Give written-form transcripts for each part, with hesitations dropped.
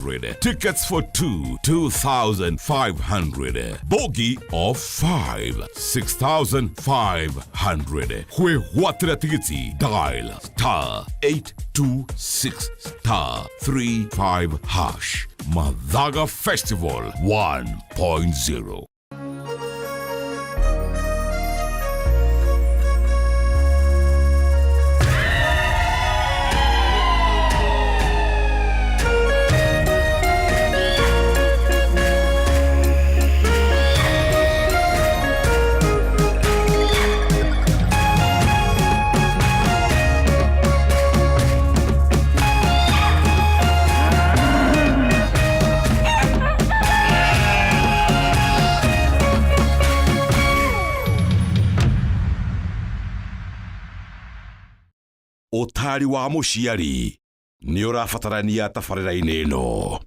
Tickets for 2,500. Bogey of 5, 6,500. Where what tigiti dial *826*35#. Madhaga Festival 1.0. Utari wa muciari ni urafatarania tabarĩra-inĩ ĩno.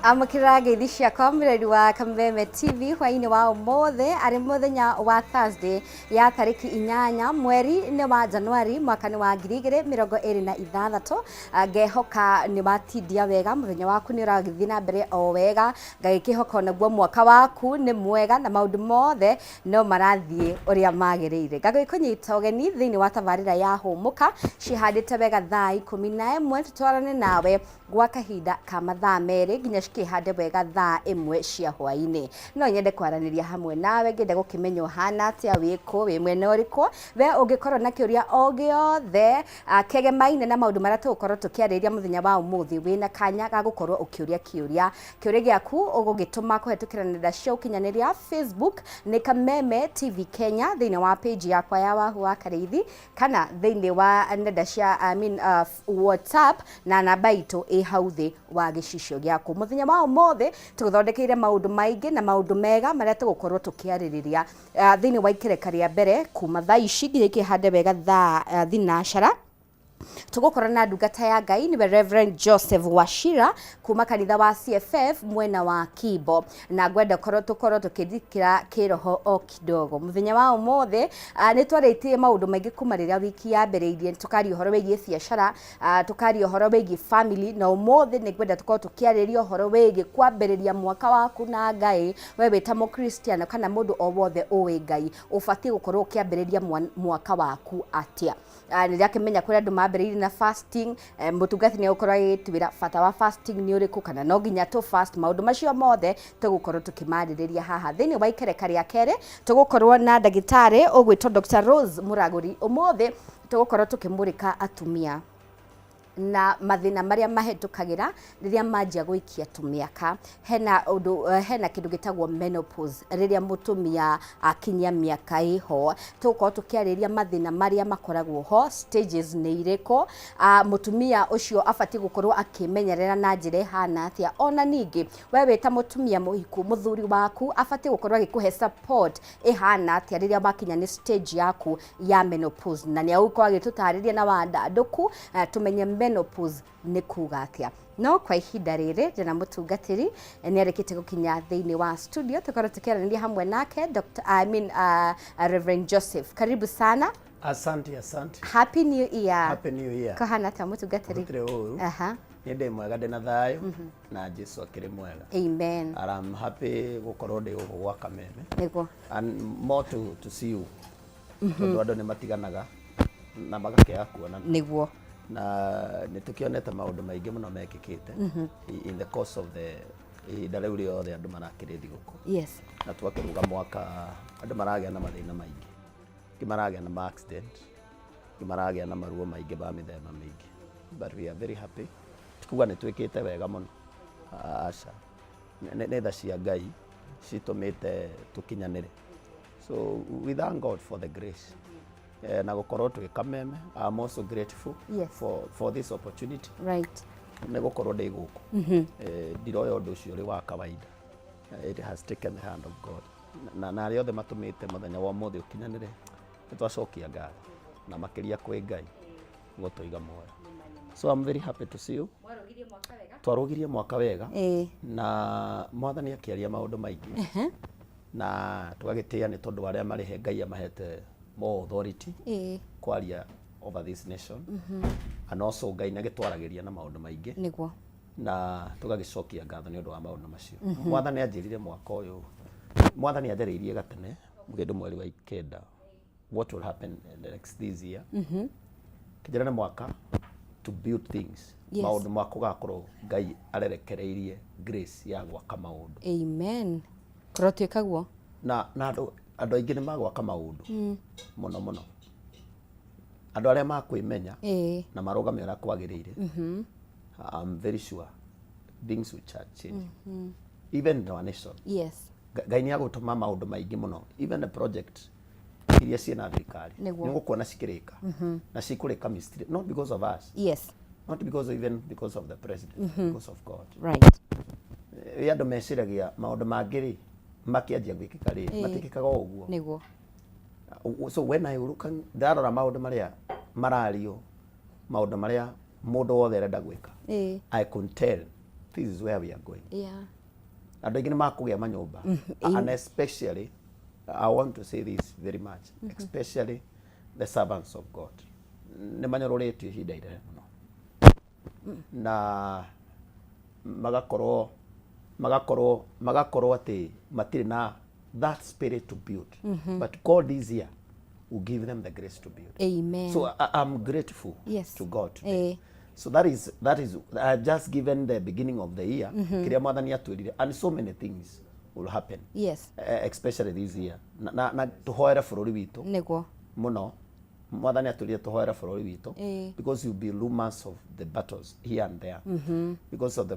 Amakira ngeithi ciakwa mireri wa Kameme TV hwaini wa umothe ari muthenya wa Thursday ya tariki 8 mweri ni wa Januari mwaka ni wa 2026 ngehoka ni matindia wega muthenya waku ni uragithi na mbere o wega ngagikihoka naguo mwaka waku ni mwega na maundu mothe no marathie uria magiriire ngagikunyita ugeni thiini wa tabarira ya humuka cihandite wega thaa 11 tutwarane nawe gwa kahinda ka mathaa meri nginya hade wega thaa 1 cia hwaini no nyende kwaraniria hamwe nawe ngende gukimenya hana atia wiko we mwene uriko we ungikorwo na kiuria o giothe kegemaine na maundu maria tugukorwo tukiariria muthenya wa umuthi wina kanya ga gukorwo ukiuria kiuria giaku ugugituma kuhetukira nenda cia ukinyaniria Facebook ni Kameme TV Kenya thiini wa page yakwa ya Wahu wa Karithi kana thiini wa nenda cia WhatsApp na namba itu hauthi wa gicicio giaku muthenya wa umothe tuguthondekeire maundu maingi na maundu mega maria tugukorwo tukiaririria thiini wa ikereka ria mbere kuma thaa ici nginya ikihande wega thaa thinacara tugukorwo na ndungata ya Ngai niwe Reverend Joseph Wachira kuma kanitha wa CFF mwena wa Kibo na ngwenda tukorwo tukithikira kiroho o kidogo muthenya wa umothe ni twaretie maundu maingi kuma riria wiki ya mbere tukari uhoro wigie biacara tukari uhoro wigie family na umothe ni ngwenda tukorwo tukiariria uhoro wigie kwambiriria mwaka waku na Ngai we wita mukristiano kana mundu o wothe uwi Ngai ubatie gukorwo ukiambiriria mwaka waku atia niria kimenya kuri andu mambiririe na fasting mutungati ni ukorwo agitwira bata wa fasting ni uriku kana no nginya to fast maundu macio mothe tugukorwo tukimaririria haha thiini wa ikereka ria kere tugukorwo na ndagitari ugwitwo Dr. Rose Muraguri umothe tugukorwo tukimurika atumia na mathina maria mahetukagira riria manjia guikia tumiaka hena kindu gitagwo menopause riria mutumia akinyia miaka iho tuko tukiariria mathina maria makoragwo ho stages ni iriko mutumia ucio afati gukorwo akimenyerera na njira hana atia ona ningi we wita mutumia muhiku muthuri waku afati gukorwo agikuhe support ihana atia riria bakinya ni stage yaku ya menopause na ni auko agitutariria na wandanduku tumenye menopause ni kuga atia no kwa ihinda riri jana mutungatiri ni arekete gukinya thiini wa studio tukorwo tukiaraniria hamwe nake Reverend Joseph karibu sana. Asante Happy New Year. Happy New Year. Kahana ta mutungatiri Ninde mwega ndina thayo na Jesu akiri mwega. Amen. I'm happy gukorwo ndi ugu gwa Kameme. Ego. And more to see you. Tondu andu ni matiganaga na magakea kuona. Niguo. Na nitukionete maundu maingi muno mekikite in the course of the ihinda yothe andu marakirithi guku. Yes. Na twakiruga mwaka andu maragea na mathina maingi. Kimaragea na accident. Kimaragea na maruo maingi ba mithema mingi. But we are very happy. Tukuga nitwikite wega muno. Asha. Ne tha cia Ngai citumite tukinyanire. So we thank God for the grace. Na gukorwo twi Kameme. I'm also grateful for this opportunity. Right. Ne gukorwo ndi guku. Ndiroya undu ucio ri wa kawaida. It has taken the hand of God. Na arĩa othe matũmĩte mũthenya wa ũmũthĩ ũkinyanĩre nĩtwacokia ngatho na makĩria kwĩ Ngai gũtũiga muoyo. So I'm very happy to see you. Twarũgirie mwaka wega na mwathani akĩaria maũndũ maingĩ na tũgagĩtĩa nĩ tondũ arĩa marĩhe Ngai amahete more authority kwaria over this nation and also Ngai nĩagĩtwaragĩria na maũndũ maingĩ nĩguo na tũgagĩcokia ngatho nĩ ũndũ wa maũndũ macio. Mwathani anjĩrire mwaka ũyũ, mwathani anjĩrĩirie gatene mũgĩndũ mweri wa Ikenda what will happen in the next this year. Kĩnjĩra nĩ mwaka to build things. Maũndũ mwaka ũgakorwo Ngai arerekereirie grace ya gwaka maũndũ. Amen. Kũrotwĩka guo na andũ aingĩ nĩ magwaka maũndũ mũno mũno. Andũ arĩa makwĩmenya na marũgame ũrĩa kwagĩrĩire. I'm very sure things will change. Even in our nation. Yes. Ngai nĩ agũtũma maũndũ maingĩ mũno. Even the project iria ciĩna thirikari nĩgũkuona cikĩrĩka na cikũrĩka mystery, not because of us. Yes. Not because of the president, because of God. Right. Andũ meciragia maũndũ mangĩ-rĩ makĩanjia gwĩkĩka-rĩ matikĩkaga ũguo. Nĩguo. So when I look ndarora maũndũ marĩa marario, maũndũ marĩa mũndũ wothe arenda gwĩka, I can tell this is where we are going. Yeah. Andũ aingĩ nĩ makũgĩa manyũmba and especially I want to say this very much, especially the servants of God. Nĩ manyororĩtio ihinda iraya mũno na magakorwo atĩ matirĩ na that spirit to build. But God is here will give them the grace to build. Amen. So I'm grateful to God today. So that is just given the beginning of the year. Kiria mwathani atwĩrire and so many things will happen. Yes. Especially this year. Na tuhoere bũrũri witũ. Nĩguo. Muno. Mwathani atwĩrire tuhoere bũrũri witũ because you'll be rumors of the battles here and there. Because of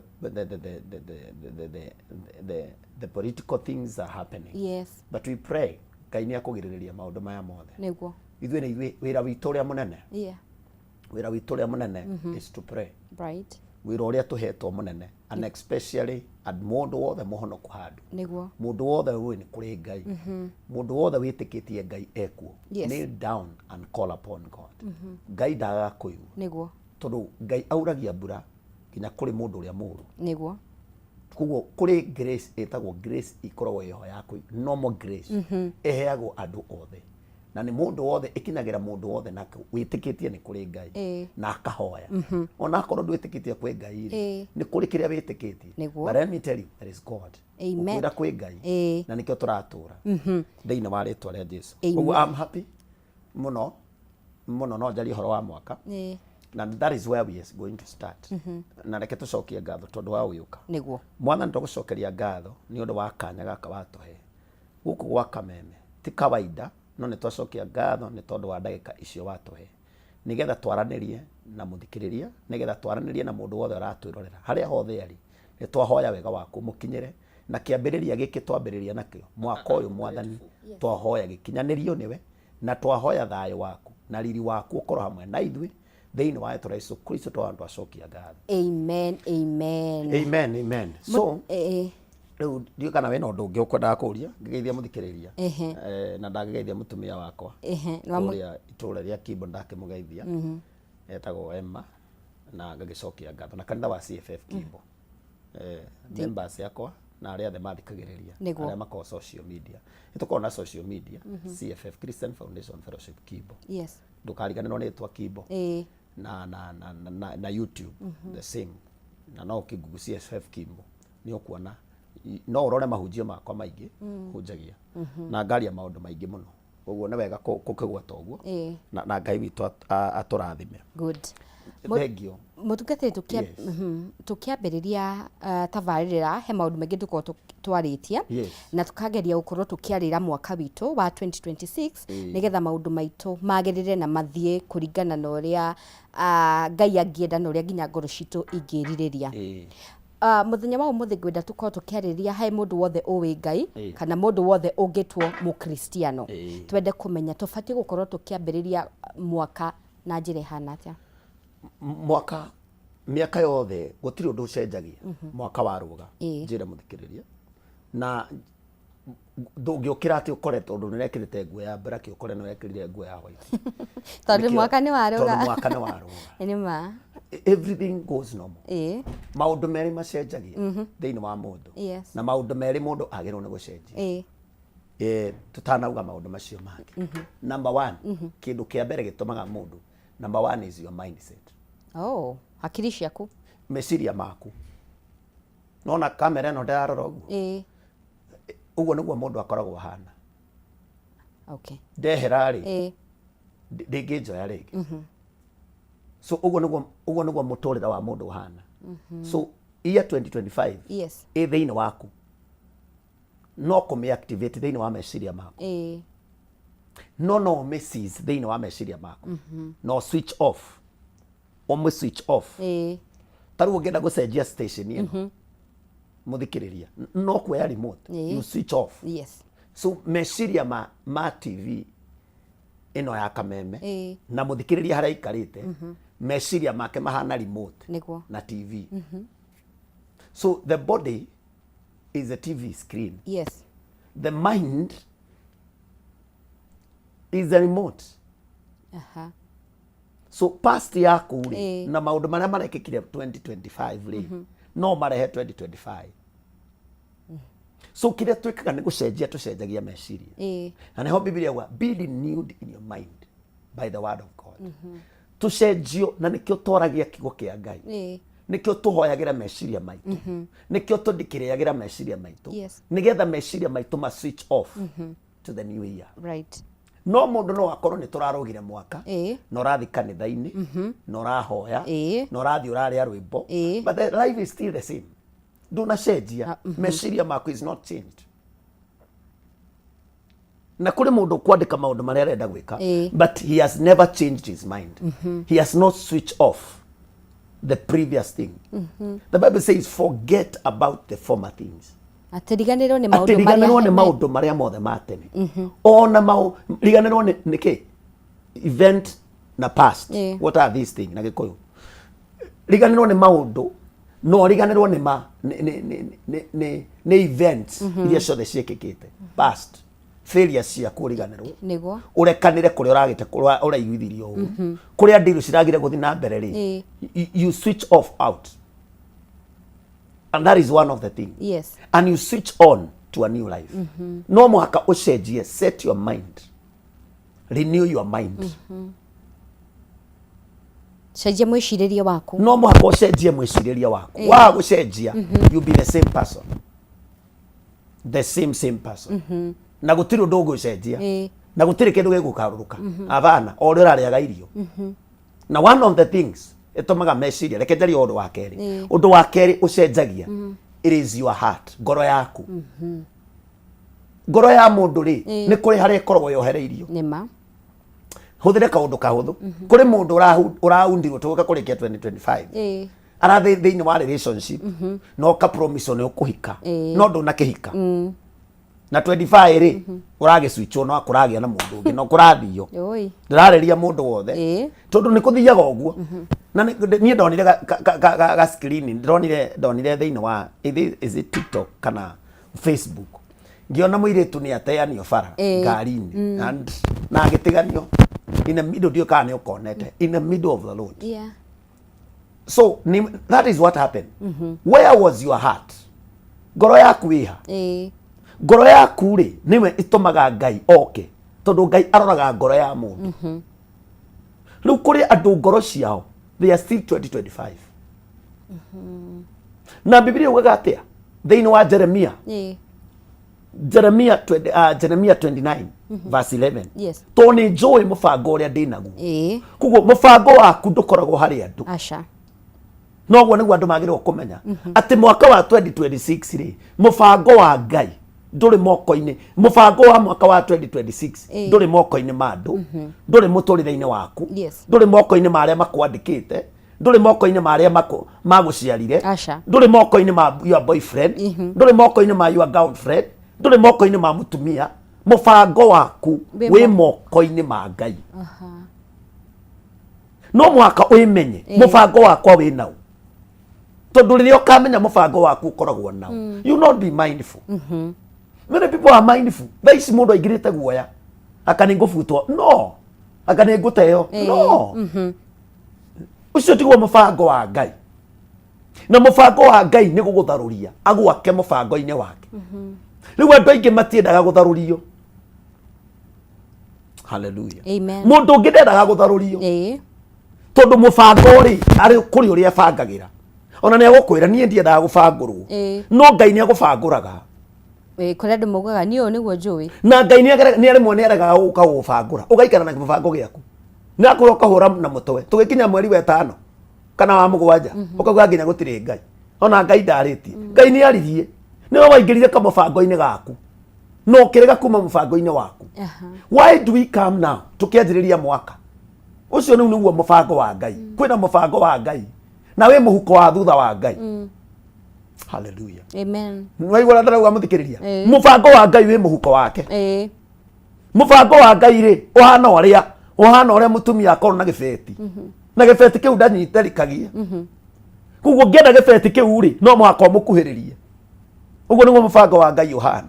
the political things are happening. Yes. But we pray Ngai nĩ akũgirĩrĩria maũndũ maya mothe. Nĩguo. Ithuĩ nĩ wĩra witũ ũrĩa mũnene. Yeah. Wĩra witũ ũrĩa mũnene is to pray. Right. Wĩra ũrĩa tũhetwo mũnene and especially and mũndũ wothe mũhonoku handũ. Nĩguo. Mũndũ wothe ũĩ nĩ kũrĩ Ngai. Mũndũ wothe wĩtĩkĩtie Ngai ekuo. Kneel down and call upon God. Ngai ndagakũigua. Nĩguo. Tondũ Ngai auragia mbura nginya kũrĩ mũndũ ũrĩa mũũru. Nĩguo. Koguo kũrĩ grace ĩtagwo grace ikoragwo ĩho ya normal grace ĩheagwo andũ othe. Na nĩ mũndũ wothe ĩkinyagĩra mũndũ wothe na wĩtĩkĩtie nĩ kũrĩ Ngai na akahoya. Ona akorwo ndwĩtĩkĩtie kwĩ Ngai-rĩ nĩ kũrĩ kĩrĩa wĩtĩkĩtie. But let me tell you there is God. Amen. Ũkwĩra kwĩ Ngai na nĩkĩo tũratũra thĩinĩ wa rĩtwa rĩa Jesũ. Koguo I'm happy mũno no njarie ũhoro wa mwaka. Na that is where we are going to start. Na reke tũcokie ngatho tondũ wa ũyũka. Nĩguo. Mwathani tũgũcokeria ngatho nĩ ũndũ wa kanya gaka watũhe gũkũ gwa Kameme ti kawaida no nĩ twacokia ngatho nĩ tondũ wa ndagĩka icio watũhe nĩgetha twaranĩrie na mũthikĩrĩria, nĩgetha twaranĩrie na mũndũ wothe aratwĩrorera harĩa hothe arĩ. Nĩ twahoya wega waku mũkinyĩre na kĩambĩrĩria gĩkĩ twambĩrĩria nakĩo mwaka ũyũ Mwathani twahoya gĩkinyanĩrio nĩwe na twahoya thayũ waku na riri waku ũkorwo hamwe na ithuĩ thĩinĩ wa rĩtwa rĩa Jesũ Kristo twacokia ngatho. Amen. Amen. Amen. Amen. So rĩu ndiũ kana wĩna ũndũ ũngĩ ũkwendaga kũũria ngĩgeithia mũthikĩrĩria na ndagĩgeithia mũtumia wakwa ũrĩa itũũra rĩa Kimbo ndakĩmũgeithia etagwo Emma na ngagĩcokia ngatho na kanitha wa CFF Kimbo members yakwa na arĩa othe mathikagĩrĩria arĩa makoragwo social media. Nĩtũkoragwo na social media CFF Christian Foundation Fellowship Kimbo. Yes. Ndũkariganĩrwo nĩ rĩtwa Kimbo na YouTube the same na no ũkĩngugu CFF Kimbo nĩ ũkuona no ũrore mahunjio makwa maingĩ hunjagia na ngaria maũndũ maingĩ mũno. Ũguo nĩ wega kũkĩgwata ũguo na Ngai witũ atũrathime. Good. Thank you. Mũtungatĩri tũkĩambĩrĩria tabarĩra he maũndũ maingĩ tũkorwo twarĩtie na tũkageria gũkorwo tũkĩarĩra mwaka witũ wa 2026 nĩgetha maũndũ maitũ magĩrĩre na mathiĩ kũringana na ũrĩa Ngai angĩenda na ũrĩa nginya ngoro citũ ingĩrirĩria. Mũthenya wa ũmũthĩ ngwenda tũkorwo tũkĩarĩria he mũndũ wothe ũĩ Ngai kana mũndũ wothe ũngĩtwo mũkristiano. Twende kũmenya tũbatiĩ gũkorwo tũkĩambĩrĩria mwaka na njĩra ihana atĩa. Mĩaka yothe gũtirĩ ũndũ ũcenjagia mwaka warũga njĩra mũthikĩrĩria na ndũngĩũkĩra atĩ ũkore tondũ nĩrekĩrĩte nguo ya black ũkore no wekĩrire nguo ya white. Tondũ mwaka nĩ waruga. Tondũ mwaka nĩ waruga. Nĩ ma. Everything goes normal. Maũndũ merĩ macenjagia thĩinĩ wa mũndũ. Na maũndũ merĩ mũndũ agĩrĩirwo nĩ gũcenjia. Tutanauga maũndũ macio mangĩ. Number one, kĩndũ kĩa mbere gĩtũmaga mũndũ. Number one is your mindset. Oh, hakiri ciaku. Meciria maku. Nona kamera ĩno ndĩrarora ũguo. Uguo nĩguo mũndũ akoragwo hana. Okay. Ndehera rĩ. Ndĩngĩnjoya rĩngĩ. So uguo nĩguo mũtũrĩre wa mũndũ hana. So year 2025 thĩinĩ waku no kũmĩactivate thĩinĩ wa meciria maku. No messages thĩinĩ wa meciria maku. No switch off. Switch off. Tarĩu ũngĩenda gũcenjia station ĩno. Muthikiriria no kuoya remote you switch off. So meciria ma TV ino ya kameme na muthikiriria haria ikarite meciria make mahana remote na TV. So the body is a TV screen. The mind is a remote. So past yaku na maundu maria marekikire 2025 no marehe 2025. So kĩrĩa twĩkaga nĩ gũcenjia tũcenjagia meciria. Na nĩho Biblia yauga be renewed in your mind by the word of God. Tũcenjio na nĩkĩo tũragia kiugo kĩa Ngai. Nĩkĩo tũhoyagĩra meciria maitũ. Nĩkĩo tũndikĩrĩagĩra meciria maitũ. Nĩgetha meciria maitũ ma switch off to the new year. Right. No mũndũ no akorwo nĩ tũrarũgire mwaka, no ũrathi kanitha-inĩ, no ũrahoya, no ũrathi ũrarĩa rwĩmbo, but the life is still the same. Ndũnacenjia, meciria maku is not changed. Na kũrĩ mũndũ kwandĩka maũndũ marĩa arenda gwĩka, but he has never changed his mind. He has not switched off the previous thing. The Bible says forget about the former things. Atiriganirwo nĩ maũndũ marĩa mothe ma tene. Ona riganirwo nĩ kĩ? Event na past. What are these things na Gĩkũyũ? Riganirwo nĩ maũndũ, no riganirwo nĩ events iria ciothe ciĩkĩkĩte. Past. Failure ciaku riganirwo. Nĩguo. Ũrekanire kũrĩa ũragĩte ũraiguithirio ũũ. Kũrĩa ndĩru ciragire gũthi na mbere rĩ. You switch off out. And that is one of the things. And you switch on to a new life. No mũhaka ũcenjie, set your mind. Renew your mind. Cenjia mwĩcirĩrie waku. No mũhaka ũcenjie mwĩcirĩrie waku. Wa gũcenjia, you be the same person. The same person. Na gũtirĩ ũndũ ũgũcenjia. Na gũtirĩ kĩndũ gĩgũkarũrũka. Avana, o ũrĩa ũrarĩaga irio. Na one of the things ĩtũmaga meciria, reke njarie ũndũ wa kerĩ. Ũndũ wa kerĩ ũcenjagia. It is your heart, ngoro yaku. Ngoro ya mũndũ rĩ, nĩ kũrĩ harĩa ĩkoragwo yohereirio. Nĩma. Hũthĩre kaũndũ kahũthũ. Kũrĩ mũndũ ũraundirwo tũgũka kũrĩkia 2025. Arathi thĩinĩ wa relationship, no ka promise nĩ ũkũhika, no ndũnakĩhika. Na 25 rĩ, ũragĩcwitchwo no akũragĩa na mũndũ ũngĩ, no kũrathio. Ndĩrarĩria mũndũ wothe. Tondũ nĩ kũthiaga ũguo. Na niĩ ndonire ga screen, ndonire thĩinĩ wa is it TikTok kana Facebook. Ngiona mũirĩtu nĩ ateanio bara ngari-inĩ and na agĩtiganio in the middle ndio kana nĩ ũkonete in the middle of the road. So that is what happened. Where was your heart? Ngoro yaku ĩha. Ngoro yaku rĩ nĩwe ĩtũmaga Ngai oke. Tondũ Ngai aroraga ngoro ya mũndũ. Rĩu kũrĩ andũ ngoro ciao they are still 2025. Na Biblia yugaga atĩa? Thĩinĩ wa Jeremia. Jeremia 29 verse 11. To nĩ njũĩ mũbango ũrĩa ndĩ naguo. Koguo mũbango waku ndũkoragwo harĩ andũ. Aca. Noguo nĩguo andũ magĩrĩirwo kũmenya atĩ mwaka wa 2026 rĩ mũbango wa Ngai ndũrĩ moko-inĩ. Mũbango wa mwaka wa 2026 ndũrĩ moko-inĩ ma andũ, ndũrĩ mũtũrĩre-inĩ waku, ndũrĩ moko-inĩ ma arĩa makwandĩkĩte, ndũrĩ moko-inĩ ma arĩa magũciarire, ndũrĩ moko-inĩ ma your boyfriend, ndũrĩ moko-inĩ ma your girlfriend, ndũrĩ moko-inĩ ma mũtumia. Mũbango waku wĩ moko-inĩ ma Ngai. No mũhaka ũmenye mũbango wakwa wĩ naũ. tondu riria ukamenya mubango waku ukoragwo nao you not be mindful. Many people are mindful. Thaici mundu aingirite guoya akani ngubutwo no akani nguteo no ucio tiguo mubango wa Ngai. Na mubango wa Ngai ni gugutharuria agwake mubango-ini wake. Riu andu aingi matiendaga gutharurio. Hallelujah. Amen. Mundu ungi ndendaga gutharurio. Tondu mubango ri ari kuri uri ebangagira. Ona ni agukwira nie ndiendaga gubangurwo. No Ngai ni agubanguraga. Kuri andu mugaga ni niguo njui. Na Ngai ni ari mwene araga guka gubangura. Ugaikara na mubango giaku. Ni akuru ukahura na mutwe. Tugikinya mweri wa 5 kana wa 7 ukauga nginya gutire Ngai. Ona Ngai ndaritie. Ngai ni aririe. Ni waingirire ka mubango-ini gaku. No kirega kuma mubango-ini waku. Why do we come now? Tukianjiriria mwaka. Ucio ni niguo mubango wa Ngai. Kwina mubango wa Ngai. Na we muhuko wa thutha wa Ngai. Hallelujah. Amen. Waigua ndarauga muthikiriria. Mubango wa Ngai we muhuko wake. Mubango wa Ngai ri uhana uria mutumia akorwo na gibeti. Na gibeti kiu ndanyiterikagia. Kuguo ngienda gibeti kiu ri no muhaka mukuhiririe. Uguo niguo mubango wa Ngai uhana.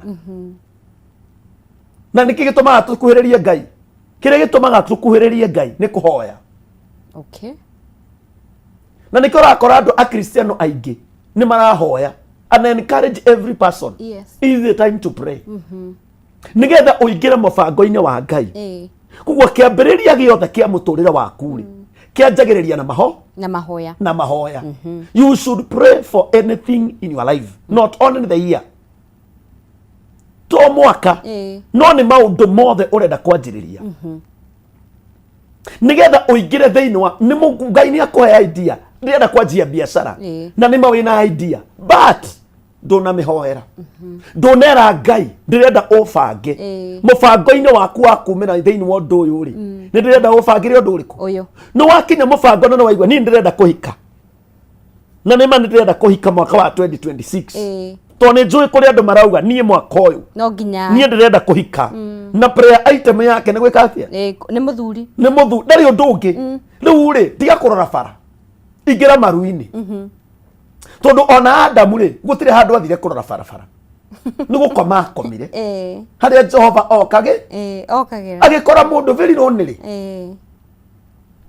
Na niki gitumaga tukuhiririe Ngai. Kire gitumaga tukuhiririe Ngai ni kuhoya. Okay. Na niki urakora andu a Kristiano aingi ni marahoya and encourage every person. Yes. It is the time to pray. Nigetha uingire mubango-ini wa Ngai. Kuguo kiambiriria giothe kia muturire waku ri kianjagiriria na mahoya. You should pray for anything in your life, not only the year. To mwaka no ni maundu mothe urenda kwanjiriria. Nigetha uingire thiini wa ni Ngai ni akuhe idea ndirenda kwanjia biashara na ni mawina idea but ndona mihoera ndonera Ngai ndirenda ubange mubango-ini waku wa kumena thiini wa undu uyu ri ni ndirenda ubangire undu uriku uyu no wakinya mubango no waigua ni ndirenda kuhika na ni mani ndirenda kuhika mwaka wa 2026 to ni njui kuri andu marauga nie mwaka uyu no nginya nie ndirenda kuhika na prayer item yake ni gwika atia ni muthuri ndari undu ungi riu ri tiga kurora bara ingira maru-ini tondu ona Adamu ri gutire handu athire kurora barabara ni gukoma akomire haria Jehova okagira agikora mundu very lonely ri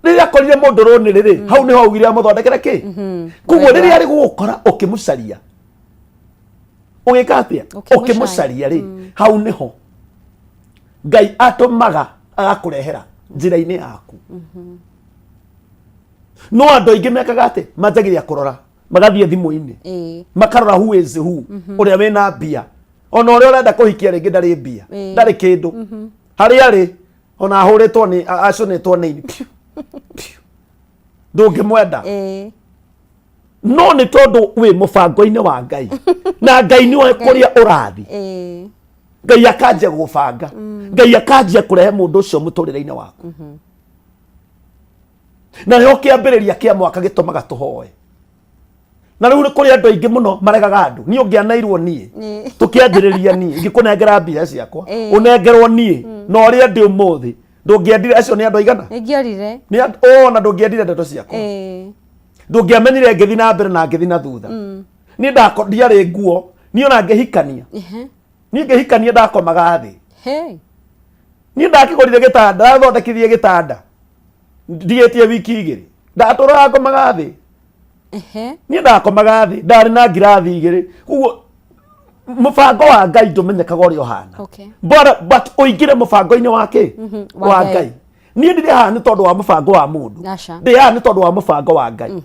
riria akorire mundu lonely ri hau niho augire amuthondekere ki kuguo riria ari gukora ukimucaria ugika atia ukimucaria ri hau niho Ngai atumaga agakurehera njira-ini yaku. No andu aingi mekaga ati manjagiria kurora magathie thimu-ini makarora who is who uria wina mbia ona uria urenda kuhikia ringi ndari mbia ndari kindu haria ri ona ahuritwo ni acunitwo ni ndungimwenda no ni tondu wi mubango-ini wa Ngai na Ngai ni oe kuria urathi Ngai akanjia gubanga Ngai akanjia kurehe mundu ucio muturire-ini waku na yo kiambiriria kia mwaka gitumaga tuhoe na riu ni kuri andu aingi muno maregaga andu ni ungianairwo nie tukianjiriria nie ngikunengera mbia ciakwa unengerwo nie no ria ndi umuthi ndungiendire acio ni andu aigana ngiorire ni na ndungiendire ndeto ciakwa ndungiamenyire ngithi na mbere na ngithi na thutha ni ndiari nguo ni ona ngihikania ni ngihikania ndakomaga thi ni ndakigorire gitanda ndathondekithie gitanda ndietie wiki igiri ndaturaga ngomaga thi ni ndakomaga thi ndari na ngirathi igiri uguo mubango wa Ngai ndumenyekaga uria uhana but uingire mubango-ini wake wa Ngai ni ndire haha ni tondu wa mubango wa mundu ndi haha ni tondu wa mubango wa Ngai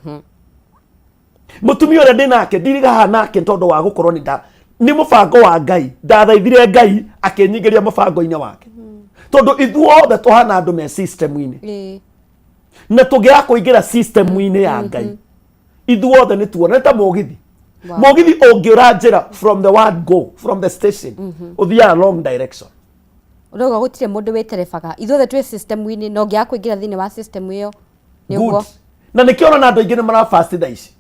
mutumia uria ndi nake ndiriga haha nake tondu wa gukorwo ni mubango wa Ngai ndathaithire Ngai akinyingiria mubango-ini wake tondu ithuothe tuhana andu me system-ini na tugiaga kuingira system-ini ya Ngai ithuothe ni tuona ta mugithi mugithi ungiura njira from the word go from the station uthia wrong direction uroga gutire mundu witerebaga ithuothe twi system-ini no ngiaga kuingira thini wa system iyo niguo na nikiona na andu aingi ni mara fast thaa ici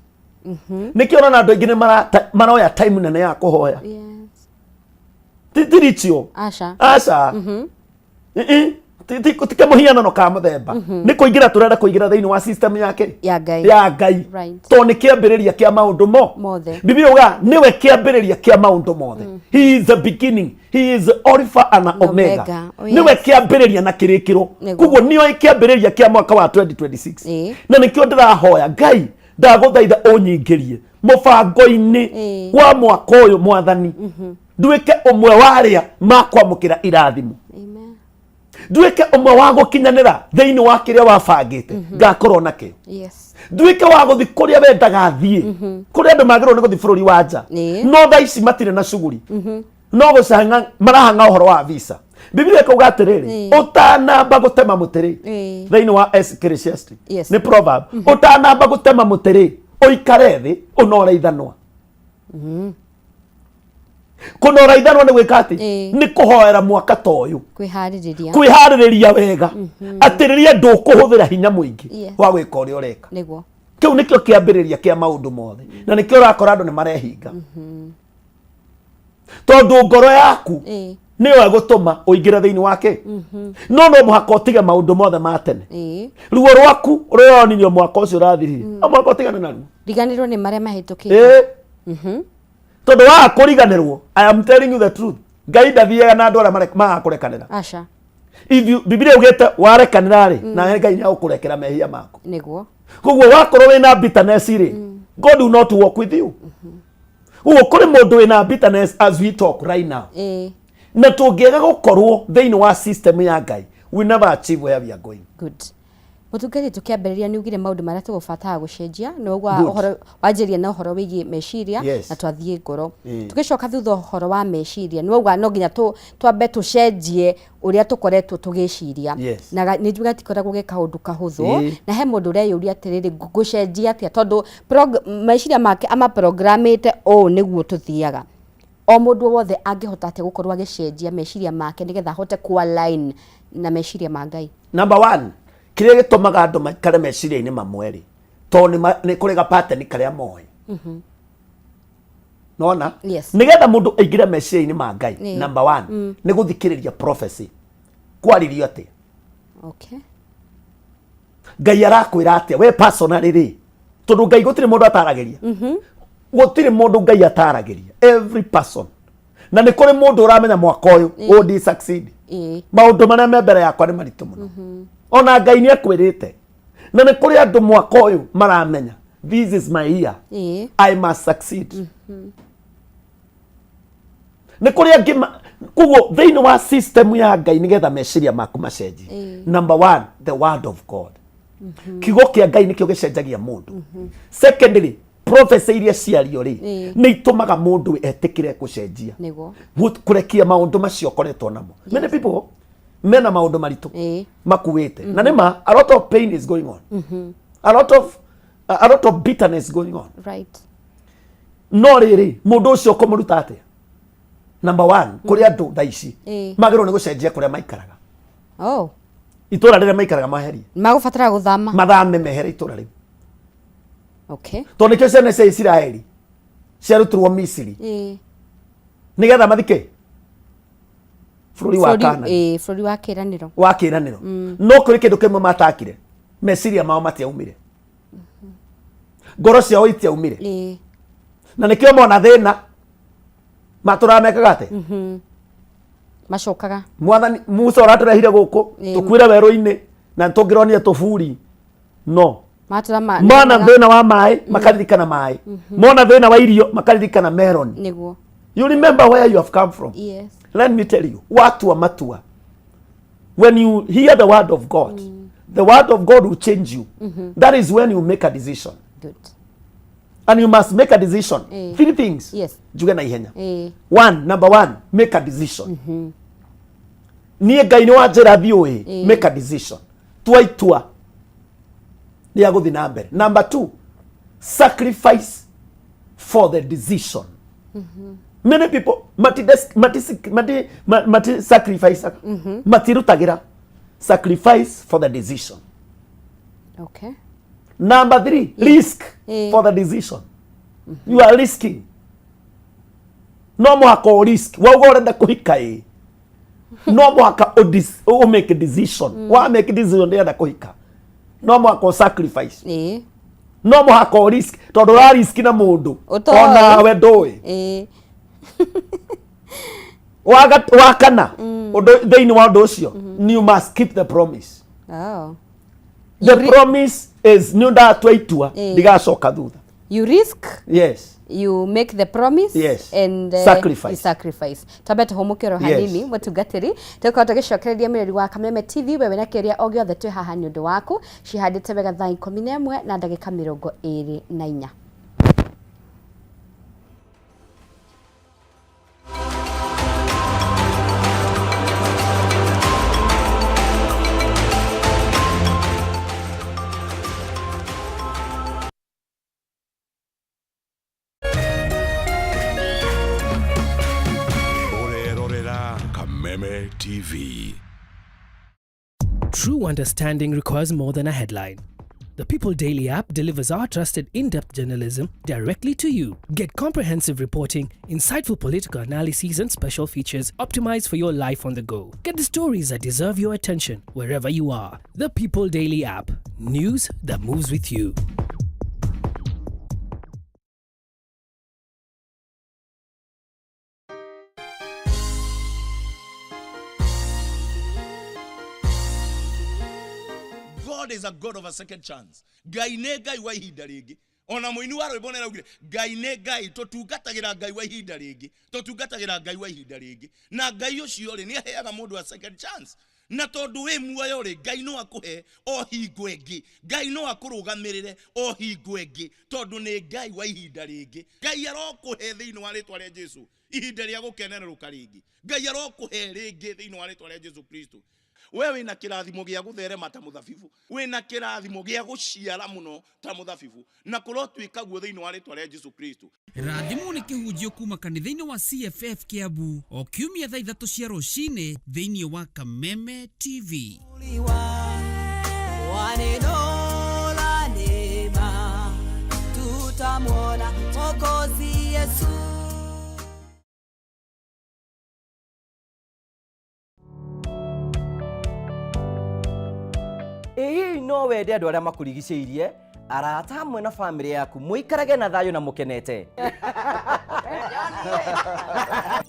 nikiona na andu aingi ni maroya time nene ya kuhoya tirichio aca tike muhianano ka muthemba ni kuingira turenda kuingira thiini wa system yake ya Ngai right. To ni kiambiriria kia maundu mothe Biblia uga niwe kiambiriria kia maundu mothe He is the beginning, he is Alpha and Omega. Niwe kiambiriria na kirikiro kuguo niwe kiambiriria kia mwaka wa 2026 na nikio ndirahoya Ngai ndaguthaitha unyingirie mubango-ini wa mwaka uyu mwathani nduike umwe wa aria makwamukira irathimo nduike umwe wa gukinyanira thiini wa kiria wabangite ngakorwo nakio nduike wa guthi kuria wendaga thie kuria andu magirwo ni guthi bururi wa nja no tha ici matire na cuguri no gucanga marahanga uhoro wa visa Biblia ikauga atiriri utanamba gutema mutiri thiini wa Ecclesiastes ni proverb utanamba gutema mutiri uikare thi unore ithanwa kunora ithanwa ni gwika ati ni kuhoera mwaka toyu kwihariria wega atiriria ndukuhuthira hinya muingi wa gwika uria ureka niguo kiu nikio kiambiriria kia maundu mothe na nikio urakora andu ni marehinga tondu ngoro yaku niwe gutuma uingira thiini wake no muhaka utige maundu mothe ma tene ruo rwaku ruronio mwaka ucio urathirire mwaka utigane naruo riganirwo ni maria mahitukite tondu wa kuriganirwo I am telling you the truth Ngai ndathiaga na andu aria magakurekanira aca Biblia ugite warekanira ri na Ngai ni agukurekera mehia maku niguo koguo wakorwo wina bitterness ri God will not walk with you uguo kuri mundu wina bitterness as we talk right now na tungiega gukorwo thiini wa system ya Ngai we never achieve where we are going. Good. Mutungati tukiambiriria ni ugire maundu maria tugubataga gucenjia no ugwa uhoro wanjiria na uhoro wigi meciria na twathie ngoro tugicoka thutha uhoro wa meciria ni ugwa no nginya twambe tucenjie uria tukoretwo tugiciria na ni njuga tikoragwo ge kaundu kahuthu na he mundu ureyuria atiriri gucenjia atia tondu meciria make ama programmate o niguo tuthiaga o mundu wothe angihota atia gukorwo agicenjia meciria make nigetha hote ku align na meciria ma Ngai. Number 1 kiria gitumaga andu makare meciria-ini mamweri to ni kuriga pattern karia moe nona nigetha mundu aingire meciria-ini ma Ngai number 1 ni guthikiriria prophecy kwaririo atia Ngai arakwira atia we personally ri tondu Ngai gutire mundu ataragiria gutire mundu Ngai ataragiria every person na ni kuri mundu uramenya mwaka uyu udi succeed maundu maria me mbere yakwa ni maritu muno ona Ngai ni akwirite na ni kuri andu mwaka uyu maramenya this is my year I must succeed ni kuri angi kuguo thiini wa system ya Ngai nigetha meciria maku macenjie number 1 the word of God kiugo kia Ngai nikio gicenjagia mundu secondly prophecy iria ciario ri ni itumaga mundu etikire gucenjia niguo kurekia maundu macio koretwo namo many people mena maundu maritu makuite na nima a lot of pain is going on a lot of bitterness going on right no riri mundu ucio kumuruta atia number 1 kuri andu thaici magirwo ni gucenjia kuria maikaraga itura rire maikaraga maheri magubatara guthama mathame mehere itura riu to nikio ciana cia Israeli ciarutirwo Misiri nigetha mathike bururi wa Kanani bururi wa kiraniro no kuri kindu kimwe matakire meciria mao matiaumire ngoro ciao itiaumire na nikio mona thina maturamekaga ate macokaga mwathani Musa uraturehire guku tukwire weru-ini na tungironia tuburi no mona thina wa mai makaririkana mai mona thina wa irio makaririkana melon niguo you remember where you have come from let me tell you watu wa matua when you hear the word of God the word of God will change you that is when you make a decision good and you must make a decision 3 things juga na ihenya number 1 make a decision nie Ngai ni wanjira thiui make a decision twaitua ni aguthi na mbere number 2 sacrifice for the decision many people mati sacrifice matirutagira sacrifice for the decision number 3 risk for the decision you are risking no mwako risk wauga urenda kuhika no mwaka o make a decision wa make a decision ndenda kuhika no mwaka sacrifice no mwaka risk tondu ra risk na mundu ona we ndoi wakana thĩinĩ wa ũndũ ũcio you must keep the promise. The promise is nĩ ndatwa itua ndigacoka thutha. You risk, yes, you make the promise, yes, and sacrifice. Tabete homukero hanini mutungatiri tukota gicokereria mireri wa Kameme TV wewe na keria o giothe twi haha ni undu waku cihadite wega thaa 11 na ndagika 24. Kameme TV. True understanding requires more than a headline. The People Daily app delivers our trusted in-depth journalism directly to you. Get comprehensive reporting, insightful political analyses and special features optimized for your life on the go. Get the stories that deserve your attention wherever you are. The People Daily app. News that moves with you. God is a God of a second chance. Ngai ne ngai wa ihinda ringi. Ona muini wa rwimbo ne raugire ngai ne ngai tutungatagira ngai wa ihinda ringi. Tutungatagira ngai wa ihinda ringi. Na ngai ucio ri ni aheaga mundu a second chance. Na tondu we muoyo ri ngai no akuhe o hingo ingi. Ngai no akurugamirire o hingo ingi tondu ni ngai wa ihinda ringi. Ngai arokuhe thiini wa ritwa ria Jesu ihinda ria gukenereruka ringi. Ngai arokuhe ringi thiini wa ritwa ria Jesu Kristo. We wina kirathimo gia gutherema ta muthabibu, wina kirathimo gia guciara muno ta muthabibu, na kurotwika guo thiini wa ritwa ria Jesu Kristo. Rathimo ni kihunjio kuma kanitha-ini wa CFF Kiambu o kiumia thaa 3 cia rucini thiini wa Kameme TV. Tutamwona Mwokozi Yesu. No wende andu aria makurigicĩirie arata hamwe na family yaku muikarage na thayo na mukenete.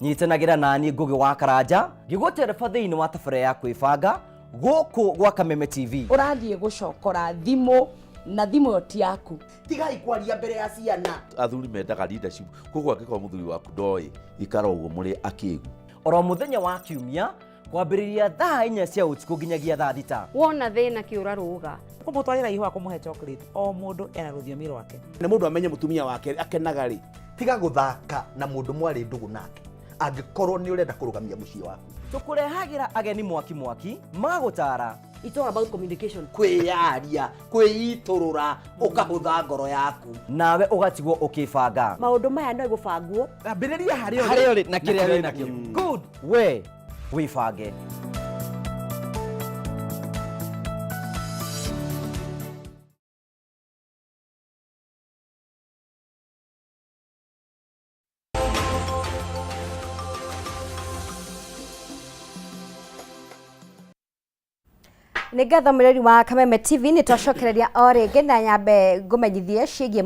Nyitanagira nani Ngugi wa Karanja ngigutereba thiini wa tabere ya kwibanga guku gwa Kameme TV. Urathie gucokora thimo na thimo yoti yaku tigai kwaria mbere ya ciana. Athuri mendaga leadership koguo angĩkorwo muthuri waku ndoi ikara ũguo mũrĩ akĩgu. Oro muthenya wa kiumia kwambĩrĩria thaa 4 cia ũtukũ nginyagia thaa 6. Wona thĩna kĩũra rũga kumutwarira ihwa kumuhe chocolate o mundu ena rũthiomi rwake. Na mundu amenye mutumia wake akenaga ri tiga guthaka na mundu mwari ndugu nake angĩkorwo ni urenda kurugamia muciĩ waku. Tukurehagira ageni mwaki magutara. It's all about communication. Kwiyaria, kwiiturura, ukahutha ngoro yaku. Nawe ugatigwo ukibanga. Maundu maya no igubangwo. Ambĩrĩria harĩa uri na kĩrĩa wĩ nakĩo. Good. We wibange. Nigatho mureri wa Kameme TV ni twacokereria o ringi na nyambe ngumenyithie ciĩgie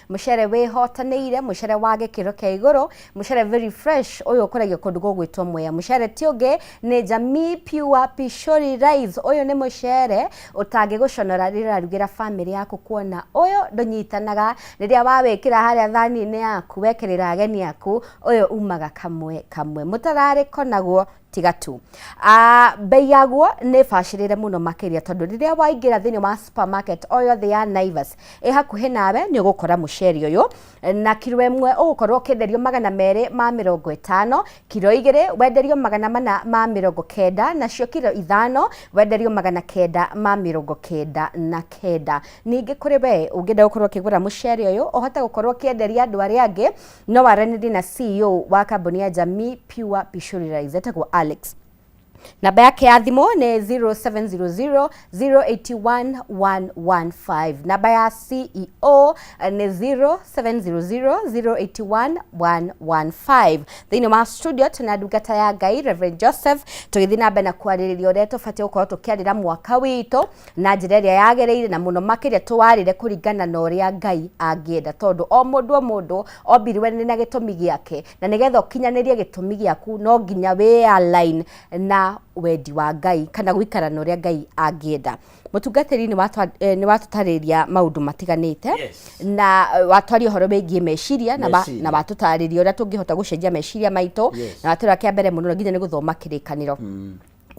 mucere wihotanĩire, mucere wa gĩkĩro kĩa igũrũ, mucere very fresh ũyũ ũkũragio kũndũ gũgwĩtwo Mwea. Mucere ti ũngĩ nĩ Jamii Pure Pishori Rice. Ũyũ nĩ mucere ũtangĩgũconora rĩrĩa rugĩra family yaku, kuona ũyũ ndũnyitanaga rĩrĩa wawĩkĩra harĩa thani-inĩ yaku wekĩrĩra ageni yaku, ũyũ umaga kamwe kamwe, mũtararĩko naguo tigatu. Bei yaguo nĩ bacĩrĩre mũno makĩria tondũ rĩrĩa waingĩra thĩinĩ wa supermarket o yothe ya Naivas hakuhĩ nawe nĩ ũgũkora mucere ũyũ, na kilo ĩmwe ũgũkorwo ũkĩenderio 250, kilo 2 wenderio 490, nacio kilo 5 wenderio 999. Ningĩ kũrĩ we ũngĩenda gũkorwo ũkĩgũra mucere ũyũ ũhote gũkorwo ũkĩenderia andũ arĩa angĩ, no waranĩrie na CEO wa kambuni ya Jamii Pure Pishori Rice, etagwo Alex. Namba yake ya thimu ni 0700 081 115. Namba ya CEO ni 0700 081 115. Thini wa studio tuna ndungata ya Ngai Reverend Joseph tugithi na mbere na kwaririria uria tubatie gukorwo tukiarira mwaka witu na njira iria yagereire na muno makiria twarire kuringana na uria Ngai angienda, tondu o mundu ombirwe na gitumi giake, na nigetha ukinyanirie gitumi giaku no nginya we align na wendi wa Ngai kana gwikara na uria Ngai angienda. Mutungatiri ni watutariria maundu matiganite, na watwaria horo begie meciria na watutariria uria tungihota gucenjia meciria maitu, na watwira kia mbere muno nginya ni guthoma kirikaniro.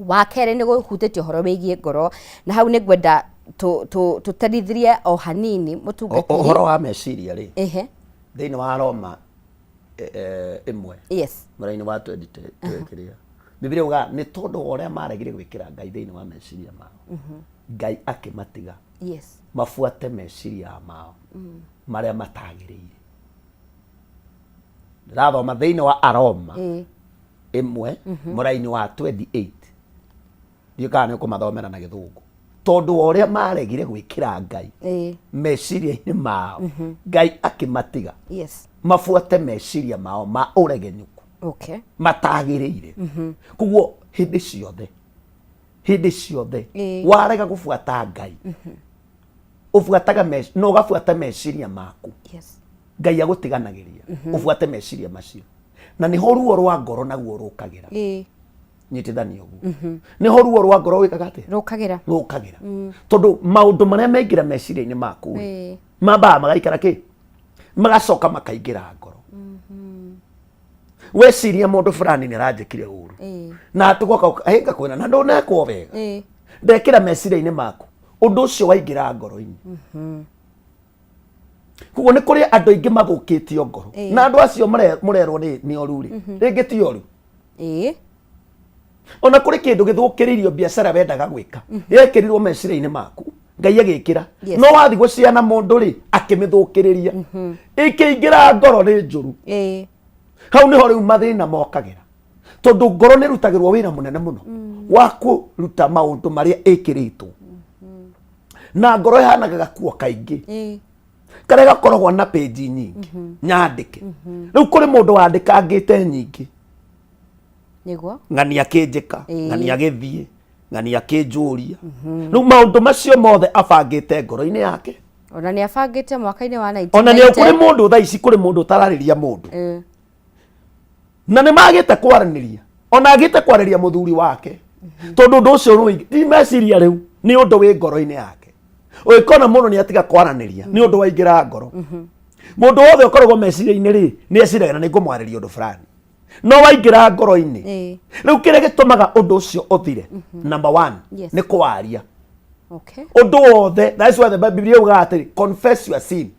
Wa kere ni guhutitio horo begie ngoro, na hau ni gwenda tutarithirie o hanini mutungatiri horo wa meciria ri thiini wa Roma imwe muraini wa 20 twekiria Biblia uga ni tondu oria maregire gwikira Ngai thiini wa meciria mao Ngai akimatiga mafuate meciria mao maria matagiriire. Ndirathoma thiini wa Aroma imwe muraini wa 28 ndiukana ni kumathomera na githungu, tondu oria maregire gwikira Ngai meciria-ini mao Ngai akimatiga mafuate meciria mao ma uregenyuku matagiriire. Kuguo hindi ciothe warega gufuata Ngai ufuataga no gafuata meciria maku Ngai agutiganagiriria ufuate meciria macio, na niho ruo rwa ngoro naguo rukagira nyitithania uguo niho ruo rwa ngoro wikaga atia rukagira tondu maundu maria maingira meciria-ini maku mamba magaikara ki magacoka makaingira ngoro. Weciria mundu fulani ni aranjikire uru na tugoka hinga kwina na ndonekwo wega ndekira meciria-ini maku undu ucio waingira ngoro-ini. Kuguo ni kuri andu aingi mathukitio ngoro na andu acio murerwo ni oru ringi ti oru ona kuri kindu githukiririo biacara wendaga gwika yekirirwo meciria-ini maku Ngai agikira no wathi guciana mundu ri akimithukiria ikiingira ngoro ni njuru hau niho riu mathina mokagira tondu ngoro ni rutagirwo wira munene muno wa kuruta maundu maria ikiritwo na ngoro ihanaga gakuo kaingi karia gakoragwo na page nyingi nyandike riu kuri mundu wandikangite nyingi niguo ng'ani akinjika ng'ani agithie ng'ani akinjuria riu maundu macio mothe abangite ngoro-ini yake ona ni abangite mwaka-ini wa 1990 ona ni kuri mundu thaa ici kuri mundu tarariria mundu na ni magite kwaraniria ona agite kwariria muthuri wake tondu ndu ucio ruingi ti meciria riu ni undu wi ngoro-ini yake uikona mundu ni atiga kwaraniria ni undu waingira ngoro. Mundu wothe ukoragwo meciria-ini ri ni eciraga na ni ngumwariria undu fulani no waingira ngoro-ini riu kiria gitumaga undu ucio uthire number 1 ni kwaria undu wothe. That's why the Bible yuga atiri confess your sin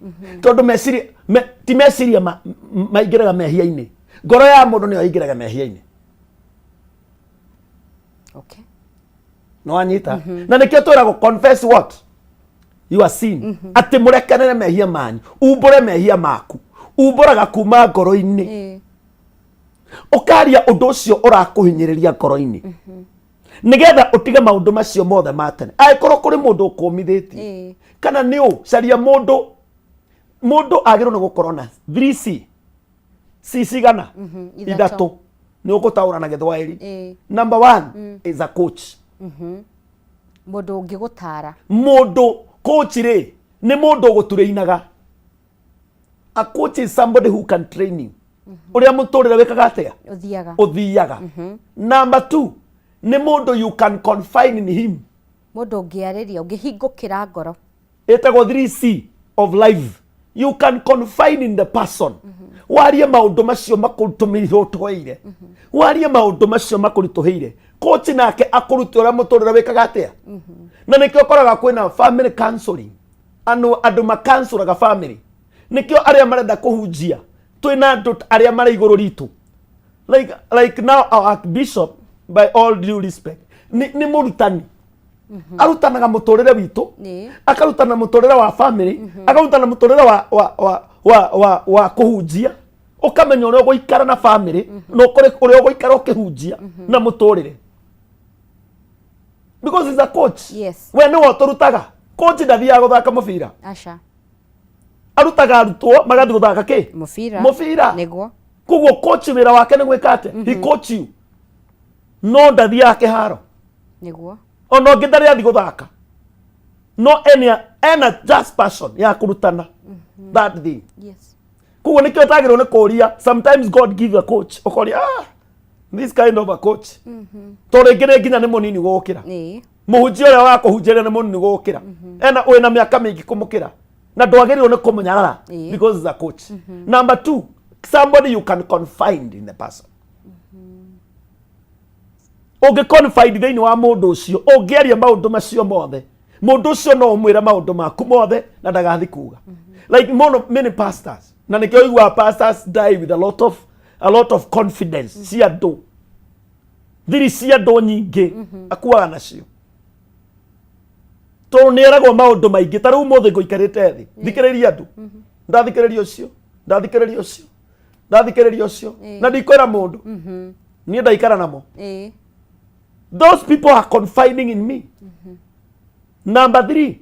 tondu meciria ti meciria maingiraga mehia-ini, ngoro ya mundu niyo ingiraga mehia-ini no anyita na nikio twiragwo confess what your sin ati murekanire mehia manyu umbure mehia maku umburaga kuma ngoro-ini ukaria undu ucio urakuhinyiriria ngoro-ini nigetha utige maundu macio mothe matene aikorwo kuri mundu ukumithitie kana niu caria mundu agirwo ni gukorwo na 3C cigana ithatu ni ugutaura na Githwairi. Number 1 is a coach mundu ungigutara mundu coach ri ni mundu ugutureinaga. A coach is somebody who can train you uria muturire wikaga atia uthiaga. Number 2 ni mundu you can confine in him mundu ungiariria ungihingukira ngoro etagwo 3C of life. You can confine in the person warie maundu macio makurutumirwo twaire warie maundu macio makurituhire coach nake akuruti uria muturire wikaga atia na nikio koraga kwina family counseling andu makansuraga family nikio aria marenda kuhunjia twina andu aria mara iguru ritu like now our bishop by all due respect ni murutani arutanaga muturire witu akarutana muturire wa family akarutana muturire wa kuhunjia ukamenya uria guikara na family no kuri uria guikara ukihunjia na muturire because he's a coach. Yes. We ni woturutaga coach ndathiaga guthaka mubira Acha. Arutaga arutwo magathi guthaka ki mubira niguo kuguo coach wira wake ni gwika ate he coach you no ndathiaga kiharo niguo ono ngithari athi guthaka no ena just passion ya kurutana that thing. Yes. Kuguo nikio tagirwo ni kuria sometimes God give a coach ukoria this kind of a coach to ringire nginya ni munini gukira muhunjia uria wakuhunjia ni munini gukira ena wina miaka mingi kumukira na ndwagirirwo ni kumunyarara because he's a coach. Number 2, somebody you can confide in the person. Unge confide thiini wa mundu ucio ungiaria maundu macio mothe mundu ucio no umwira maundu maku mothe na ndagathi kuga like many pastors na nikio igwa pastors die with a lot of confidence cia ndu thiri cia ndu nyingi akuaga nacio to nieragwo maundu maingi ta riu mothe ngoikarite thi thikiriria ndu ndathikiriria ucio na ndikwira mundu nie ndaikara namo those people are confiding in me. Number 3,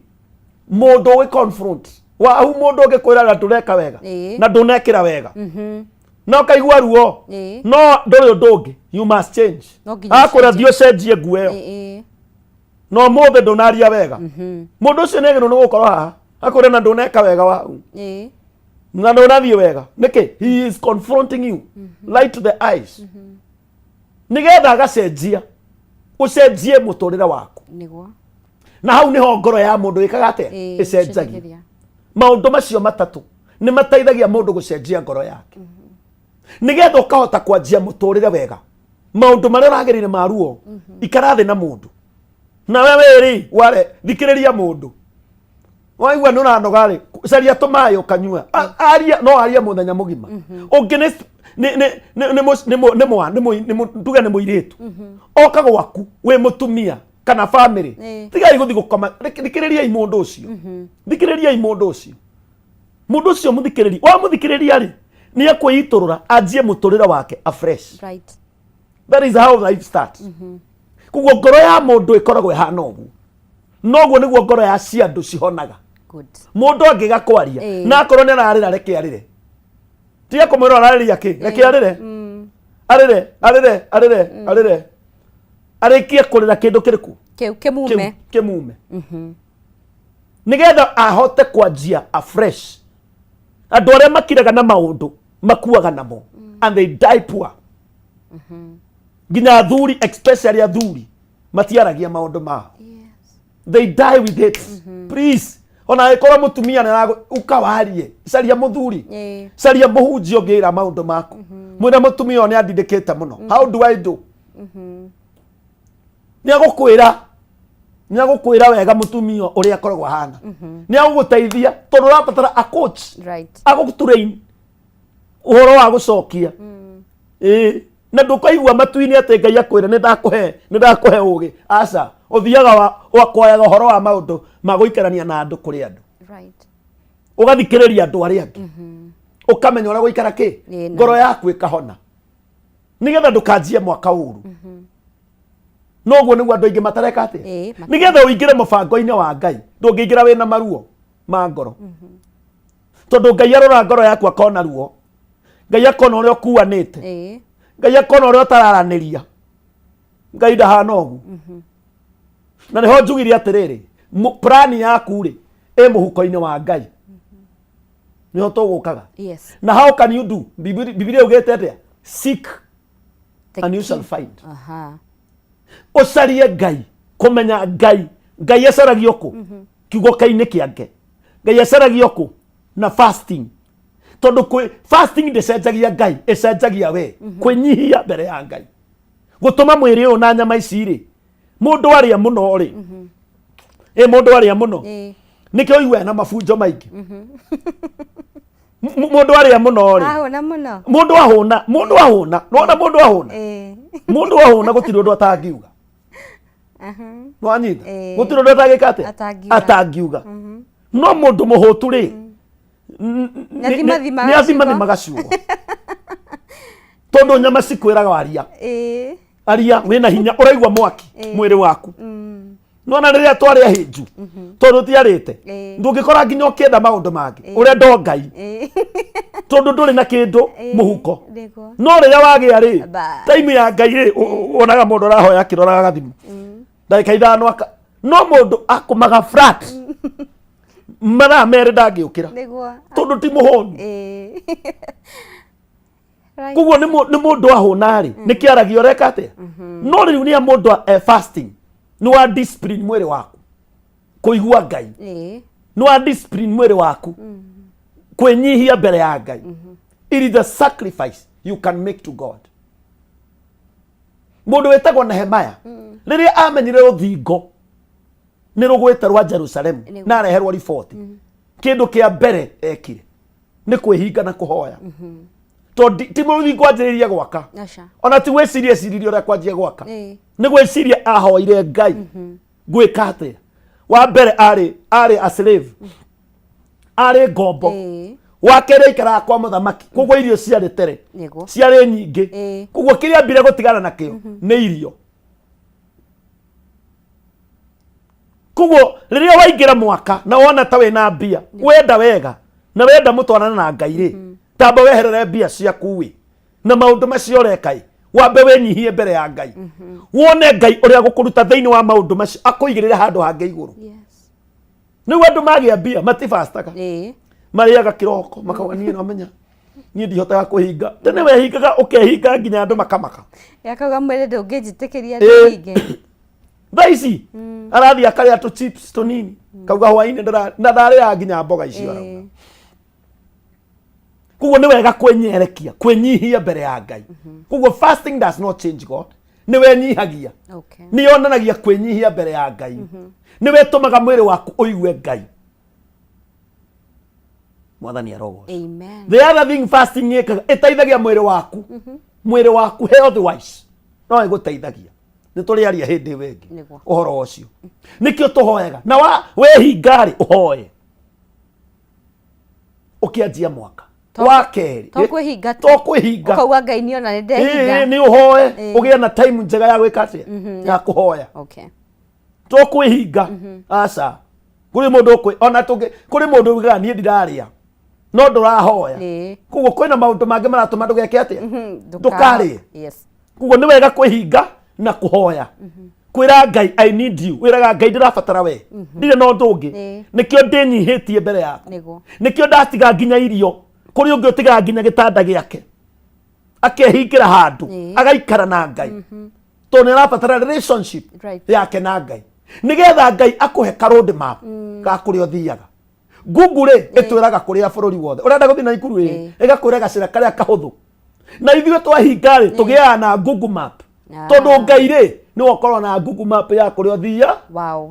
mundu we confront wa hu mundu ngikwira na ndureka wega na ndunekira wega no kaigua ruo no nduri ndungi you must change akura thio cenjie nguo iyo no mothe ndunaria wega mundu ucio negero ni gukorwo haha akura na nduneka wega wa na ndunathie wega niki he is confronting you light to the eyes nigetha agacenjia ucenjie muturira waku niguo na hau niho ngoro ya mundu ikaga ate icenjagia maundu macio matatu ni mateithagia mundu gucenjia ngoro yake nigetha ukahota kwanjia muturire wega maundu maria uragirire maruo ikarathi na mundu na wewe ri ware thikiriria mundu waigua nuranoga ri caria tumayo kanyua aria muthenya mugima ungi nduge ni muiritu oka gwaku we mutumia kana family tigai guthi gukoma thikiriria mundu ucio thikiriria mundu ucio muthikiriria wa muthikiriria ri ni akwiiturura anjie muturira wake afresh. Right. That is how life starts. Kuguo ngoro ya mundu ikoragwo ihana ugu noguo niguo ngoro ya ciandu cihonaga. Good. Mundu angiga kwaria na akorwo ni ararira reke arire tiga kumwira arariria ki reke arire arire arikie kurira kindu kiriku kimume nigetha ahote kwanjia afresh. Andu aria makiraga na maundu makuaga namo and they die poor. Ginya athuri especially athuri matiaragia maundu mao. They die with it. Please ona ikora mutumia na ukawarie caria muthuri caria muhunjia ngira maundu maku mwina mutumia oni andindikite muno how do I do ni agukwira wega mutumia uri akoragwo hana ni aguguteithia tondu urabatara a coach agutrain uhoro wa gucokia na ndukaigua matuini ate Ngai akwira ni ndakuhe ugi aca uthiaga wakwayaga horo wa maundu maguikarania na andu kuri andu ugathikiriria andu aria angi ukamenya ora guikara ki ngoro yaku ikahona nigetha ndukanjie mwaka uru noguo niguo andu aingi matareka ati nigetha uingire mubango-ini wa Ngai ndungiingira wina maruo ma ngoro tondu Ngai arora ngoro yaku akona ruo Ngai akona uria ukuanite Ngai akona uria utararaniria Ngai ndahana ugu na niho njugiria atiriri plan yaku ri muhuko-ini wa Ngai niho tugukaga na how can you do Biblia ugete atia seek and you shall find. Ucarie Ngai kumenya Ngai acaragio ku kiugo kaini kiake Ngai acaragio ku na fasting tondu fasting ndecenjagia Ngai ecenjagia we kwinyihia mbere ya Ngai gutuma mwiri uyu na nyama ici ri mundu aria muno ri mundu aria muno nikio igwe na mafunjo maingi mundu aria muno ri mundu ahuna nona mundu ahuna gutiri undu atangiuga nwanyita gutiri undu atagikate atangiuga no mundu muhutu ri ni athima ciugo tondu nyama cikwiraga aria wina hinya uraigwa mwaki mwiri waku nona riria twari ahinju tondu tiarite ndungikora nginya ukienda maundu mangi urenda Ngai tondu nduri na kindu muhuko no riria wagia ri time ya Ngai ri onaga mundu arahoya kiroraga gathimu ndagika ithano no mundu akumaga flat mara mere ndangiukira tondu ti muhonu kuguo ni mundu ahuna ri ni kiaragio reka atia no riu ni mundu fasting ni wa discipline mwiri waku kuigua Ngai ni wa discipline mwiri waku kwenyihia mbere ya Ngai it is the sacrifice you can make to God. Mundu wetagwo Nehemaya riria amenyire ruthingo ni rugwite rwa Jerusalem na areherwo riboti kindu kia mbere ekire ni kwihinga na kuhoya ti ruthingo anjiriria gwaka ona ti gwiciria ciririo ria kwanjia gwaka ni gwiciria ahoire Ngai gwika atia wa mbere ari a slave ari ngombo wakere ikara kwa muthamaki kuguo irio ciari tere ciari nyingi kuguo kiria mbire gutigana nakio ni irio kuguo riria waingira mwaka na wona ta wina mbia wenda wega na wenda mutwarana na Ngai ri tamba weherere mbia ciaku wi na maundu macio rekai wambe wenyihie mbere ya Ngai wone Ngai uria gukuruta thiini wa maundu macio akuigirira handu hange iguru ni wandu magia mbia matifastaga mariaga kiroko makauga nie no menya nie ndihotaga kuhinga tene wehingaga ukehinga nginya andu makamaka yakauga mwere ndungijitikiria ndige thaici arathi akaria tu chips tunini kauga hwaini na ndarĩa nginya mboga icio arauga kuguo ni wega kwenyerekia kwenyihia mbere ya Ngai kuguo fasting does not change God ni wenyihagia ni yonanagia kwenyihia mbere ya Ngai ni wetumaga mwiri waku uigue Ngai mwathani arogo amen. The other thing fasting itaithagia mwiri waku health wise no iguteithagia ni turiaria hindi wengi uhoro ucio nikio tuhoyaga na wehingari uhoye ukianjia mwaka wa keri tokwihinga ukauga Ngai ni ona ndehinga ni uhoye ugie na time njega ya gwika atia ya kuhoya tokwihinga aca kuri mundu ona kuri mundu ugaga nie ndiraria no ndurahoya kuguo kwina maundu mangi maratuma ndugeke atia ndukari kuguo ni wega kwihinga na kuhoya kwira Ngai I need you wiraga Ngai ndirabatara we ndire no ndungi nikio ndinyihitie mbere yaku nikio ndatiga nginya irio kuri ungi utiga nginya gitanda giake akehingira handu agaikara na Ngai to ni arabatara relationship yake na Ngai nigetha Ngai akuhe road map ga kuri uthiaga Google itwiraga kuria bururi wothe urenda guthina ikuru igakwira gacira karia kahuthu na ithuĩ twahingari tugiaga na Google map tondu Ngai ri ni wokorwo na Google map ya kuria uthia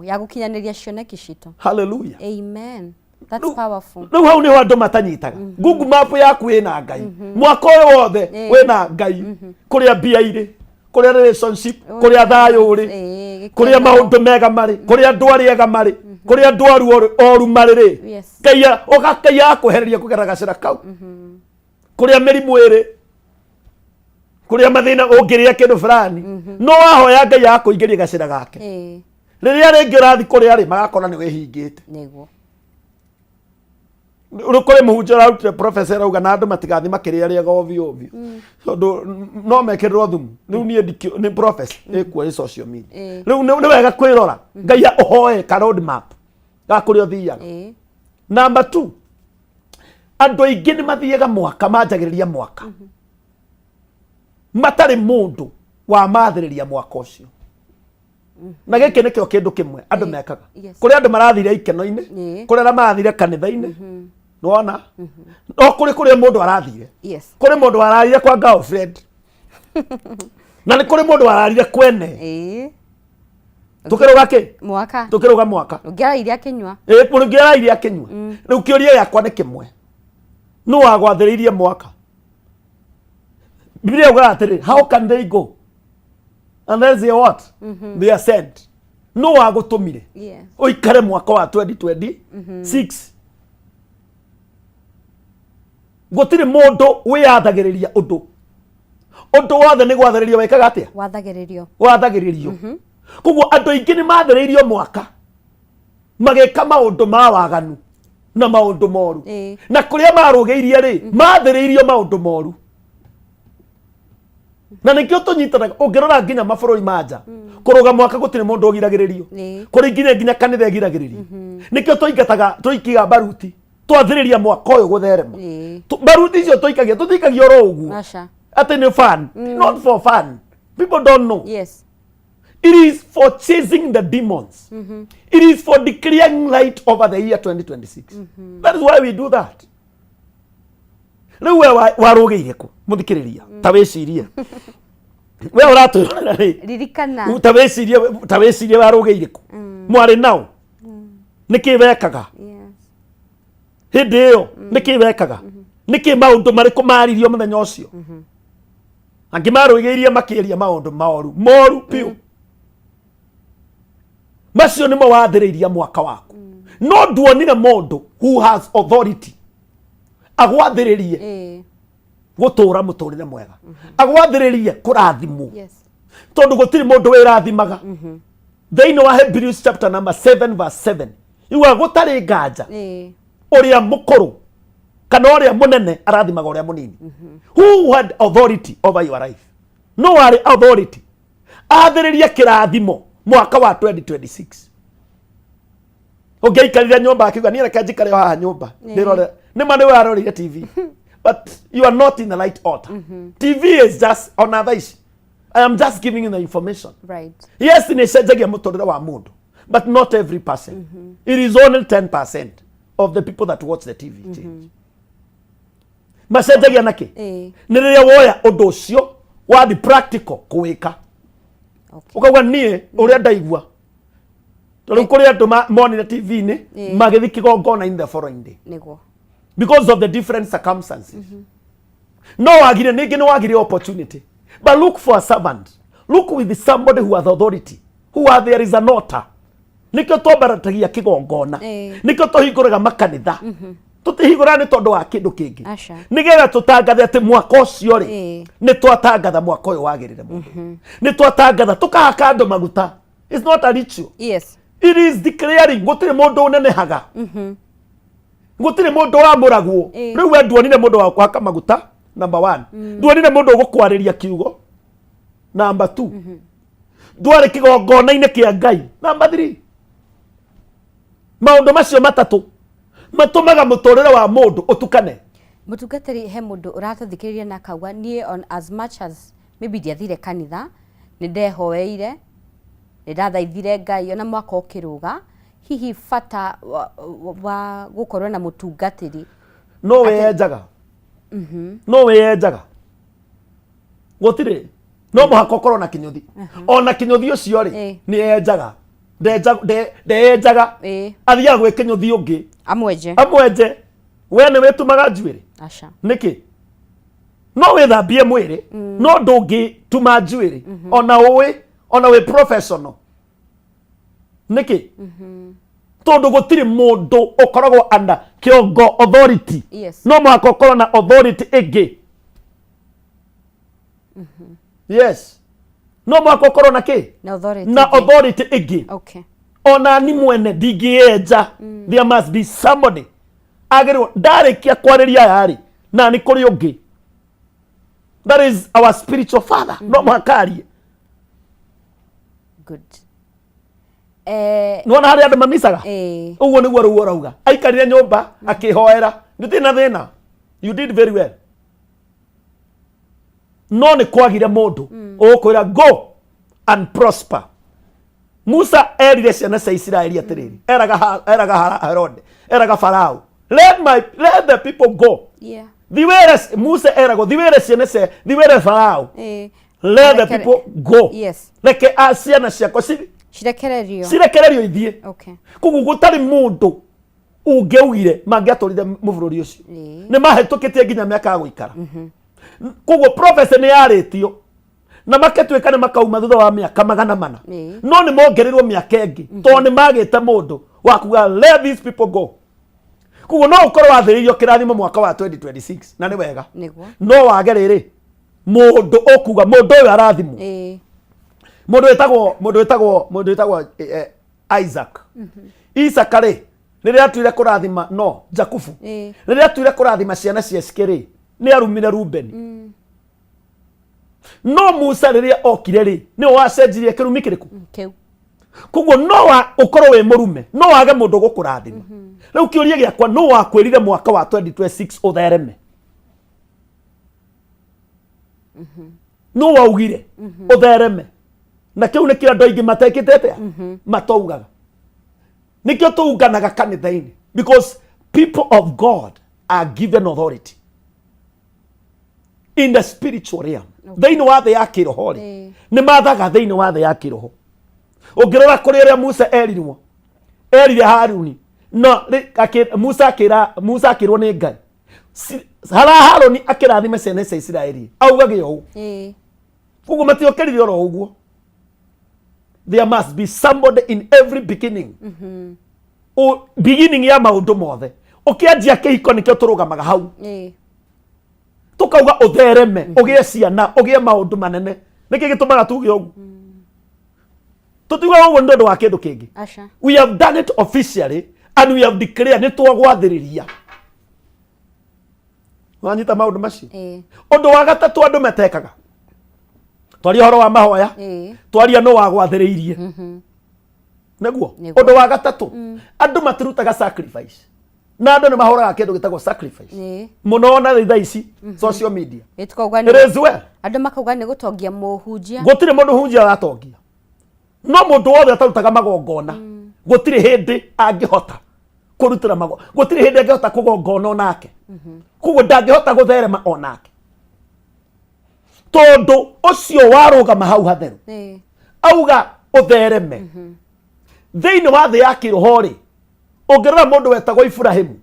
ya gukinyaniria cioneki citu hallelujah amen. That's powerful. Riu hau niho andu matanyitaga Google map yaku ina Ngai mwaka uyu wothe wina Ngai kuria mbia iri kuria relationship kuria thayu uri kuria maundu mega mari kuria ndwari ega mari kuria ndwaru oru mari ri Ngai ogakaia kuhereria kugera gacira kau kuria mirimu iri kuria mathina ungiria kindu fulani no wahoya Ngai akuingiria gacira gake riria ringi urathi kuria ri magakona ni wihingite niguo urukore muhunjia arutire professor auga na andu matigathi makiria riega ovio ovio tondu no mekirwo thumu riu ni professor ikuo social media riu ni wega kwirora Ngai uhoe road map ga kuria uthiaga number 2 andu aingi ni mathiaga mwaka manjagiriria mwaka matari mundu wa mathiriria mwaka ucio na giki nikio kindu kimwe andu mekaga kuri andu marathire ikeno-ini kuri ara marathire kanitha-ini nona no kuri mundu arathire kuri mundu ararire kwa girlfriend na ni kuri mundu ararire kwene tukiruga ki mwaka tukiruga mwaka ngiara iria kinywa ngiara iria kinywa riu kiuria yakwa ni kimwe no wagwathiririe mwaka Biblia uga atiri how can they go unless they what they are sent no wagutumire uikare mwaka wa 2026 gutiri mundu wiyathagiriria undu wothe ni gwathiririo wekaga atia wathagiririo koguo andu aingi ni mathiriirio mwaka mageka maundu ma waganu na maundu moru na kuria marugeirie ri mathiriirio maundu moru na nikio tunyitanaga ungirora nginya mabururi manja kuruga mwaka gutire mundu ugiragiririo kuri nginya kanitha igiragiririo nikio tuingataga tuikiga baruti twathiriria mwaka uyu gutherema baruti icio tuikagia ro uguo ati ni fun not for fun. People don't know. Yes. It is for chasing the demons. It is for declaring light over the year 2026. That is why we do that. Riu we warugeire ku muthikiriria ta wicirie we uratwira ri ririkana ta wicirie warugeire ku mwari nao niki bekaga hindi iyo niki bekaga niki maundu mariku maririo muthenya ucio angi marugeirie makiria maundu moru piu macio nimo wathiriiria mwaka waku no nduonire mundu who has authority agwathiririe gutura muturire mwega agwathiririe kurathimwo tondu gutiri mundu wirathimaga thiini wa Hebrews chapter number 7 verse 7 iwa gutari nganja uria mukuru kana uria munene arathimaga uria munini who had authority over your life no wari authority athiririe kirathimo mwaka wa 2026 ungeikarire nyumba akiuga ni reke njikare haha nyumba ndirore ni mane we arorire TV but you are not in the right order. TV is just on advice. I am just giving you the information. Right. Yes, ni sejagia mutorera wa mundu, but not every person. It is only 10% of the people that watch the TV change. Masejagia nake. Ni riria woya undu ucio wa the practical kuwika. Ukagwa nie uria ndaigua. Tondu kuri andu monire TV ni magithi kigongona in the following day. Niguo. Because of the different circumstances. No wagire ningi no wagire opportunity. But look for a servant. Look with somebody who has authority. Who are there is an altar. Nikio tobaratagia kigongona. Nikio tohinguraga makanitha. Tutihingura ni tondu wa kindu kingi. Nigetha tutangathe ati mwaka ucio ri ni twatangatha mwaka uyu wagirire mundu. Ni twatangatha tukahaka andu maguta. It's not a ritual. Yes. It is declaring gutire mundu unenehaga. Gutire mundu wa muragwo riu we nduonire mundu wa kwaka maguta number 1 nduonire mundu ugukwariria kiugo number 2 ndwari kigongona-ini kia Ngai number 3 maundu macio matatu matumaga muturire wa mundu utukane mutungatiri he mundu uratuthikiriria na kauga nie on as much as maybe ndiathire kanitha ni ndehoeire ni ndathaithire Ngai ona mwaka ukiruga hihi fata wa gukorwo na mutungatiri no weyenjaga no weyenjaga gutire no muhaka ukorwo na kinyothi ona kinyothi ucio ri ni yenjaga ndeyenjaga athiaga gwe kinyothi ungi amwenje we ni witumaga njuiri aca niki no withambie mwiri no ndungi tuma njuiri ona we professional niki tondu gutiri mundu ukoragwo under kiongo authority no mwaka ukorwo na authority igi yes no mwaka ukorwo na ki na authority igi ona ni mwene ndingieja there must be somebody agirwo ndarikia kwariria yari na ni kuri ungi that is our spiritual father no mwakarie good nona hari andu mamisaga uguo niguo riu urauga aikarire nyumba akihoera ndutina thina you did very well no ni kwagire mundu ukwira go and prosper Musa erire ciana cia Israeli atiriri eraga Herode eraga Farao let the people go thiwere Musa erago thiwere ciana cia thiwere Farao let the people go reke ciana ciakwa cirekererio ithie koguo gutari mundu ungeugire mangiaturire mubururi ucio ni mahitukitie nginya miaka ya guikara koguo prophecy ni yaritio na maketwika ni makauma thutha wa miaka 400 no ni mongerirwo miaka ingi to ni magite mundu wa kuga let these people go koguo no ukorwo wathiririo kirathimo mwaka wa 2026 na ni wega no wage riri mundu okuga mundu uyu arathimo mundu wetagwo Isaac. Isaac rĩ rĩrĩa atuire kũrathima no Jakubu rĩrĩa atuire kũrathima ciana cia Sikeri nĩ arumire Rubeni. No Musa rĩrĩa okire rĩ nĩ wacenjirie kĩrumi kĩrĩkũ kĩu. Koguo no ukorwo wĩ mũrume no wage mũndũ gũkũrathima. Rĩu kĩũria gĩakwa no wakwĩrire mwaka wa 2026 ũthereme. No waugire ũthereme. Na kĩu nĩ kĩo andũ aingĩ matekĩte atĩa mataugaga. Nikio tuunganaga kanitha-inĩ because people of God are given authority in the spiritual realm. Thĩinĩ wa thĩ ya kĩroho rĩ nĩ mathaga thĩinĩ wa thĩ ya kĩroho. Ũngĩrora kũrĩ ũrĩa Musa erire Haruni no Musa akĩrwo nĩ Ngai Haruni akĩrathime ciana cia Isiraeli augage ũũ. Koguo matiokĩrire oro ũguo. There must be somebody in every beginning. Beginning ya maundu mothe. Ukianjia kihiko nikio turugamaga hau. Tukauga uthereme, ugie ciana, ugie maundu manene. Niki gitumaga tuge ugu. Tutiga ugu ndondo wa kindu kingi. We have done it officially and we have declared ni twagwathiriria. Wanyita maundu maci. Undu wa gatatu andu metekaga. Twaria horo wa mahoya. Twaria no wagwathiriirie. Naguo undu wa gatatu andu matirutaga sacrifice. Na andu ni mahoraga kindu gitagwo sacrifice. Muno na thitha ici social media. Itukauga ni andu makauga ni gutongia muhunjia. Gutire mundu hunjia aratongia. No mundu wothe atarutaga magongona. Gutire hindi angihota kurutira magongona. Gutire hindi angihota kugongona onake. Kugo ndangihota gutherema onake. Tondu ucio warugama hau hatheru auga uthereme thiini wa thĩ ya kĩroho rĩ ũngĩrora mũndũ wetagwo Ibrahimu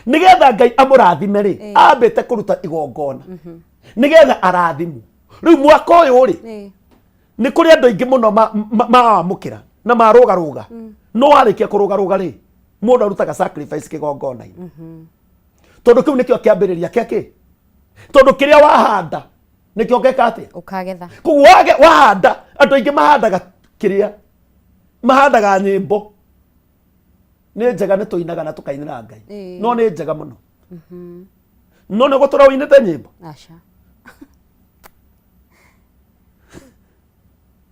nigetha Ngai amũrathime rĩ ambĩte kũruta igongona nigetha arathimwo. Rĩu mwaka ũyũ rĩ nĩ kũrĩ andũ aingĩ mũno maamũkĩra na marũgarũga no warĩkia kũrũgarũga rĩ mũndũ arutaga sacrifice kĩgongona-inĩ tondũ kĩu nĩkĩo kĩambĩrĩria kĩake tondũ kĩrĩa wahanda nikio geka atia ukagetha. Koguo wahanda andu aingi mahandaga kiria mahandaga nyimbo ni njega ni tuinaga na tukainira Ngai no ni njega muno no ne gutura uinite nyimbo acha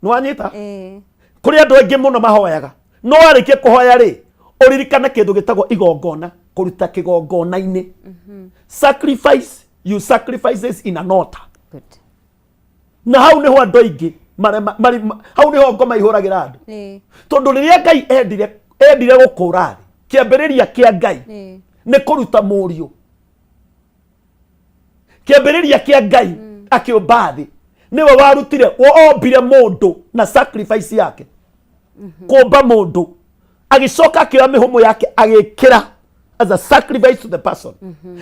no anyita kuri andu aingi muno mahoyaga no arikie kuhoya ri uririkane kindu gitagwo igongona kuruta kigongona-ini. Sacrifice you sacrifices in an altar. Good. Na hau niho andu aingi hau niho ngoma ihuragira andu tondu riria Ngai endire gukura kiambiriria kia Ngai ni kuruta murio. Kiambiriria kia Ngai akiumba thi niwe warutire wombire mundu na sacrifice yake kumba mundu agicoka akioya mihumo yake agikira as a sacrifice to the person.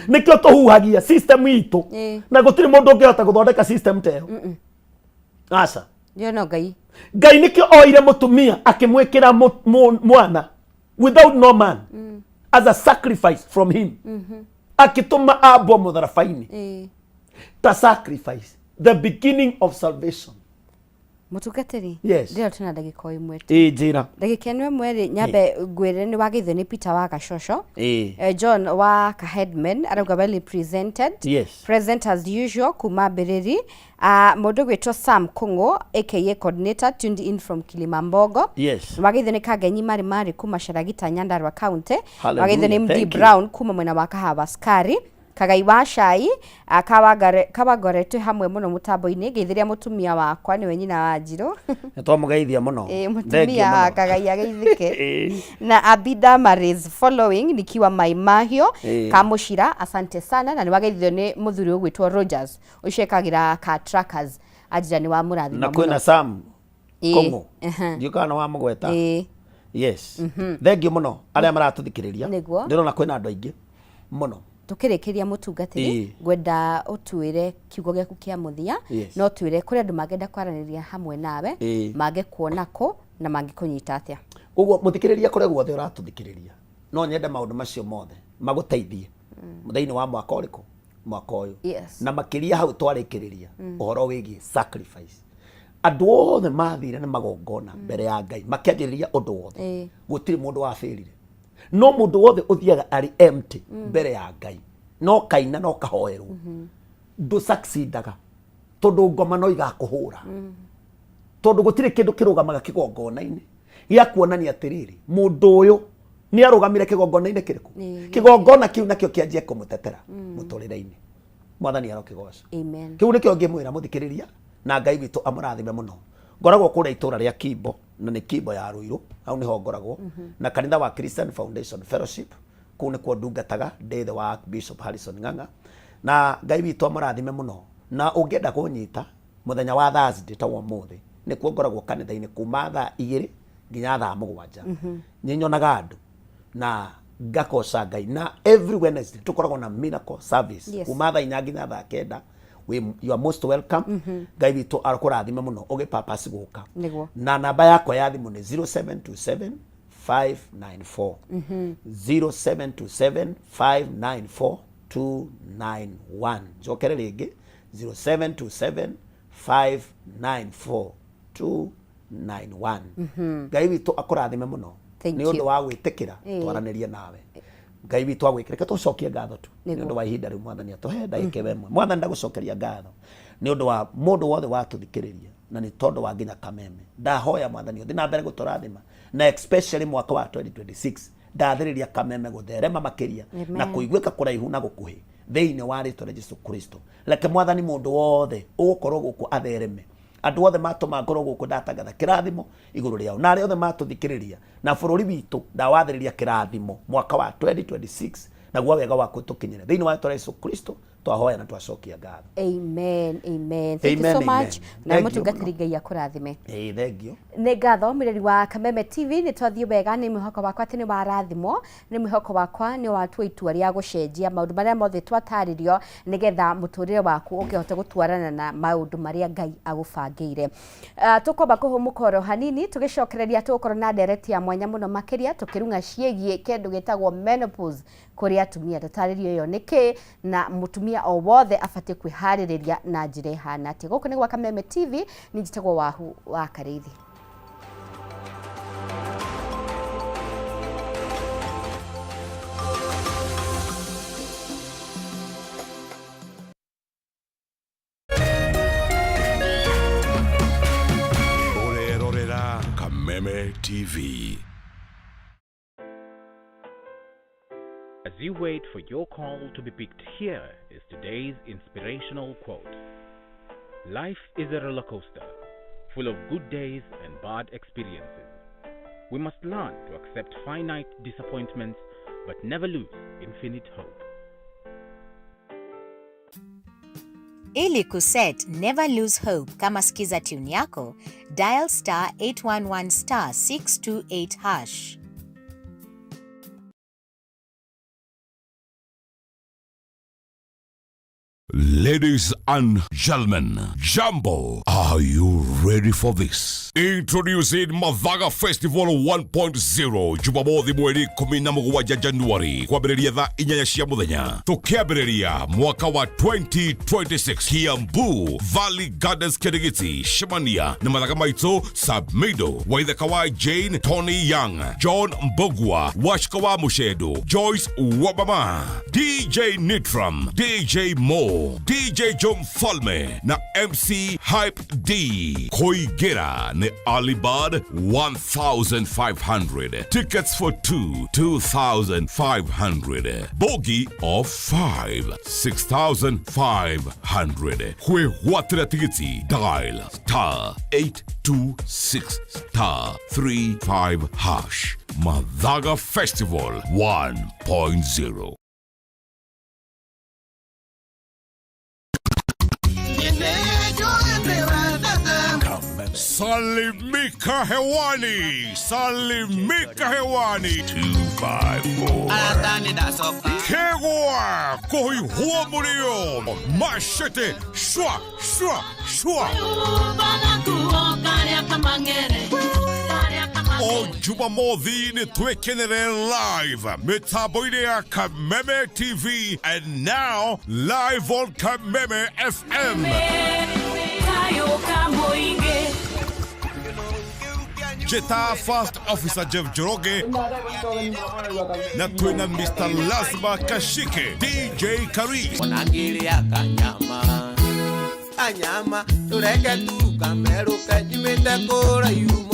Nikio tuhuhagia system itu na gutiri mundu ungihota guthondeka system teyo. Asa no Ngai nikio oire mutumia akimwikira mwana without no man as a sacrifice from him. Akituma abo mutharafaini ta sacrifice the beginning of salvation. Mutugateri yes ndio tuna ndagika imwe njira ndagika ĩmwe mweri nyambe ngwire ni wagithwe ni Peter wa Gacocco John wa Headman arauga well presented. Yes. Present as usual kuma Bereri mundu gwitwo Sam Kungo aka coordinator tuned in from Kilimambogo. Yes. Wagithwe ni Kagenyi mari kuma Sharagita Nyandarua County. Wagithwe ni MD Brown kuma mwena wa Kahawa Skari. Kagai wa Shai kabagoretwe hamwe muno mutambo-ini geithiria mutumia wakwa niwe nyina wa Njiro nitwamugeithia muno mutumia Kagai ageithike na Abida Maris following nikiwa Maimahio Kamushira asante sana na niwageithio ni muthuri ugwitwo Rogers ucekagira ka trackers ajira ni wa murathi na kwina Sam Kongo yukana wa mugweta yes thengi muno aria maratuthikiriria ndirona kwina andu aingi muno tukirikiria mutungatiri gwenda utwire kiugo giaku kia muthia no twire kuri andu magenda kwaraniria hamwe nawe mage kuona ko na mage kunyita atia uguo muthikiriria kuri guothe uratuthikiriria no nyende maundu macio mothe maguteithie muthaini wa mwaka mwaka uyu na makiria hau twarikiriria uhoro wigi sacrifice Andũ othe mathire nĩ magongona mbere ya Ngai makĩanjĩrĩria ũndũ wothe. Gũtirĩ mũndũ wafĩrire. No mũndũ wothe ũthiaga arĩ empty mbere ya Ngai. No kaina no kahoerwo. Ndũ succeedaga. Tondũ ngoma no igakũhũra. Tondũ gũtirĩ kĩndũ kĩrũgamaga kĩgongona-inĩ gĩa kuonania atĩrĩrĩ mũndũ ũyũ nĩ arũgamire kĩgongona-inĩ kĩrĩkũ. Kĩgongona kĩu nakĩo kĩanjie kũmũtetera mũtũrĩre-inĩ. Mwathani arokĩgoca. Amen. Kĩu nĩkĩo ngĩmwĩra mũthikĩrĩria na Ngai witũ amũrathime mũno. Ngoragwo kũrĩa itũra rĩa Kimbo na nĩ Kimbo ya Ruiru, hau nĩho ngoragwo na kanitha wa Christian Foundation Fellowship, kũu nĩkuo ndungataga ndĩ thĩ wa Bishop Harrison Ng'ang'a, na Ngai witũ amũrathime mũno. Na ũngĩenda kũnyita mũthenya wa Thursday ta ũmũthĩ nĩkuo ngoragwo kanitha-inĩ kuma thaa 2 nginya thaa 7. Nĩnyonaga andũ na ngakoca Ngai, na every Wednesday tukoragwo na miracle service kuma thaa 4 nginya thaa 9. You are most welcome. Ngai witũ akũrathime mũno ũgĩpapasi gũka. Na namba yakwa ya thimũ nĩ 0727 594 0727 594 291. Njokere rĩngĩ 0727 594 291. Ngai witũ akũrathime mũno nĩ ũndũ wa gwĩtĩkĩra twaranĩrie nawe. Ngai witũ agwĩkĩra tũcokie ngatho tu nĩ ũndũ wa ihinda rĩu Mwathani atũhe ndagĩka ĩmwe. Mwathani ndagũcokeria ngatho nĩ ũndũ wa mũndũ wothe watũthikĩrĩria na nĩ tondũ wa nginya Kameme. Ndahoya Mwathani ũthĩ na mbere gũtũrathima na especially mwaka wa 2026 ndathĩrĩria Kameme gũtherema makĩria na kũiguĩka kũraihu na gũkuhĩ thĩinĩ wa rĩĩtwa rĩa Jesũ Kristo. Reke Mwathani mũndũ wothe ũgũkorwo gũkũ athereme. Andũ othe matũma ngorwo gũkũ ndatangatha kĩrathimo igũrũ rĩao, na arĩa othe matũthikĩrĩria na bũrũri witũ ndawathĩrĩria kĩrathimo mwaka wa 2026 naguo wega waku tũkinyĩre thĩinĩ wa rĩĩtwa rĩa Jesũ Kristo twahoya na twacokia ngatho. Amen. Amen. Thank you so much. Na mũtungatĩri Ngai akũrathime. Thank you. Nĩ ngatho mũreri wa Kameme TV nĩ twathiĩ wega, nĩ mwĩhoko wakwa atĩ nĩ warathimwo, nĩ mwĩhoko wakwa nĩ watua itua rĩa gũcenjia maũndũ marĩa mothe twatarĩrio nĩgetha mũtũrĩre waku ũkĩhote gũtwarana na maũndũ marĩa Ngai agũbangĩire. Tũkwamba kũhũmũka oro hanini tũgĩcokereria tũgũkorwo na ndereti ya mwanya mũno makĩria tũkĩrunga ciĩgiĩ kĩndũ gĩtagwo menopause kũrĩ atumia. Tũtarĩrio ĩyo nĩkĩ na mũtumia o wothe abatie kwĩharĩrĩria na njĩra ihana atĩa. Gũkũ nĩ gwa Kameme TV, nĩ njĩtagwo Wahu wa Kareithi. Urerorera Kameme TV. As you wait for your call to be picked, here is today's inspirational quote. Life is a roller coaster, full of good days and bad experiences. We must learn to accept finite disappointments, but never lose infinite hope. Ili kuset never lose hope kama skiza tune yako, dial *811 *628#. Ladies and gentlemen, Jumbo, are you ready for this? Introducing Mavaga Festival 1.0 Jumamothi mweri 17 Januari kwambĩrĩria thaa 4 cia mũthenya. Tũkĩambĩrĩria mwaka wa 2026 Kiambu Valley Gardens Kirigiti, Shemania na mathaga maitũ Submido, Waithaka wa Jane, Tony Young, John Mbogwa, Washka wa Mushedo, Joyce Wabama, DJ Nitram, DJ Mo, DJ Jom Falme na MC Hype D. Koigera ne Alibad 1,500. Tickets for 2,500. Bogey of 5, 6,500. Kwe watera tigiti dial *826*35#. Mavaga Festival 1.0. Salimika hewani, salimika hewani 254 Kegwa koi huwa mulio mashete shwa shwa shwa O Jumamothi ni twekenere live mitambo-inĩ ya Kameme TV and now live on Kameme FM. Jeta First Officer Jeff Joroge na twina Mr. Lazima Kashike DJ Kari Wanangilia kanyama tureke tu kameruka jimende kora yumo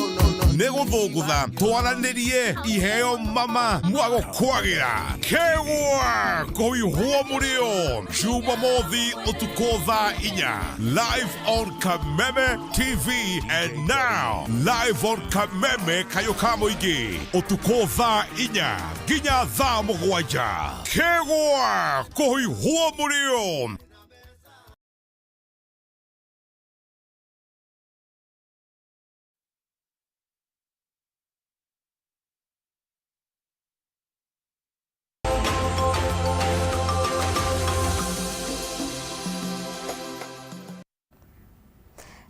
Negothogutha twaranirie iheo mama mwago kwagira kewa koihwo murio Jumamothi utukotha inya live on Kameme TV and now live on Kameme Kayoka Muingi utukotha inya ginya thaa mugwanja kewa koihwo murio.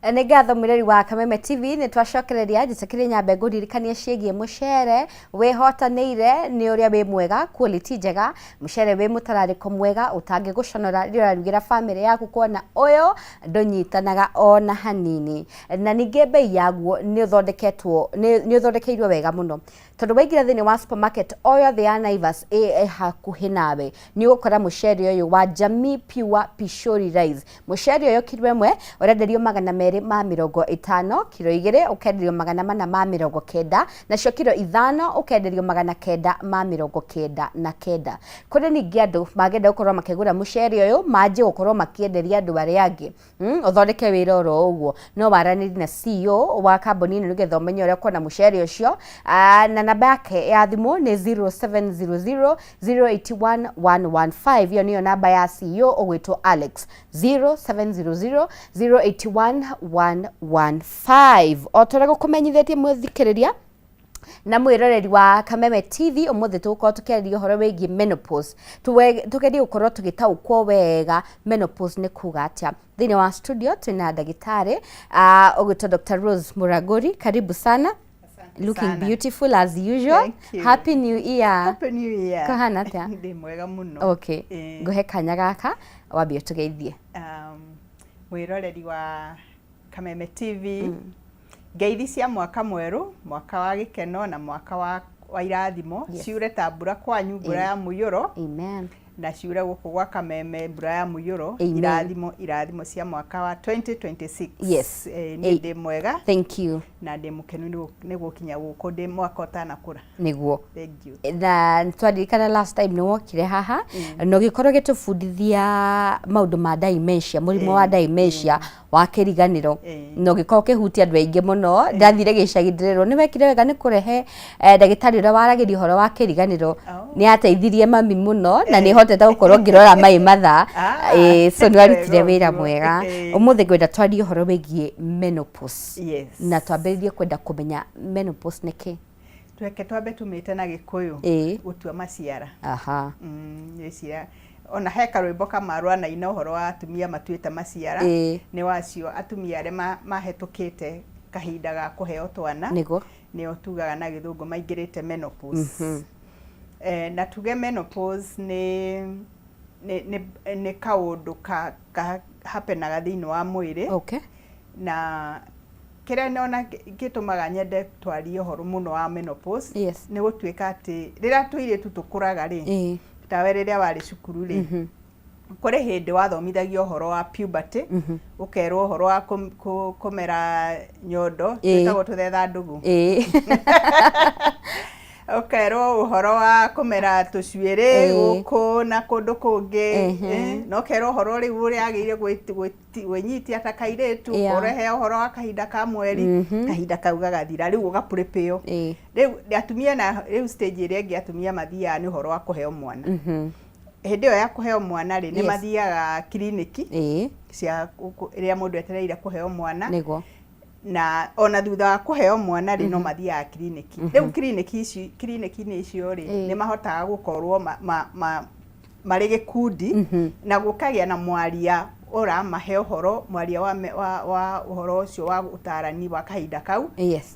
Nĩ ngatho mwĩrori wa Kameme TV nĩ twacokereria njĩtĩkĩrie nyambe ngũririkanie ciĩgiĩ mũcere wĩhotanĩire nĩ ũrĩa wĩ mwega quality njega mũcere wĩ mũtararĩko mwega ũtangĩgũconora rĩrĩa ũrarugĩra family yaku kuona ũyũ ndũnyitanaga ona hanini na ningĩ bei yaguo nĩ ũthondekeirwo wega mũno tondũ waingĩra thĩinĩ wa supermarket o yothe ya Naivas hakuhĩ nawe nĩ ũgũkora mũcere ũyũ wa Jamii Pure Pishori Rice mũcere ũyũ kiro ĩmwe ũrenderio 250 kiro 2 ũkenderio 490 nacio kiro 5 ũkenderio 999 kũrĩ ningĩ andũ magenda gũkorwo makĩgũra mũcere ũyũ manjie gũkorwo makĩenderia andũ arĩa angĩ ũthondeke wĩra oro ũguo no waranĩrie na CEO wa kambuni ĩno nĩgetha ũmenye ũrĩa kuona mũcere ũcio na namba yake ya thimũ nĩ 0700 081 115 iyo niyo namba ya CEO ũgwĩtwo Alex 0700 081 115 otorego kũmenyithĩtie mũthikĩrĩria na mwĩroreri wa Kameme TV ũmũthĩ tũgũkorwo tũkĩarĩria ũhoro wĩgiĩ menopause tũgerie gũkorwo tũgĩtaũkwo wega menopause nĩ kuga atĩa thĩinĩ wa studio twĩna ndagĩtarĩ ũgwĩtwo Dr. Rose Muraguri karibu sana. Looking sana. Beautiful as usual. Thank you. Happy New Year. Happy New Year. Kahana atia? Ndi mwega muno. Okay. Nguhe kanya gaka wambie tugeithie. Mwĩroreri wa Kameme TV. Ngeithi cia mwaka mweru, mwaka wa gĩkeno na mwaka wa irathimo. Yes. Ciure ta mbura kwanyu mbura ya mũiyũro. Amen. Na ciure gũkũ gwa Kameme mbura ya mũiyũro. Irathimo cia mwaka wa 2026. Yes. Nĩ ndĩ mwega. Thank you. Na ndĩ mũkenu nĩ gũkinya gũkũ ndĩ mwaka ũtanakũra. Nĩguo. Thank you. Na twaririkana last time nĩ wokire haha no gĩkorwo gĩtũbundithia maũndũ ma dementia mũrimũ wa dementia wa kĩriganĩro no gĩkorwo kĩhutia andũ aingĩ mũno ndathire gĩcagi ndĩrerwo nĩ wekire wega nĩ kũrehe ndagĩtarĩ ũrĩa waragĩria ũhoro wa kĩriganĩro nĩ ateithirie mami mũno na nĩ hotete gũkorwo ngĩrora mai mathaa so nĩ warutire wĩra mwega ũmũthĩ ngwenda twarie ũhoro wĩgiĩ menopause na twambĩrĩrie kwenda kũmenya menopause nĩ kĩ. Tweke twambe tumite na Gĩkũyũ gũtua maciara. Nĩcia ona heka rwĩmbo kamarwa na ina ũhoro wa atumia matuĩte maciara nĩ wacio atumia arĩa mahetũkĩte kahinda ga kũheo twana nĩo tugaga na Gĩthũngũ maingĩrĩte menopause. Na tuge menopause nĩ kaũndũ hapenaga thĩinĩ wa mwĩrĩ na kĩrĩa nona gĩtũmaga nyende twarie ũhoro mũno wa menopause nĩ gũtuĩka atĩ rĩrĩa tũirĩtu tũkũraga rĩ tawe rĩrĩa warĩ cukuru rĩ kũrĩ hĩndĩ wathomithagio ũhoro wa puberty ũkerwo ũhoro wa kũmera nyondo twĩtagwo tũthetha ndũgũ ũkerwo ũhoro wa kũmera tũcuĩrĩ gũkũ na kũndũ kũngĩ no kerwo ũhoro rĩu ũrĩa agĩrĩire gwĩnyitia ta kairĩtu ũrehe ũhoro wa kahinda ka mweri kahinda kau gagathira rĩu ũgapũrĩpĩyo rĩu atumia na rĩu stage ĩrĩa ĩngĩ atumia mathiaga nĩ ũhoro wa kũheo mwana hĩndĩ ĩyo ya kũheo mwana rĩ nĩ mathiaga kiriniki cia ĩrĩa mũndũ etereire kũheo mwana na ona thutha wa kũheo mwana rĩ no mathiaga kiriniki rĩu kiriniki-inĩ icio rĩ nĩ mahotaga gũkorwo marĩ gĩkundi na gũkagĩa na mwaria ũramahe ũhoro mwaria wa ũhoro ũcio wa ũtarani wa kahinda kau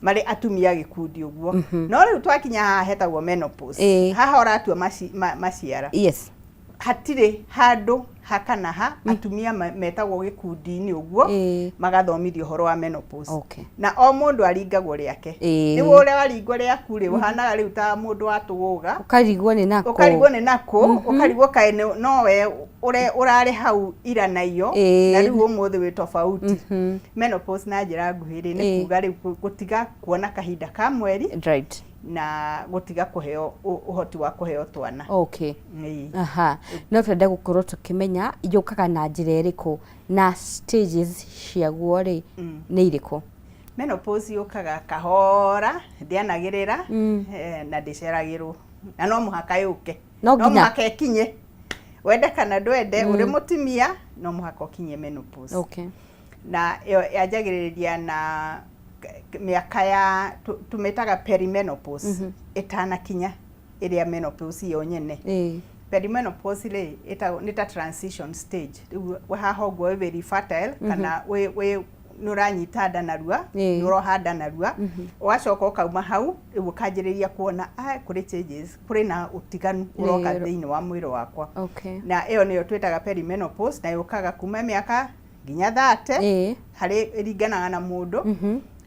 marĩ atumia gĩkundi ũguo no rĩu twakinya haha hetagwo menopause haha ũratua maciara hatirĩ handũ hakana ha atumia metagwo gikundi-ini uguo magathomithio horo wa menopause na o mundu aringagwo riake ni uria waringwo riaku ri uhanaga riu ta mundu watuguga ukarigwo ni nako ukarigwo kae no we urari hau ira nayo na riu umuthi wi tofauti menopause na njira nguhiri ni kuga riu gutiga kuona kahinda ka mweri na gutiga kuheo uhoti wa kuheo twana no twende gukorwo tukimenya yukaga na njira iriku na stages cia guo ri ni iriku menopause yukaga kahora ndianagirira na ndiceragirwo na no muhaka yuke no muhaka ekinye wende kana ndwende uri mutumia no muhaka ukinye menopause na yajagiriria na miaka ya tumetaga perimenopause etana kinya iria menopause yonyene perimenopause le nita transition stage we haho very fertile kana we nuranyita nda narua nurohanda narua wacoka ukauma hau ukajiriria kuona kuri changes kuri na utiganu uroka thiini wa mwiri wakwa na iyo niyo twetaga perimenopause na yukaga kuma miaka nginya 30 hari ringanaga na mundu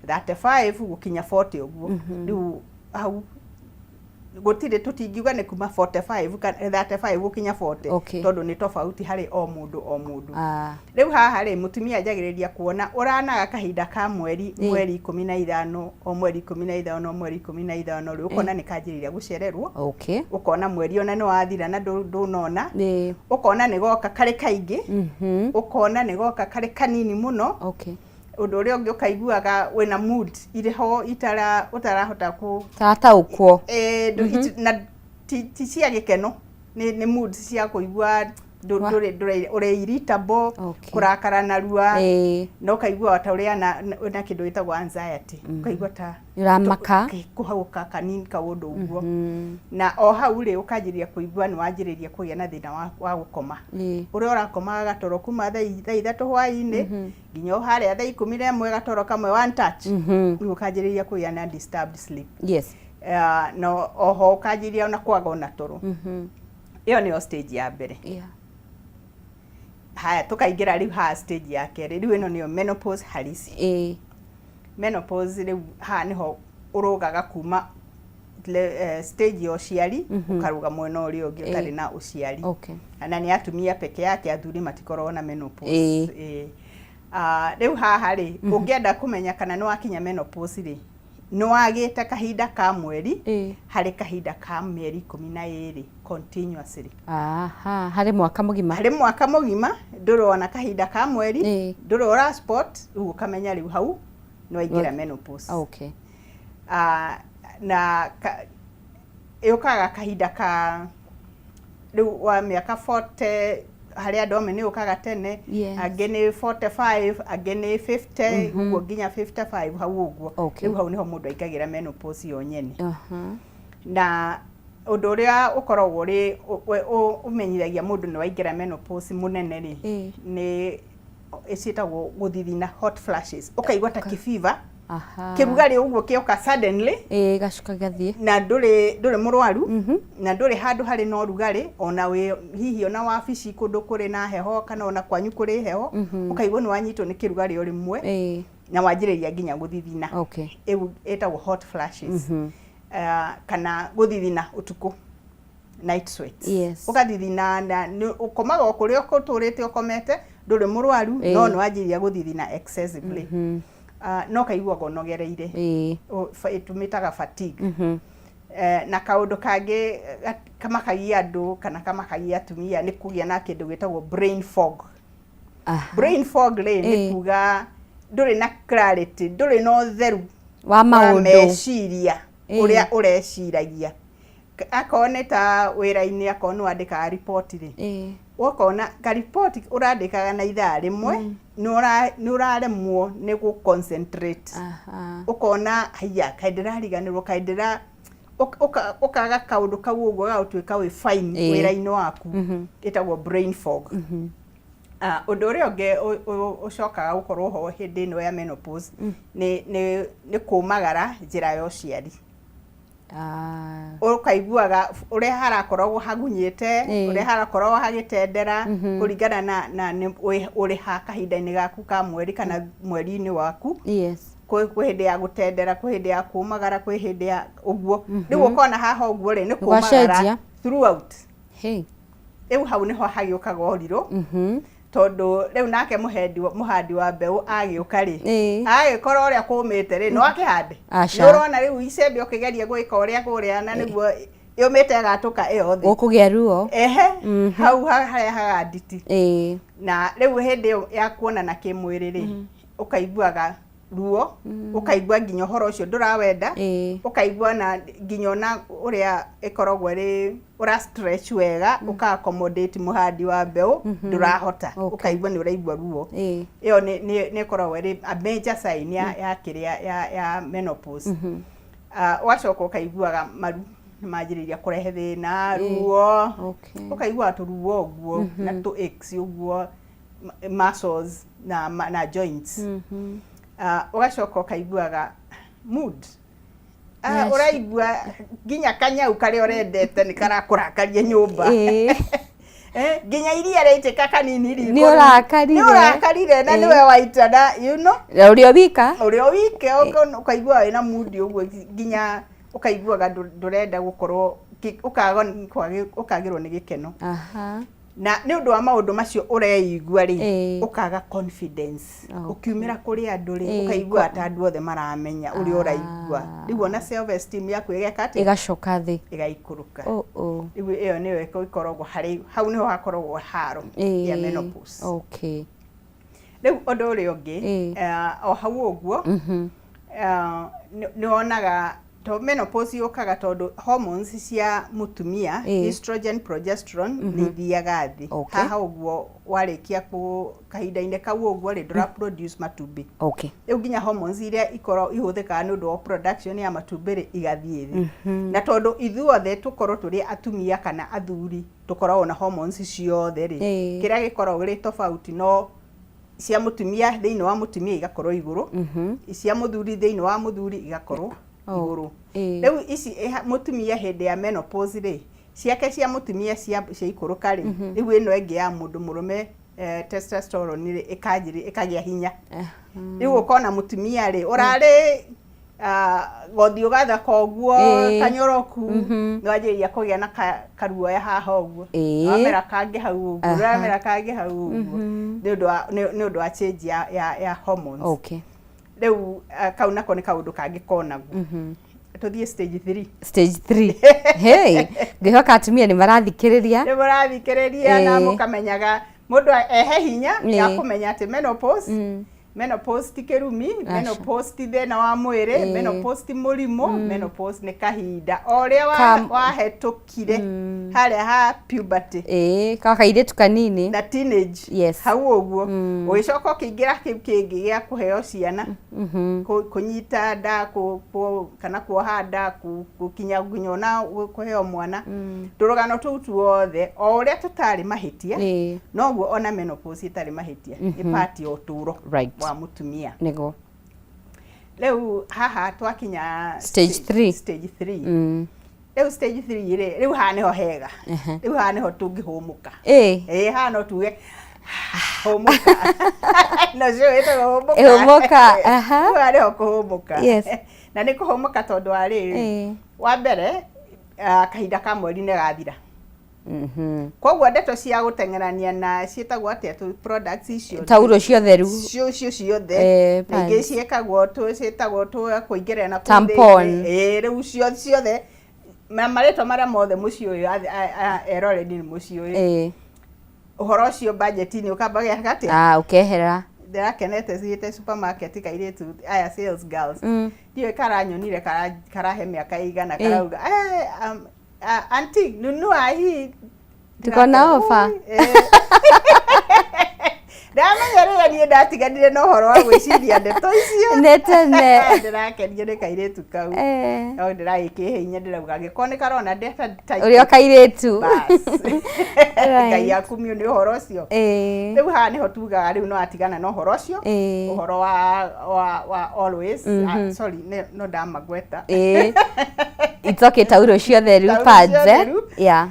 35 gukinya 40 uguo riu hau gutire tutingiuga ni kuma 45 kana 35 gukinya 40 tondu ni tofauti hari o mundu riu haha ri mutumia ajagiriria kuona uranaga kahinda ka mweri 15 o mweri 15 o mweri 15 riu ukona ni kanjiriria gucererwo ukona mweri ona ni wathira na ndunona ukona ni goka kare kaingi ukona ni goka kare kanini muno undu uria ungi ukaiguaga wina mood iriho utarahota ku tataukwo na ti cia gikeno ni mood cia kuigua ure irritable kurakara narua no kaigua ta uria na kindu itagwo anxiety kaigua ta uramaka kuhauka kanini ka undu uguo na o hau ri ukanjiria kuigua ni wanjiriria kugia na thina wa gukoma uria urakoma gatoro kuma thaa 3 hwaini nginya haria thaa 11 gatoro kamwe one touch ni ukanjiria kugia na disturbed sleep no oho ukanjiria na kwaga ona toro iyo ni stage ya mbere haya tukaingira riu ha stage ya keri riu ino niyo menopause halisi menopause riu ha niho urugaga kuma stage ya uciari ukaruga mwena uria ungi utari na uciari na ni atumia peke yake athuri matikorwo na menopause riu haha ri ungienda kumenya kana ni wakinya menopause ri no wagite kahinda ka mweri hari kahinda ka mieri 12 continuously hari mwaka mugima ndurona kahinda ka mweri ndurora sport ukamenya riu hau no ingira menopause na yukaga kahinda ka riu wa miaka 40 hari andome ni ukaga tene agene 45 agene 50 uguo nginya 55 hau uguo riu hau niho mundu aikagira menopause yonyene na undu uria ukoragwo ri umenyithagia mundu ni waingira menopause munene ri ni icitagwo guthithina hot flashes ukaigua ta kifiva kirugari uguo kioka suddenly gacuka gathie na nduri murwaru na nduri handu hari no rugari ona we hihi ona wabici kundu kuri na heho kana ona kwanyu kuri heho ukaigua ni wanyitwo ni kirugari uri mwe na wanjiriria nginya guthithina etagwo hot flashes kana guthithina utuku night sweats ukathithina na ukomaga okuri okuturite okomete nduri murwaru no no wanjiriria guthithina excessively no kaigua gonogereire tumitaga fatigue na kaundu kangi kamakagia andu kana kamakagia atumia ni kugia na kindu gitagwo brain fog brain fog ni kuga nduri na clarity nduri no theru wa maundu meciria uria ureciragia akoneta wira-ini akonu andika report ri wakona ka report urandikaga na ithaa rimwe nuraremwo ni gu concentrate ukona haya kaindirariganirwo kaindira ukaga kaundu kau uguo gautuika wi fine wira-ini waku itagwo brain fog undu uria ungi ucokaga gukorwo ho hindi ino ya menopause ni kumagara njira ya uciari ukaiguaga uria harakoragwo hagunyite uria harakoragwo hagitendera kuringana na uri ha kahinda-ini gaku ka mweri kana mweri-ini waku kwi hindi ya gutendera kwi hindi ya kumagara kwi hindi ya uguo riu ukona haha uguo ri ni kumagara throughout riu hau niho hagiukaga uriru tondu riu nake muhandi wa mbeu agiuka ri agikorwo uria kumite ri no akihande ni urona riu icembe ukigeria gwika uria kuria na niguo yumite agatuka iyo thi ukugia ruo hau harehaga nditi na riu hindi ya kuonana kimwiri ri ukaiguaga ruo ukaigua nginya horo ucio ndurawenda ukaigua na nginya na uria ikoragwo ri ura stretch wega uka accommodate muhandi wa mbeu ndurahota ukaigua ni uraigua ruo iyo ni ikoragwo ri a major sign ya kiria ya menopause wacoka ukaiguaga maru majiriria kurehe thina ruo ukaigua turuo uguo na tu aches uguo muscles na joints ugacoka ukaiguaga mood uraigua nginya kanyau karia urendete ni karakurakaria nyumba nginya iria reiteka kanini riko ni urakarire na niwe waitana you know urio wika ukaigua wina mood uguo nginya ukaiguaga ndurenda gukorwo ukagirwo ni gikeno na ni undu wa maundu macio ureigua ri ukaga confidence ukiumira kuri andu ri ukaigua ta andu othe maramenya uri uraigua riu ona self esteem yaku igeka ati igacoka thi igaikuruka riu iyo niyo ikoragwo hari hau niho hakoragwo haro ya menopause riu undu uri ungi o hau uguo ni onaga to menopause yokaga tondu hormones cia mutumia estrogen progesterone ni thiaga thi haha uguo warikia ku kahinda-ini kau uguo ri ndura produce matumbi riu nginya hormones iria ikoro ihuthikaga ni undu wa production ya matumbi ri igathie thi na tondu ithuothe tukorwo turi atumia kana athuri tukorwo na hormones ciothe ri kiria gikorwo ri tofauti no cia mutumia thiini wa mutumia igakorwo iguru cia muthuri thiini wa muthuri igakorwo iguru riu ici mutumia hindi ya menopause ri ciake cia mutumia cia ikuruka ri riu ino engi ya mundu murume testosterone ri ikagia hinya riu ukona mutumia ri urari gothi ugathaka uguo kanyoroku ngajiria kugia na karuoya haha uguo amera kangi hau uguo amera kangi hau uguo ni undu wa change ya hormones riu kau nako ni kaundu kangi konagu tuthie stage 3 hey ngihoka atumia ni marathikiriria na mukamenyaga mundu ehe hinya ya kumenya ati menopause ti kirumi menopause ti thina wa mwiri menopause ti murimo menopause ni kahinda oria wahetukire haria ha puberty kakairitu kanini na teenage hau uguo ugicoka ukiingira kingi gia kuheo ciana kunyita nda kana kuoha nda gukinya nginya na kuheo mwana turugano tuu tuothe oria tutari mahitia noguo ona menopause itari mahitia ni part ya uturo wa mutumia nego leu haha twakinya stage 3 leu stage 3 riu hane ho hega riu hane ho tungihumuka haha no tuge humuka na sio ito humuka riu hane ho kuhumuka na ni kuhumuka tondu ari wa mbere kahinda ka mweri ne gathira koguo ndeto cia guteng'erania na cietagwo atia tu products icio tauro cio theru ciothe ingĩ ciekagwo tu cietagwo tu kuingĩrĩra na tampon riu ciothe maretwo maria mothe muciĩ uyu eroredi ni muciĩ uyu uhoro ucio budget-ini ukambagia gatia ukehera ndirakenete ciite supermarket kairitu aya sales girls ndiwe karanyonire karahe miaka igana karauga auntie nunua hii tuko na ofa ndamenyerera nie ndatiganire no horo wa gwiciria ndeto icio netene ndirakenire ni kairitu kau no ndiragikihe hinya ndirauga gikoni karona ndeta urio kairitu ngai yakumio ni uhoro ucio riu haha niho tugaga riu no atigana no uhoro ucio uhoro wa always sorry no ndamagweta It's okay, tauro ciothe rĩu pads. Yeah.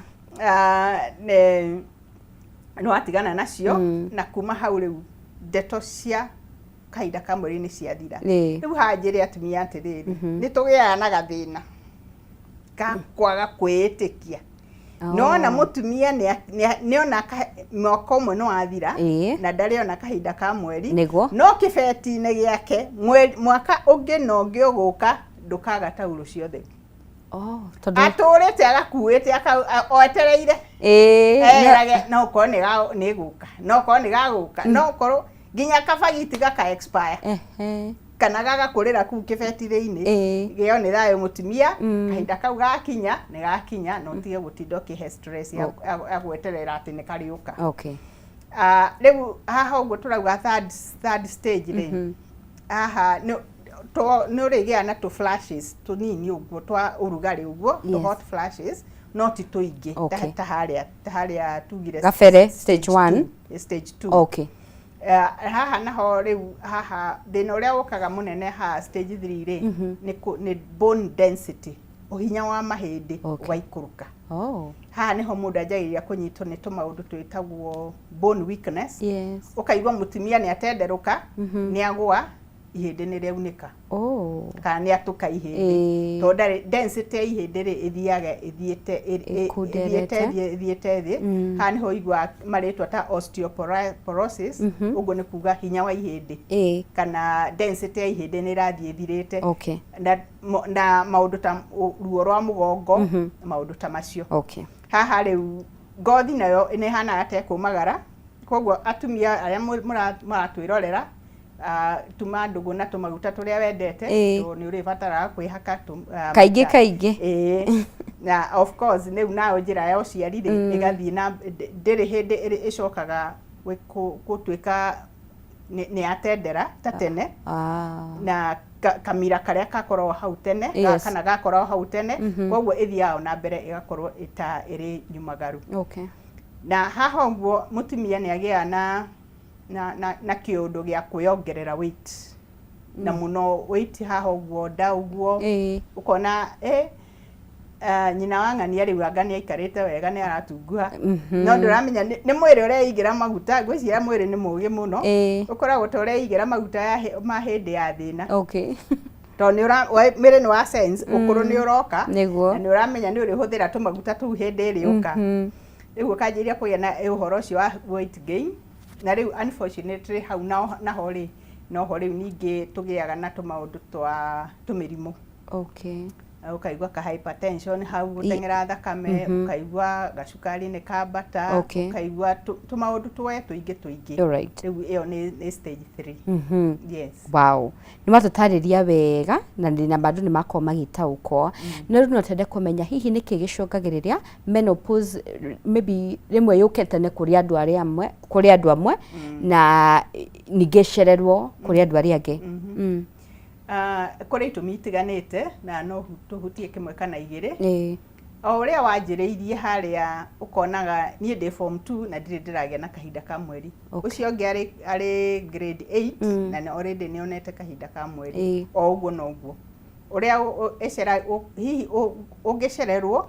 No atigana nacio na kuma hau rĩu ndeto cia kahinda ka mweri nĩ ciathira. Rĩu hanjĩre atumia atĩrĩrĩ, nĩ tũgĩaga na gathĩna ka kwaga kwĩĩtĩkia. No na mutumia nĩ ona mwaka ũmwe no athira na ndarĩ ona kahinda ka mweri. No kĩbeti-inĩ gĩake mwaka ũngĩ na ũngĩ ũgũka ndũkaga tauro ciothe. Atũrĩte agakuĩte oetereire no korwo nĩ gũka, no korwo nĩ gagũka, no korwo nginya kabagiti gaka expire kana gagakũrĩra kuu kĩbeti-inĩ gĩo nĩ thayũ mũtumia, kahinda kau gakinya nĩ gakinya, no tige gũtinda ũkĩhe stress ya gweterera atĩ nĩ kariũka. Rĩu haha ũguo tũrauga third stage rĩ, haha nĩ ũrĩgĩa na tũ flashes tũnini ũguo twa ũrugarĩ ũguo, tũ hot flashes, no ti tũingĩ ta harĩa tugire gabere stage 1 stage 2. Okay. Haha naho rĩu haha thĩna ũrĩa ũkaga mũnene haha stage 3 rĩ nĩ bone density, ũhinya wa mahĩndĩ ũgaikũrũka. Haha nĩho mũndũ anjagĩrĩria kũnyitwo nĩ tũmaũndũ twĩtagwo bone weakness. Ũkaigua mũtumia nĩ atenderũka, nĩ agũa, ihĩndĩ nĩ rĩaunĩka. Kana nĩ atũka ihĩndĩ. Tondũ density ya ihĩndĩ rĩ ĩthiaga ĩthiĩte thĩ. Haha nĩho igua marĩtwa ta osteoporosis, ũguo nĩ kuga hinya wa ihĩndĩ. Kana density ya ihĩndĩ nĩ ĩrathiĩ ĩthirĩte. Na maũndũ ta ruo rwa mũgongo, maũndũ ta macio. Haha rĩu ngothi nayo nĩ hana atekũmagara. Koguo atumia arĩa maratwĩrorera, tuma ndũgũ na tũmaguta tũrĩa wendete, nĩ ũrĩbataraga kwĩhaka kaingĩ. Na of course nĩu nayo njĩra ya ũciari rĩ ĩgathiĩ na ndĩrĩ hĩndĩ ĩcokaga gũtuĩka nĩ atendera ta tene. Na kamira karĩa gakoragwo hau tene kana gakoragwo hau tene, koguo ĩthiaga na mbere ĩgakorwo ĩrĩ nyumagaru. Na haha ũguo mũtumia nĩ agĩaga na kĩũndũ gĩa kwĩongerera weight, na mũno weight haha ũguo nda ũguo ũkona nyina wa ng'ania rĩu anga nĩ aikarĩte wega nĩ aratunguha, no ndũramenya nĩ mwĩrĩ ũreigĩra maguta. Ngwĩciria mwĩrĩ nĩ mũgĩ mũno, ũkoragwo ta ũreigĩra maguta ma hĩndĩ ya thĩna. Tondũ mwĩrĩ nĩ wa sense ũkũrũ nĩ ũroka, na nĩ ũramenya nĩ ũrĩhũthĩra tũmaguta tũu hĩndĩ ĩrĩ ũka. Rĩu ũkanjĩria kũgĩa na ũhoro ũcio wa weight gain. Na rĩu unfortunately hau naho rĩ, noho rĩu ningĩ tũgĩaga na tũmaũndũ twa tũmĩrimũ. Ũkaigua ka hypertension hau, gũteng'era thakame, ũkaigua gacukari nĩ kambata, ũkaigua tũmaũndũ tũingĩ. Rĩu ĩyo nĩ stage 3. Yes. Wow. Nĩ matũtarĩria wega na bado nĩ makorwo magĩtaũkwo. No rĩu no tende kũmenya hihi nĩkĩ gĩcũngagĩrĩria menopause maybe rĩmwe yũke tene kũrĩ andũ amwe na ningĩ ĩcererwo kũrĩ andũ arĩa angĩ. Kũrĩ itũmi itiganĩte na no tũhutie kĩmwe kana igĩrĩ. O ũrĩa wanjĩrĩirie harĩa ũkonaga niĩ ndĩ form 2 na ndirĩ ndĩragĩa na kahinda ka mweri. Ũcio ũngĩ arĩ grade 8 na already nĩ onete kahinda ka mweri. O ũguo no ũguo. Ũrĩa hihi ũngĩcererwo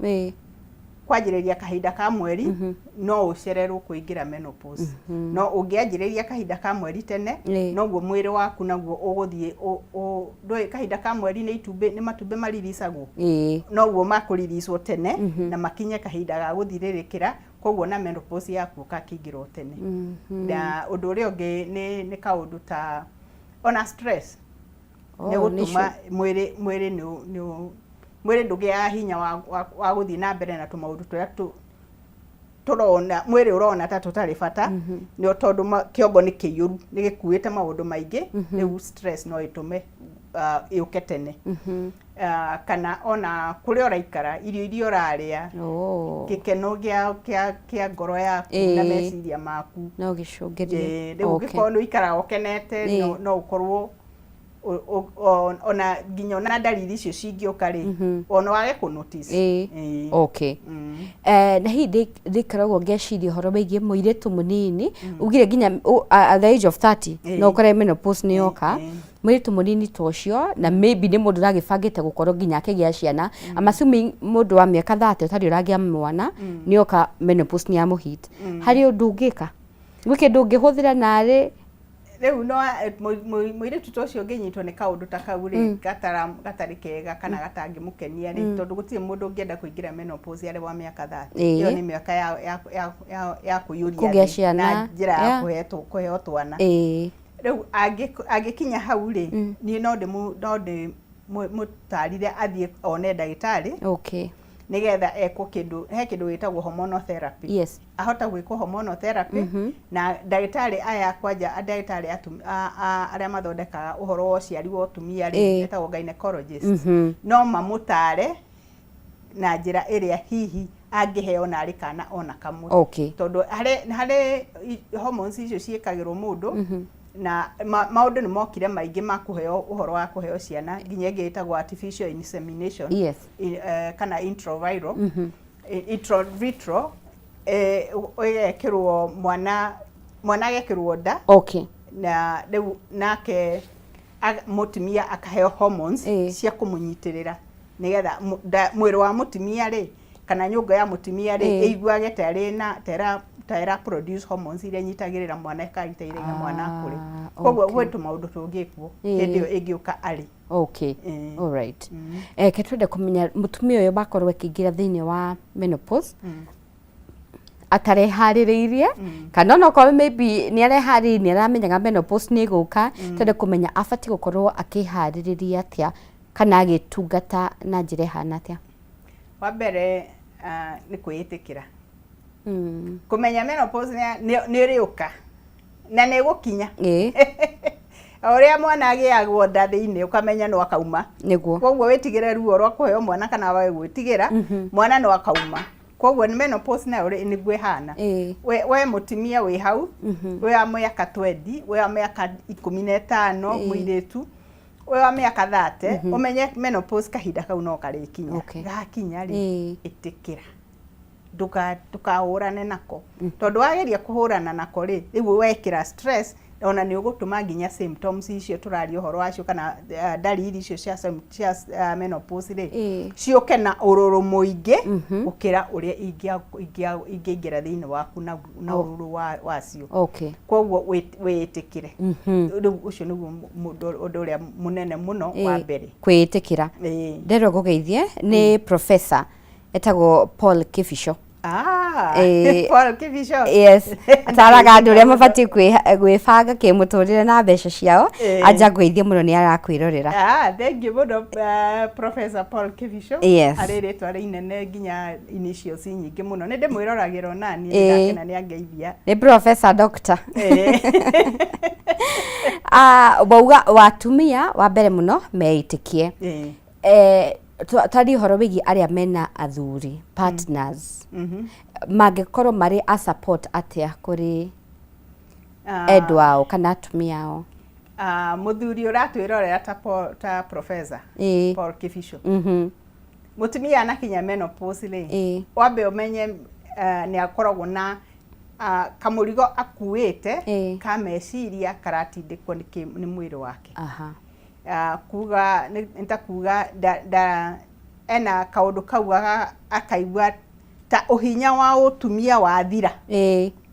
kwanjĩrĩria kahinda ka mweri, no ũcererwo kũingĩra menopause. No ũngĩanjĩrĩria kahinda ka mweri tene, no guo mwĩrĩ waku naguo ũgũthiĩ ndũĩ kahinda ka mweri nĩ matumbĩ mariricagwo. No guo makũriricwo tene na makinye kahinda ga gũthirĩrĩkĩra, koguo na menopause yaku ũkakĩingĩrwo tene. Na ũndũ ũrĩa ũngĩ nĩ kaũndũ ta ona stress. Nĩ gũtũma mwĩrĩ ndũgĩaga hinya wa gũthiĩ na mbere na tũmaũndũ tũrĩa tũrona mwĩrĩ ũrona ta tũtarĩ bata, nĩ tondũ kĩongo nĩ kĩiyũru, nĩ gĩkuĩte maũndũ maingĩ. Rĩu stress no ĩtũme yũke tene. Kana ona kũrĩa ũraikara, irio iria ũrarĩa, gĩkeno kĩa ngoro yaku na meciria maku no gĩcũngĩrĩrie. Rĩu ũngĩkorwo nĩ ũikaraga ũkenete, no ũkorwo ona nginya na dalili icio cingĩũka rĩ, ona wage kũ notice. Na hihi ndĩkoragwo ngeciria ũhoro wĩgiĩ mũirĩtu mũnini ugire nginya at the age of 30 no ũkore menopause nĩ yoka. mwiritu munini tocio na maybe ni mundu ragibangite gukorwo nginya akigia ciana amasumi mundu wa miaka 30 utari uragia mwana ni oka menopause ni amuhit hari undu ungika gwike ndungihuthira nari riu no mwiritu tocio nginyitwo ni kaundu ta kau ri gatari kega kana gatangimukenia ri tondu gutire mundu ungienda kuingira menopause ari wa miaka 30 iyo ni miaka ya kuyuria kugia ciana na njira ya kuheo twana riu agikinya hau ri ni no ndi mutarire athie one ndagitari nigetha eko kindu he kindu witagwo hormonal therapy ahota gwiko hormonal therapy na ndagitari aya kwanja ndagitari aria mathondeka uhoro wa ciari wa utumia ri etagwo gynecologist no mamutare na njira iria hihi angiheo na ari kana ona kamwe tondu hare hormones icio ciikagirwo mundu na maundu ni mokire maingi makuheo uhoro wa kuheo ciana nginya ngitagwo artificial insemination kana intravitro oyekirwo mwana gekirwo nda na riu nake mutumia akaheo hormones cia kumunyitirira nigetha mwiri wa mutumia ri kana nyunga ya mutumia ri iguage tera produce hormones iria nyitagirira mwana ikaritairia mwana akuri kogwo gwetu maundu tungikwo hindio ingiuka ari all right ketwende kumenya mutumia uyu bakorwo ekingira thiini wa menopause atarehaririirie kana no ko maybe ni arehari ni aramenyaga menopause ni guka twende kumenya afati gukorwo akihaririria atia kana agitungata na njira hana atia wa mbere ni kwiitikira kumenya menopause ni riuka na ni gukinya oria mwana agiagwo nda thiini ukamenya no akauma niguo kogwo witigire ruo rwa kuheo mwana kana wa gwitigira mwana no akauma kogwo ni menopause na uri ni gwe hana we mutimia we hau we amyaka 20 we amyaka 15 muiretu we amyaka 30 umenye menopause kahinda kau no karikinya gakinya ri itikira tukahurane nako tondu wageria kuhurana nako ri riu wekira stress ona ni ugutuma nginya symptoms icio turari uhoro wacio kana dalili icio cia menopause ri cioke na ururu muingi ukira uria ingiingira thiini waku na ururu wacio kogwo witikire riu ucio niguo undu uria munene muno wa mbere kwitikira ndero gugeithie ni professor etagwo Paul Kifisho Paul Kifisho ataraga andu ria mabati gwibanga kimuturire na mbeca ciao anja gweithie muno ni arakwirorera thank you muno Professor Paul Kifisho aririto ari inene nginya initials nyingi muno ni ndimwiroragiro nani ndakena ni angeithia ni professor doctor bauga watumia wa mbere muno meitikie tari horo wigi aria mena athuri partners magikorwo mari a support atia kuri edwao kana atumia ao muthuri uratwirorera ta professor Paul Kifisho mutumia anakinya menopause ri wambe umenye ni akoragwo na kamurigo akuite ka meciria karatindikwo ni mwiri wake kuga nitakuga ena kaundu kau akaigua ta uhinya wa utumia wa thira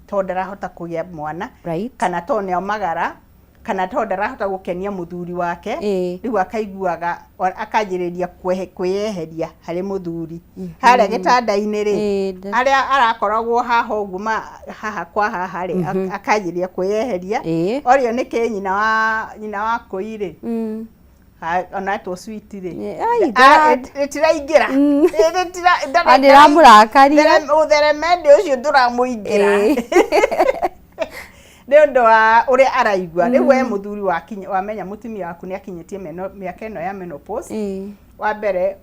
to ndarahota kugia mwana kana to ne omagara kana to ndarahota gukenia muthuri wake riu akaiguaga akajiriria kweyeheria hari muthuri haria gitanda-ini ri aria arakoragwo haha uguma haha kwa haha ri akajiriria kweyeheria orio niki nyina wa kuire ona to sweet ri tiraingira ndira murakaria utheremende ucio nduramuingira ni undu wa uria araigua riu we muthuri wamenya mutumia waku ni akinyitie miaka ino ya menopause wa mbere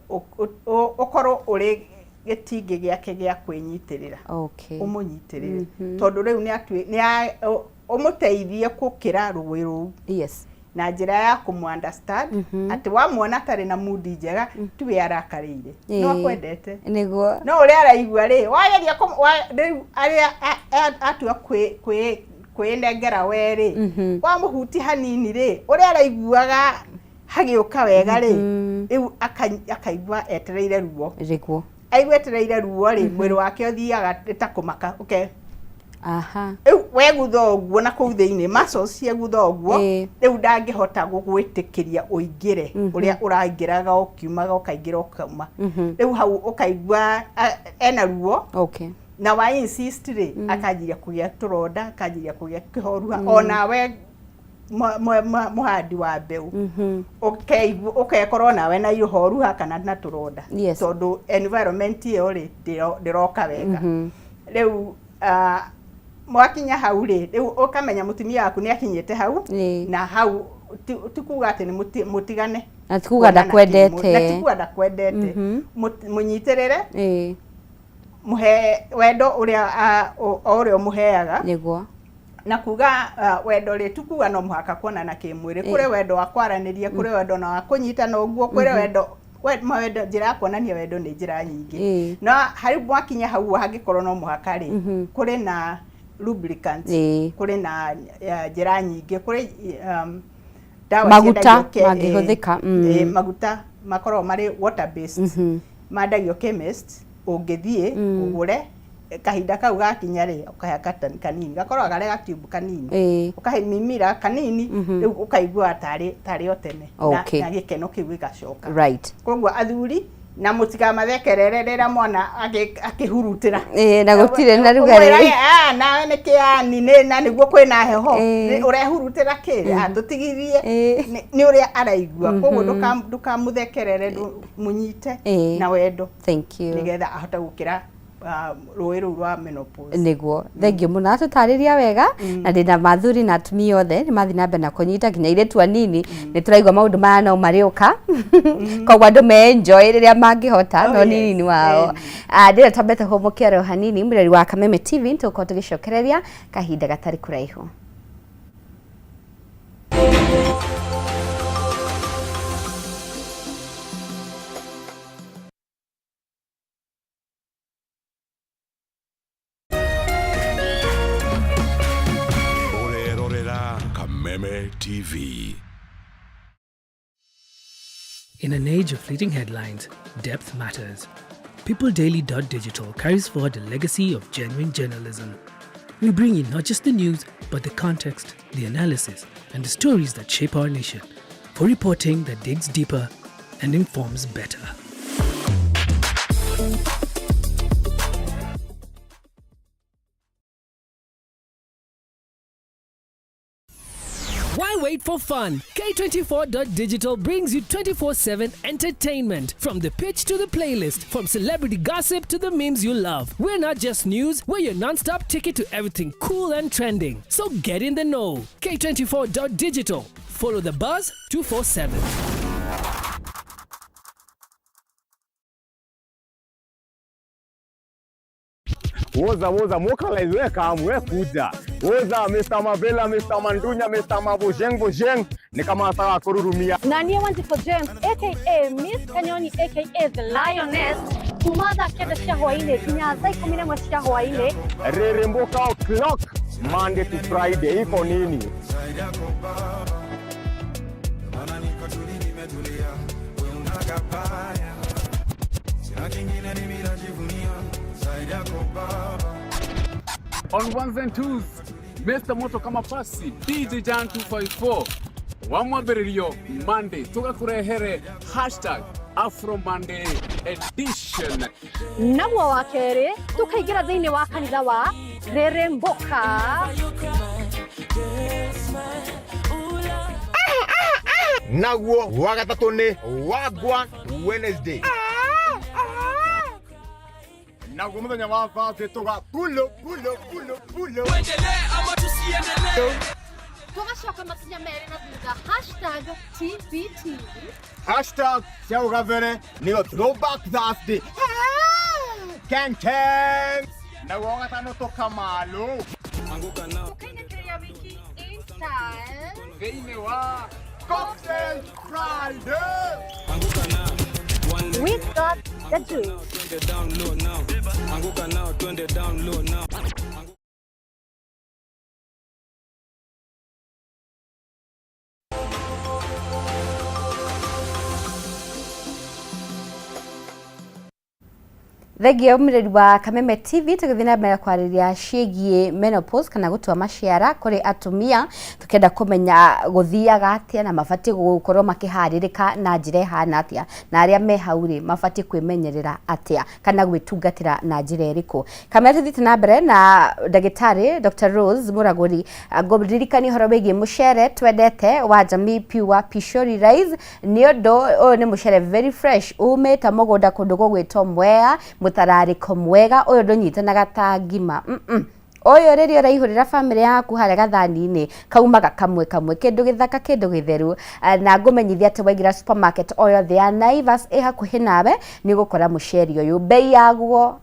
ukorwo uri gitingi giake gia kwinyitirira umunyitirire tondu riu ni umuteithie gukira ruwi ruu na njira ya kumunderstand ati wamwona tari na mood njega tuwe arakarire no akwendete niguo no uri araigua ri wageria aria atua kwĩnengera werĩ wa mũhuti hanini rĩ ũrĩa araiguaga hagĩũka wega rĩ rĩu akaigua etereire ruo rĩguo aigwetereire ruo rĩ mwĩrĩ wake ũthiaga ta kũmaka aha rĩu wegutha ũguo na kũu thĩinĩ muscles ciegutha ũguo rĩu ndangĩhota gũgwĩtĩkĩria ũingĩre ũrĩa ũraingĩraga ũkiumaga ũkaingĩra ũkauma rĩu hau ũkaigua ena ruo na wa insist rĩ akanjiria kũgĩa tũronda akanjiria kũgĩa kĩhoruha onawe mũhandi wa mbeũ ũkekorwo nawe na ihoruha kana na tũronda tondũ environment ĩyo rĩ ndĩroka wega rĩu mwakinya hau rĩ rĩu ũkamenya mũtumia waku nĩ akinyĩte hau na hau ti kuga atĩ nĩ mũtigane na ti kuga ndakwendete na ti kuga ndakwendete mũnyitĩrĩre mũhe wendo ũrĩa mũheaga nĩguo na kuga wendo rĩ tukuga no mũhaka kuonana kĩmwĩrĩ kũrĩ wendo wa kwaranĩria kũrĩ wendo na wa kũnyitana ũguo kũrĩ wendo mawendo njĩra ya kuonania wendo nĩ njĩra nyingĩ na harĩ mwakinya hau hangĩkorwo no mũhaka rĩ kũrĩ na lubricants kũrĩ na njĩra nyingĩ kũrĩ dawa maguta mangĩhũthĩka maguta makorwo marĩ water based mandagio chemist ũngĩthiĩ ũgũre kahinda kau gakinya rĩ ũkahe kanini gakorwo gare ga tube kanini ũkahe mimira kanini rĩu ũkaigua tarĩ o tene na gĩkeno kĩu gĩgacoka koguo athuri na mũtikamathekerere rĩrĩa mwana akĩhurutĩra na gũtirĩ na rugarĩ nawe nĩ kĩani na nĩguo kwĩna heho ũrehurutĩra kĩ tũtigirie nĩ ũrĩa araigua koguo ndũkamũthekerere mũnyite na wendo nĩgetha ahote gũkĩra rũĩ rũu rwa menopause nĩguo thengio mũno atũtarĩria wega na ndĩna mathuri na atumia othe nĩ mathiĩ na mbere na kũnyita nginya airĩtu anini nĩ tũraigua maũndũ maya no marĩũka koguo andũ me-enjoy rĩrĩa mangĩhota no nini wao ndĩra twambete hũmũkia hanini mũreri wa Kameme TV nĩtũgũkorwo tũgĩcokereria kahinda gatarĩ kũraihu. Kameme TV. In an age of fleeting headlines, depth matters. PeopleDaily.digital carries forward a legacy of genuine journalism. We bring you not just the news, but the context, the analysis, and the stories that shape our nation. For reporting that digs deeper and informs better. Why wait for fun? K24.digital brings you 24/7 entertainment. From the pitch to the playlist, from celebrity gossip to the memes you love. We're not just news, we're your non-stop ticket to everything cool and trending. So get in the know. K24.digital. Follow the buzz 247. Woza moka laiweka amwe kuja. Woza Mr. Mavela, Mr. Mandunya, Mr. Mabojeng ni kama sawa kururumia. Na niye Wanjifu James aka Miss Kanyoni aka The Lioness. Kumada kede cia hwaine kinya saa 11 cia hwaine. Reremboka o'clock Monday to Friday iko nini? On ones and twos, Mr. Moto kama pasi, DJ Jan 254. Wamwabererio Monday, tuka kurehere #Afro Monday edition. Nagwa wa kere, tukaigira thĩinĩ wa kanitha wa Reremboka. Nagwo wa gatatũ nĩ Wagwan Wednesday. Nagwo mũthenya wa Thursday tuga pulo. Tuendelee ama tusiendelee? Tugacoka makinya merĩ na thutha #TBT. #Ciaugavere nĩyo Throwback Thursday. Keng. Nagwo wa gatano tukamalo. Tukainĩkĩria wiki in style. Thĩinĩ wa Cocktail Friday. We've got the juice. Anguka now, twende down low now. Thegio mredi wa Kameme TV tukithina mbere kwariria ciĩgie menopause kana gutua maciara kuri atumia tukenda kumenya guthiaga atia na mabati gukorwo makiharirika na njira ihana atia na aria me hauri mabati kwimenyerera atia kana gwitungatira na njira iriku. Kameme tuthite na mbere na ndagitari Dr. Rose Muraguri ngoririkani horo wigie mucere twendete wa Jamii Pure Pishori Rice ni undu ni mucere very fresh umita mugunda kundu gugwitwo Mwea mutarariko mwega uyu ndunyitanaga ta ngima uyu riri uraihurira family yaku hare gathani-ini kaumaga kamwe kindu githaka kindu githeru na ngumenyithia ati waingira supermarket oyo the ya Naivas hakuhi nawe ni gukora muceri uyu bei yaguo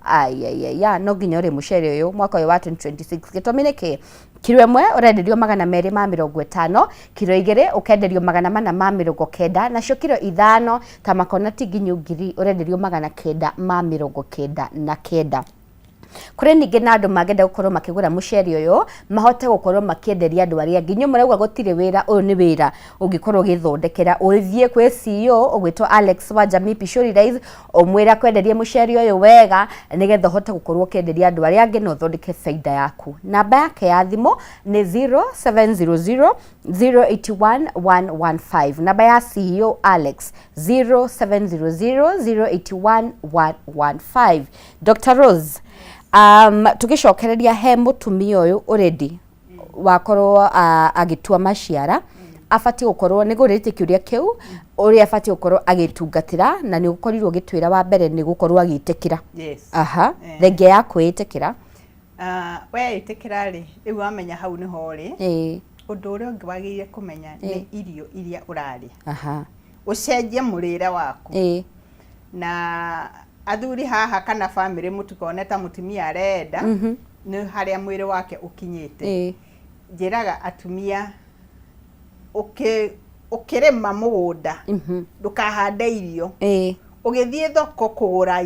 ya no nginya uri muceri uyu mwaka uyu wa 2026 gitumi niki kilo imwe urenderio 250 kilo igiri ukenderio 490 nacio kilo ithano ta makona tinginyu ngiri urenderio 999 kuri ningi na andu magenda gukorwo makigura muceri uyu mahote gukorwo makienderia andu aria nginyu murauga gutire wira uyu ni wira ungikorwo githondekera uthie kwi CEO ugwitwo Alex wa Jamii Pishori Rice umwira kwenderia muceri uyu wega nigetha hote gukorwo kienderia andu aria ngi no thondeke faida yaku. Namba yake ya thimu ni 0700 081 115. Namba ya CEO Alex 0700 081 115. Dr. Rose tugicokereria he mutumia uyu already wakorwo agitua maciara afati gukorwo ni gurite kiuria kiu uri afati gukorwo agitungatira na ni gukorirwo gitwira wa mbere ni gukorwo agitikira. Yes. Aha thenge ya kwitikira we itikira ri riu wamenya hau ni hori undu uria ungi wagire kumenya ni irio iria uraria. Aha ucenjie murire waku na athuri haha kana family mutukone ta mutumia arenda ni haria mwiri wake ukinyite njiraga atumia ukirema mugunda ndukahande irio ugithie thoko kugura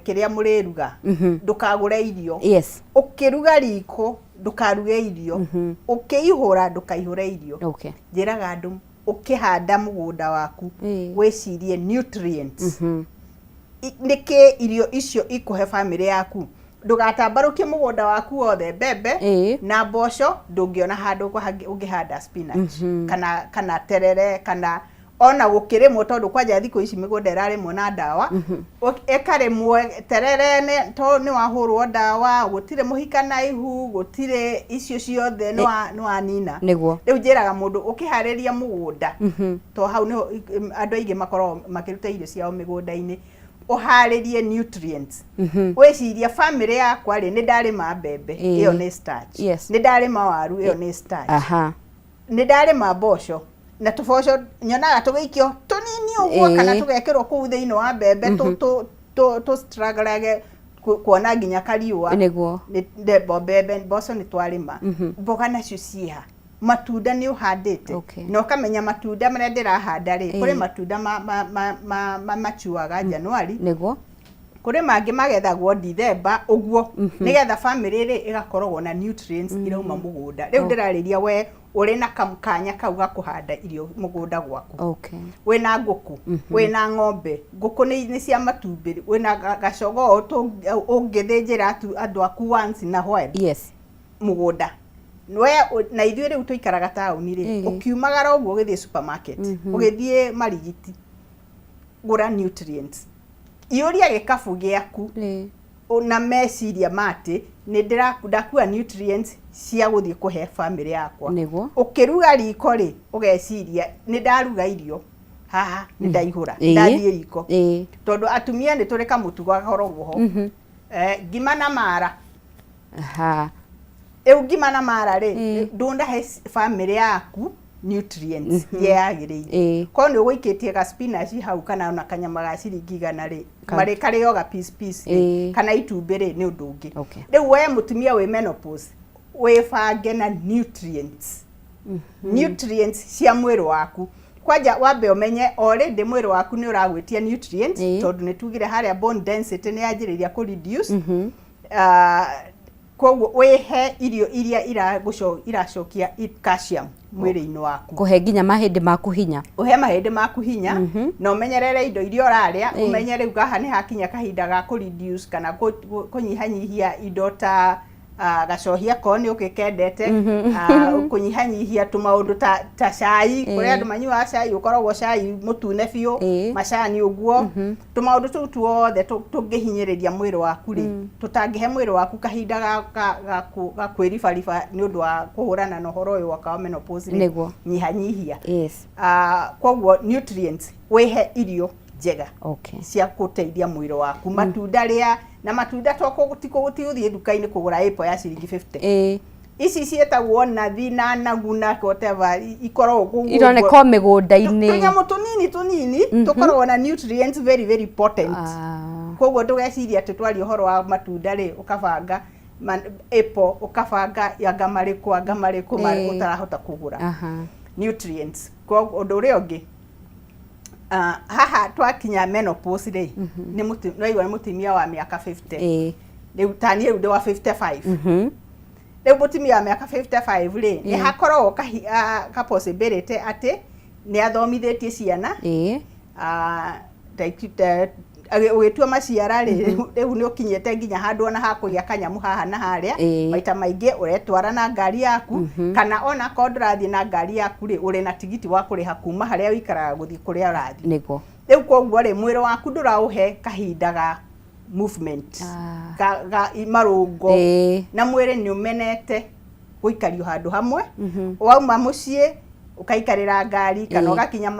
kiria muriruga ndukagure irio ukiruga riko ndukaruge irio ukihura ndukaihura irio njiraga andu ukihanda mugunda waku wecirie nutrients nike irio icio ikuhe family yaku ndugatambarukie mugunda waku wothe mbembe na mboco ndungiona handu ungihanda spinach kana terere kana ona gukirimo tondu kwanja thiko ici migunda irarimwo na dawa ekarimwo terere to ni wahurwo dawa gutire muhikana ihu gutire icio ciothe no anina riu njiraga mundu ukihariria mugunda to hau ni andu aingi makoro makiruta irio ciao migunda-ini uharirie nutrients weciria family yakwa ri ni ndarima mbembe iyo ni starch ni ndarima waru iyo ni starch ni ndarima mboco na tuboco nyonaga tugikio tunini uguo kana tugekirwo kuu thiini wa mbembe to struggle kuona nginya kariua niguo ni mbembe mboco ni twarima mboga nacio ciha matunda ni uhandite no kamenya matunda maria ndirahanda ri kuri matunda machuaga January niguo kuri mangi magethagwo December uguo nigetha family ri igakorwo na nutrients irauma mugunda riu ndirariria we uri na kamkanya kau ga kuhanda irio mugunda gwaku wina nguku wina ng'ombe nguku ni cia matumbiri wina gacogo ungithinjira andu aku once na while mugunda we na ithuĩ rĩu tũikaraga taũni rĩ ukiumagara ũguo ũgĩthiĩ supermarket ũgĩthiĩ marigiti gũra nutrients iũria gĩkabu gĩaku na meciria mati nĩ ndakua nutrients cia gũthiĩ kũhe family yakwa ũkĩruga riko rĩ ũgeciria nĩ ndaruga irio haha nĩ ndaihũra ndathiĩ riko tondũ atumia nĩ tũrĩ kamũtugo gakoragwo ho ngima na mara ngima na mara ri ndundahe family yaku nutrients yagiriire ko ni ugikitie ga spinach hau kana ona kanyama ga ciringi 100 ri mari karĩo ga piece kana itumbĩ ri ni undu ungi riu we mutumia we menopause wibange na nutrients nutrients cia mwiri waku kwanja wambe umenye already mwiri waku ni uragwitia nutrients tondu ni tugire haria bone density ni yanjiriria ku reduce koguo wehe irio iria iracokia calcium mwĩrĩ-inĩ waku. Kuhe nginya mahĩndĩ maku hinya. Uhe mahĩndĩ maku hinya na umenyerere indo iria ũrarĩa, umenye rĩu haha nĩ hakinya kahinda ga ku reduce kana kunyihanyihia indo ta gacohia ko nĩ ũgĩkendete, kunyihanyihia tũmaũndũ ta cai, kũrĩa andũ manyuaga cai, ũkoragwo cai mũtune biũ, macani ũguo, tũmaũndũ tũu tuothe tũngĩhinyĩrĩria mwĩrĩ waku rĩ, tũtangĩhe mwĩrĩ waku kahinda ga kwĩribariba nĩ ũndũ wa kũhũrana na ũhoro ũyũ wa menopause rĩ, nyihanyihia. Koguo nutrients wĩhe irio njega cia gũteithia mwĩrĩ waku, matunda rĩa na matunda toko gũthiĩ nduka-inĩ kũgũra apple ya ciringi 50. Ici ciĩtagwo nathi na naguna whatever ikoragwo ironeka mĩgũnda-inĩ, tũnyamũ tũnini tũkoragwo na nutrients very very potent. Koguo ndũgeciria atĩ twari ũhoro wa matunda rĩ ũkabanga apple ũkabanga anga marĩkũ ũtarahota kũgũra nutrients. Koguo ũndũ ũrĩa ũngĩ haha twakinya menopause rĩ, nĩ mũtumia wa mĩaka 50, rĩu tani rĩu ndĩ wa 55, rĩu mũtumia wa mĩaka 55 rĩ, nĩ hakoragwo ka possibility atĩ nĩ athomithĩtie ciana ũgĩtua maciara rĩ, rĩu nĩ ũkinyĩte nginya handũ ona hakũgĩa kanyamũ haha na harĩa, maita maingĩ ũretwara na ngari yaku, kana ona ko ndũrathiĩ na ngari yaku rĩ, ũrĩ na tigiti wa kũrĩha kuma harĩa ũikaraga gũthiĩ kũrĩa ũrathiĩ. Rĩu koguo rĩ, mwĩrĩ waku ndũraũhe kahinda ga movement, ga marũngo, na mwĩrĩ nĩ ũmenete gũikario handũ hamwe, wauma mũciĩ ukaikarira ngari kana ugakinya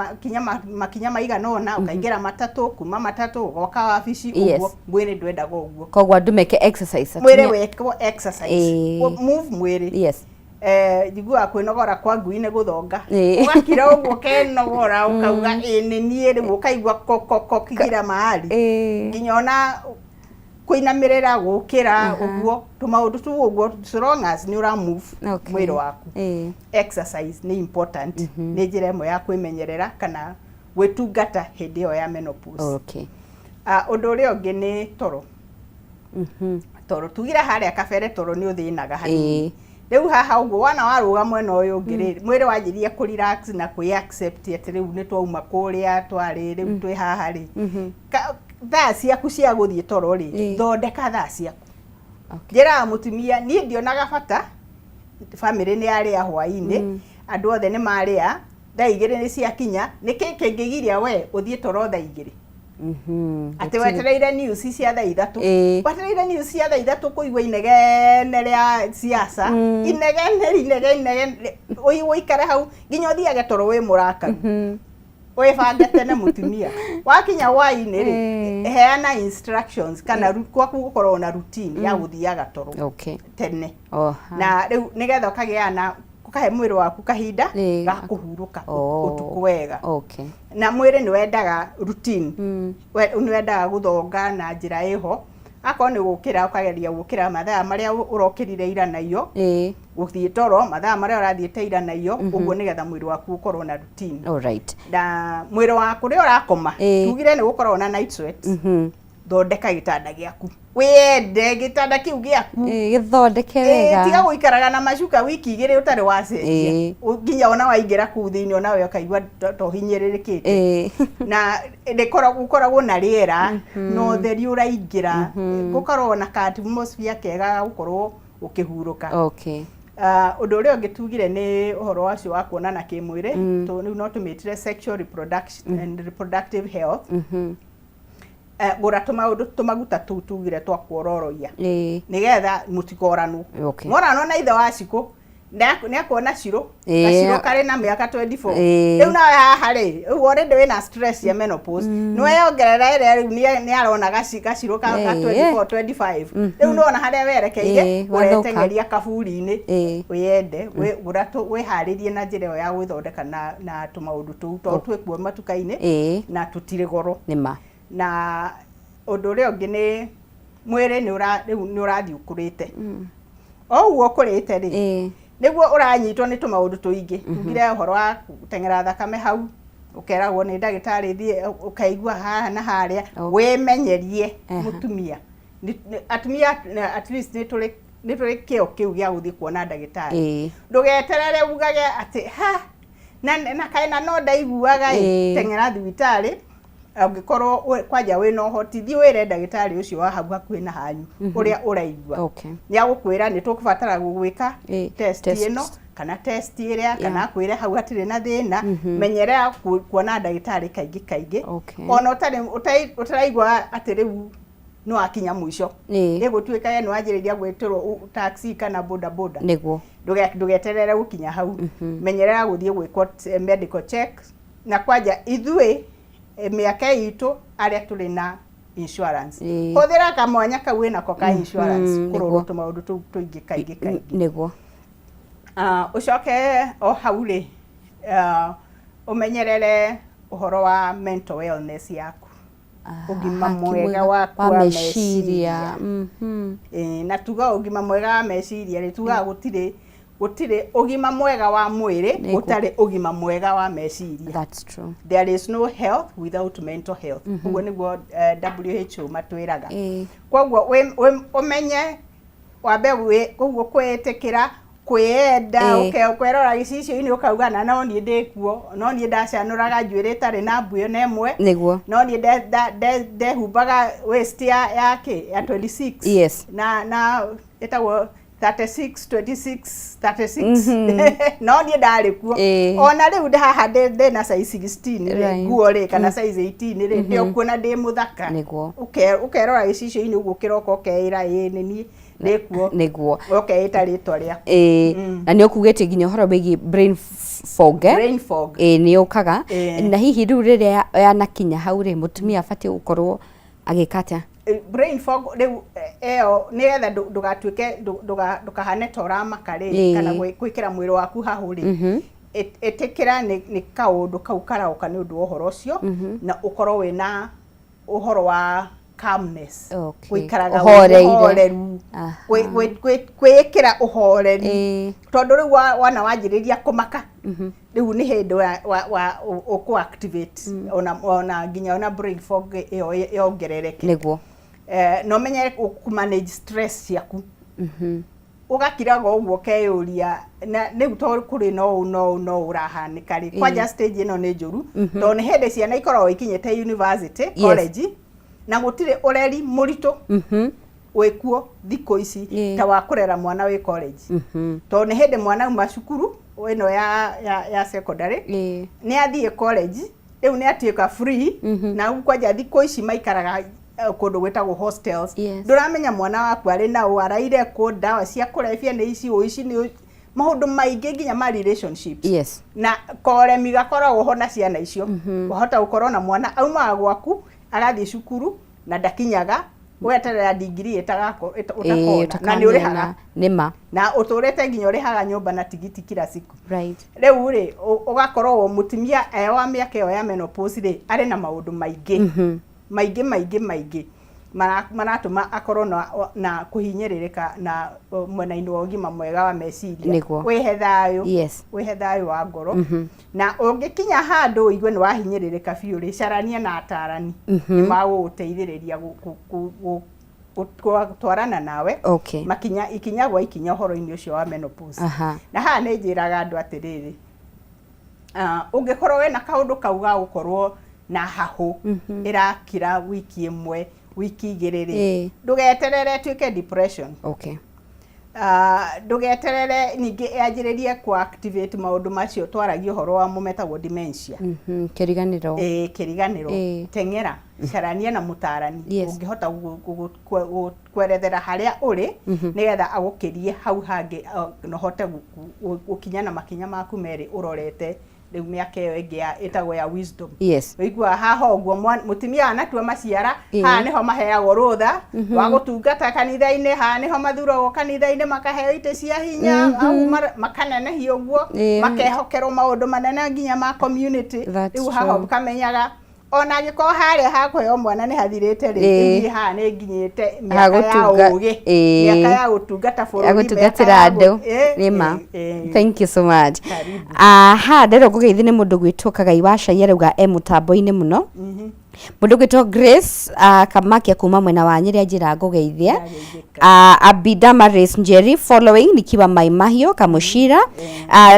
makinya maigana ona ukaingĩra matatũ, kuma matatũ ugoka wabici ũguo, mwĩrĩ ndwendaga ũguo. Koguo andũ meke exercise, mwĩrĩ wekwo exercise, move mwĩrĩ. Njiguaga kwĩnogora kwa ngui nĩ gũthonga, ũgakira ũguo kenogora ũkauga nĩ niĩ rĩu ũkaigua kokoko kigira mahali, nginya ona kuinamirira gukira uguo tumaundu tu uguo, so long as ni ura move mwĩrĩ waku. Exercise ni important, ni njĩra ĩmwe ya kwĩmenyerera kana gwĩtungata hĩndĩ ĩyo ya menopause. Ũndũ ũrĩa ũngĩ nĩ toro. Toro tugira harĩa kabere toro nĩ ũthĩnaga hanini. Rĩu haha ũguo wana warũga mwena ũyũ ũngĩ rĩ, mwĩrĩ wanjirie ku relax na kwĩ accept atĩ rĩu nĩ twauma kũrĩa twarĩ, rĩu twĩ haha rĩ, thaa ciaku cia gũthiĩ toro rĩ, thondeka thaa ciaku. Njĩra mũtumia niĩ ndionaga bata family nĩ yarĩa hwaĩ-inĩ, andũ othe nĩ marĩa, thaa 2 nĩ ciakinya, nĩkĩ kĩngĩgiria we ũthiĩ toro thaa 2? Ati wetereire news cia thaa 3, wetereire news cia thaa 3 kũigua inegene rĩa siasa, inegene ũikare hau nginya ũthiage toro wĩ mũrakaru. Wĩbange tene mũtumia, wakinya hwaĩ-inĩ rĩ, heana instructions kana gwaku gũkorwo na routine ya gũthiaga toro tene, na rĩu nĩgetha ũkagĩa na ũkahe mwĩrĩ waku kahinda ga kũhurũka ũtukũ wega. Na mwĩrĩ nĩ wendaga routine, nĩ wendaga gũthonga na njĩra ĩho, akorwo nĩ gũkĩra ũkageria gũkĩra mathaa marĩa ũrokĩrire ira nayo, gũthiĩ toro mathaa marĩa ũrathiĩte ira nayo, ũguo nĩgetha mwĩrĩ waku ũkorwo na routine. Na mwĩrĩ waku rĩrĩa ũrakoma, tugire nĩ gũkorwo na night sweats, thondeka gĩtanda gĩaku, wĩende gĩtanda kĩu gĩaku gĩthondeke wega, tiga gũikaraga na macuka wiki 2 ũtarĩ wacenjia, nginya ona waingĩra kũu thĩinĩ ona we ũkaigua to hinyĩrĩrĩkĩte, na gũkoragwo na rĩera no ũtheri ũraingĩra, gũkorwo na atmosphere kega gũkorwo ũkĩhurũka. Ũndũ ũrĩa ũngĩ tugire nĩ ũhoro wacio wa kuonana kĩmwĩrĩ, rĩu no tũmĩtire sexual reproduction and reproductive health. Gũra tũmaguta tũu tugire twa kuororoia nĩgetha mũtikoranwo. Morano na ithe wa Cikũ nĩ akuona Cirũ, Gacirũ karĩ na mĩaka 24, rĩu nawe haha rĩ, already wĩna stress ya menopause, nĩweyongerera ĩrĩa rĩu nĩ arona Gacirũ ka 24 25, rĩu nĩwona harĩa werekeire, ũretengeria kaburi-inĩ, wĩyende wĩharĩrie na njĩra ĩyo ya gwĩthondeka na tũmaũndũ tũu tondũ twĩkuo matuka-inĩ na tũtirĩ goro. Na ũndũ ũrĩa ũngĩ nĩ mwĩrĩ nĩ ũrathiĩ ũkũrĩte, o ũguo ũkũrĩte rĩ, nĩguo ũranyitwo nĩ tũmaũndũ tũingĩ. Tugire ũhoro wa gũteng'era thakame hau, ũkeragwo nĩ ndagĩtarĩ thiĩ ũkaigua haha na harĩa, wĩmenyerie mũtumia. Atumia at least nĩ tũrĩ nä tå rä kä o kä u gä a gå thiä kuona ndagätarä ndå geterere ugage atä na kaena no ndaiguaga teng'era thibitarä angä korwo kwanja wä na å hoti thiä wä re ndagätarä å cio wa hau hakuhä na hanyu å rä a å raigua nä agå kwä ra nä tå kå batara gå gwä ka test ä no kana test ä rä a kana kwä re hau hatirä na thä na menyerera kuona ndagätarä kaingä kaingä ona å taraigua atä rä u no akinya mwisho nä gå tuä ka nä wanjä rä ria gwä tä rwo taxi kana boda boda ndå geterere gå kinya hau menyerera gå thiä gwä kwo medical check na kwanja ithuä mä aka itå arä a tå rä na insurance hå thä ra kamwanya kau wä nako ka insurance kå rå tå maå ndå tå ingä kaingä kaingä å coke o hau rä å menyerere å horo wa mental wellness yaku ugima mwega wa meciria na tuga ugima mwega wa meciria ri tuga gutire ugima mwega wa mwiri gutari ugima mwega wa meciria. That's true. There is no health without mental health. Ugo niguo WHO matwiraga koguo umenye wambe koguo kwetekera kwenda ukerora gicicio-ini ukaugana no nie ndikuo no nie ndacanuraga njuĩrĩ itarĩ na mbuĩ na ĩmwe no nie ndehumbaga waist ya 26 na ĩtagwo 36 no nie ndarĩ kuo ona rĩu ndĩ haha ndĩ na size 16 nguo rĩ kana size 18 rĩ ndĩ kuona ndĩ mũthaka ukerora gicicio-ini ũguo kĩroko ũkeĩra ĩ nĩ niĩ niguo eta ritwa ria na nä å kugä te nginya å horo wä brain fog nä å kaga na hihi rä u rä rä a yanakinya hau rä må tumia abatiä gå korwo agä ka atä brain fog rä u eo nä getha ndå ke ndå kahane ta å ramaka rä kana gwä kä ra mwä rä waku hahå rä ä kä ra nä kaå ndå kau karaåka nä å ndå wa å horo å cio na å korwo wä na å horo wa calmness gwikaraga uhoreru gwikira uhoreri tondu riu wana wanjiriria kumaka riu ni hindi wa ku activate ona nginya ona brain fog yongerereke niguo no menye ku manage stress yaku ugakiraga uguo keyuria na riu to kuri no urahanika ri kwanja stage ino ni njuru to ni hindi ciana ikoragwo ikinyete university college na gutire ureri murito wekuo thiko ici ta wa kurera mwana wi college to ni hindi mwana uma cukuru ino ya secondary ni athie college riu ni atuika free na kwanja thiko ici maikaraga kundu gwetagwo hostels nduramenya mwana waku ari na araire ku ndawa cia kurefia ni ici ni maundu maingi nginya ma relationships na koremi gakoragwo ho na ciana icio wahota gukorwo na mwana auma gwaku agathie cukuru na ndakinyaga weterera degree etagako utakona na ni urihaga nima na uturete nginya urihaga nyumba na tigiti kila siku riu ri ugakorwo mutumia wa miaka yo ya menopause ri ari na maundu maingi maratuma akorwo na kuhinyiririka na mwena-ini wa ũgima mwega wa meciria wihe thayu wa ngoro na ungikinya handu uigue ni wahinyiririka biũ ri carania na atarani ni magũgũteithĩrĩria gutwarana nawe ikinya gwa ikinya ũhoro-inĩ ũcio wa menopause na haha nĩ njĩraga andũ atĩrĩrĩ ungikorwo wena kaũndũ kau ga gũkorwo na hahũ irakira wiki ĩmwe wiki igiriri ndugeterere tuike depression ndugeterere ningi yanjiririe ku activate maundu macio twaragio horo wa mumetagwo dementia kiriganiro teng'era carania na mutarani ungihota kwerethera haria uri nigetha agukirie hau hangi no hote gukinya na makinya maku meri urorete riu miaka iyo ingi itagwo ya wisdom wigua haha uguo mutumia anatua maciara haha niho maheagwo rutha wa gutungata kanitha-ini haha niho mathuragwo kanitha-ini makaheo ite cia hinya au makanenehio uguo makehokerwo maundu manene nginya ma community riu haha ukamenyaga ona gĩkorwo harĩa hakuheo mwana nĩ hathirĩte rĩngĩ haha nĩ nginyĩte mĩaka ya gũtungata bũrũri gũtungatĩra andũ nĩma. Thank you so much. Nderwo ngũgeithie nĩ mũndũ gwĩtwo Kagai wa Cai arauga mũtambo-inĩ mũno Mundu gwitwo Grace Kamakia kuma mwena wa Nyeri ajira ngugeithia. Abidama Race Njeri following nikiwa Maimahio Kamushira.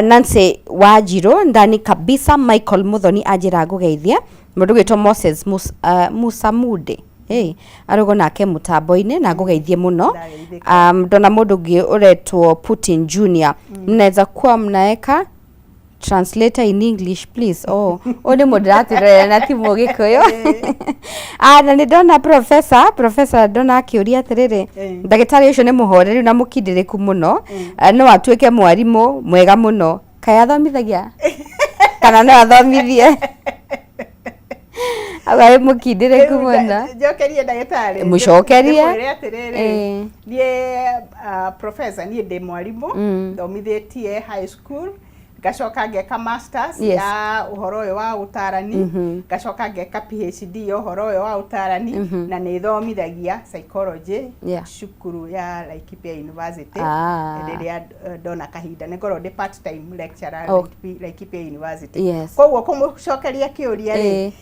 Nancy Wajiro ndani kabisa. Michael Muthoni ajira ngugeithia. Mundu gwitwo Moses Musamude. Hey, arogo nake mutambo-ine na ngugeithie muno. Ndona mundu ngi uretwo Putin Junior. Mnaweza kuwa mnaeka translator in English please. Ode moderator na timu gikuyo. Na ni ndona professor ndona akiuria atiriri ndagitari ucio ni muhoreru na mukindiriku muno. No atuike mwarimu mwega muno. Kaya athomithagia kana no athomithie agai mukindire kumona jokerie ndagitari mucokerie nie professor nie ndi mwarimu thomithitie high school gacoka ngeka masters ya uhoro uyu wa utarani gacoka ngeka PhD ya uhoro uyu wa utarani na ni thomithagia psychology cukuru ya Laikipia University ndiria ndona kahinda ni ngoro ndi part time lecturer Laikipia University koguo kumucokeria kiuria ri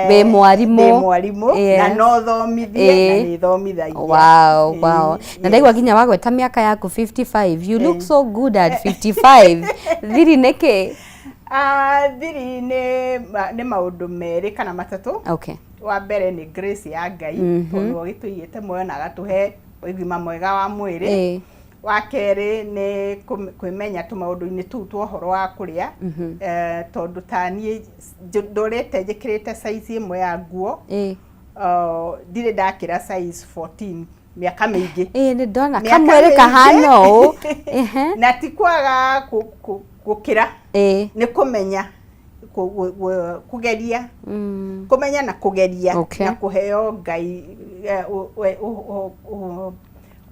be mwarimu na no thomithie na ni thomithagia. Wow. Na ndaigwa ginya wagweta miaka yaku 55. You look so good at 55. Thiri neke thiri ni maundu meri kana matatu. Okay. Wa mbere ni grace ya Ngai tondu gituigite moyo na gatuhe ũgima mwega wa mwĩrĩ. Wa keri ni kwimenya tu maundu-ini tu twa horo wa kuria tondu tani ndorete njikirite size imwe ya nguo ndire ndakira size 14 miaka mingi ni ndona kamwere kahano na tikwaga gukira ni kumenya kugeria kumenya na kugeria na kuheo Ngai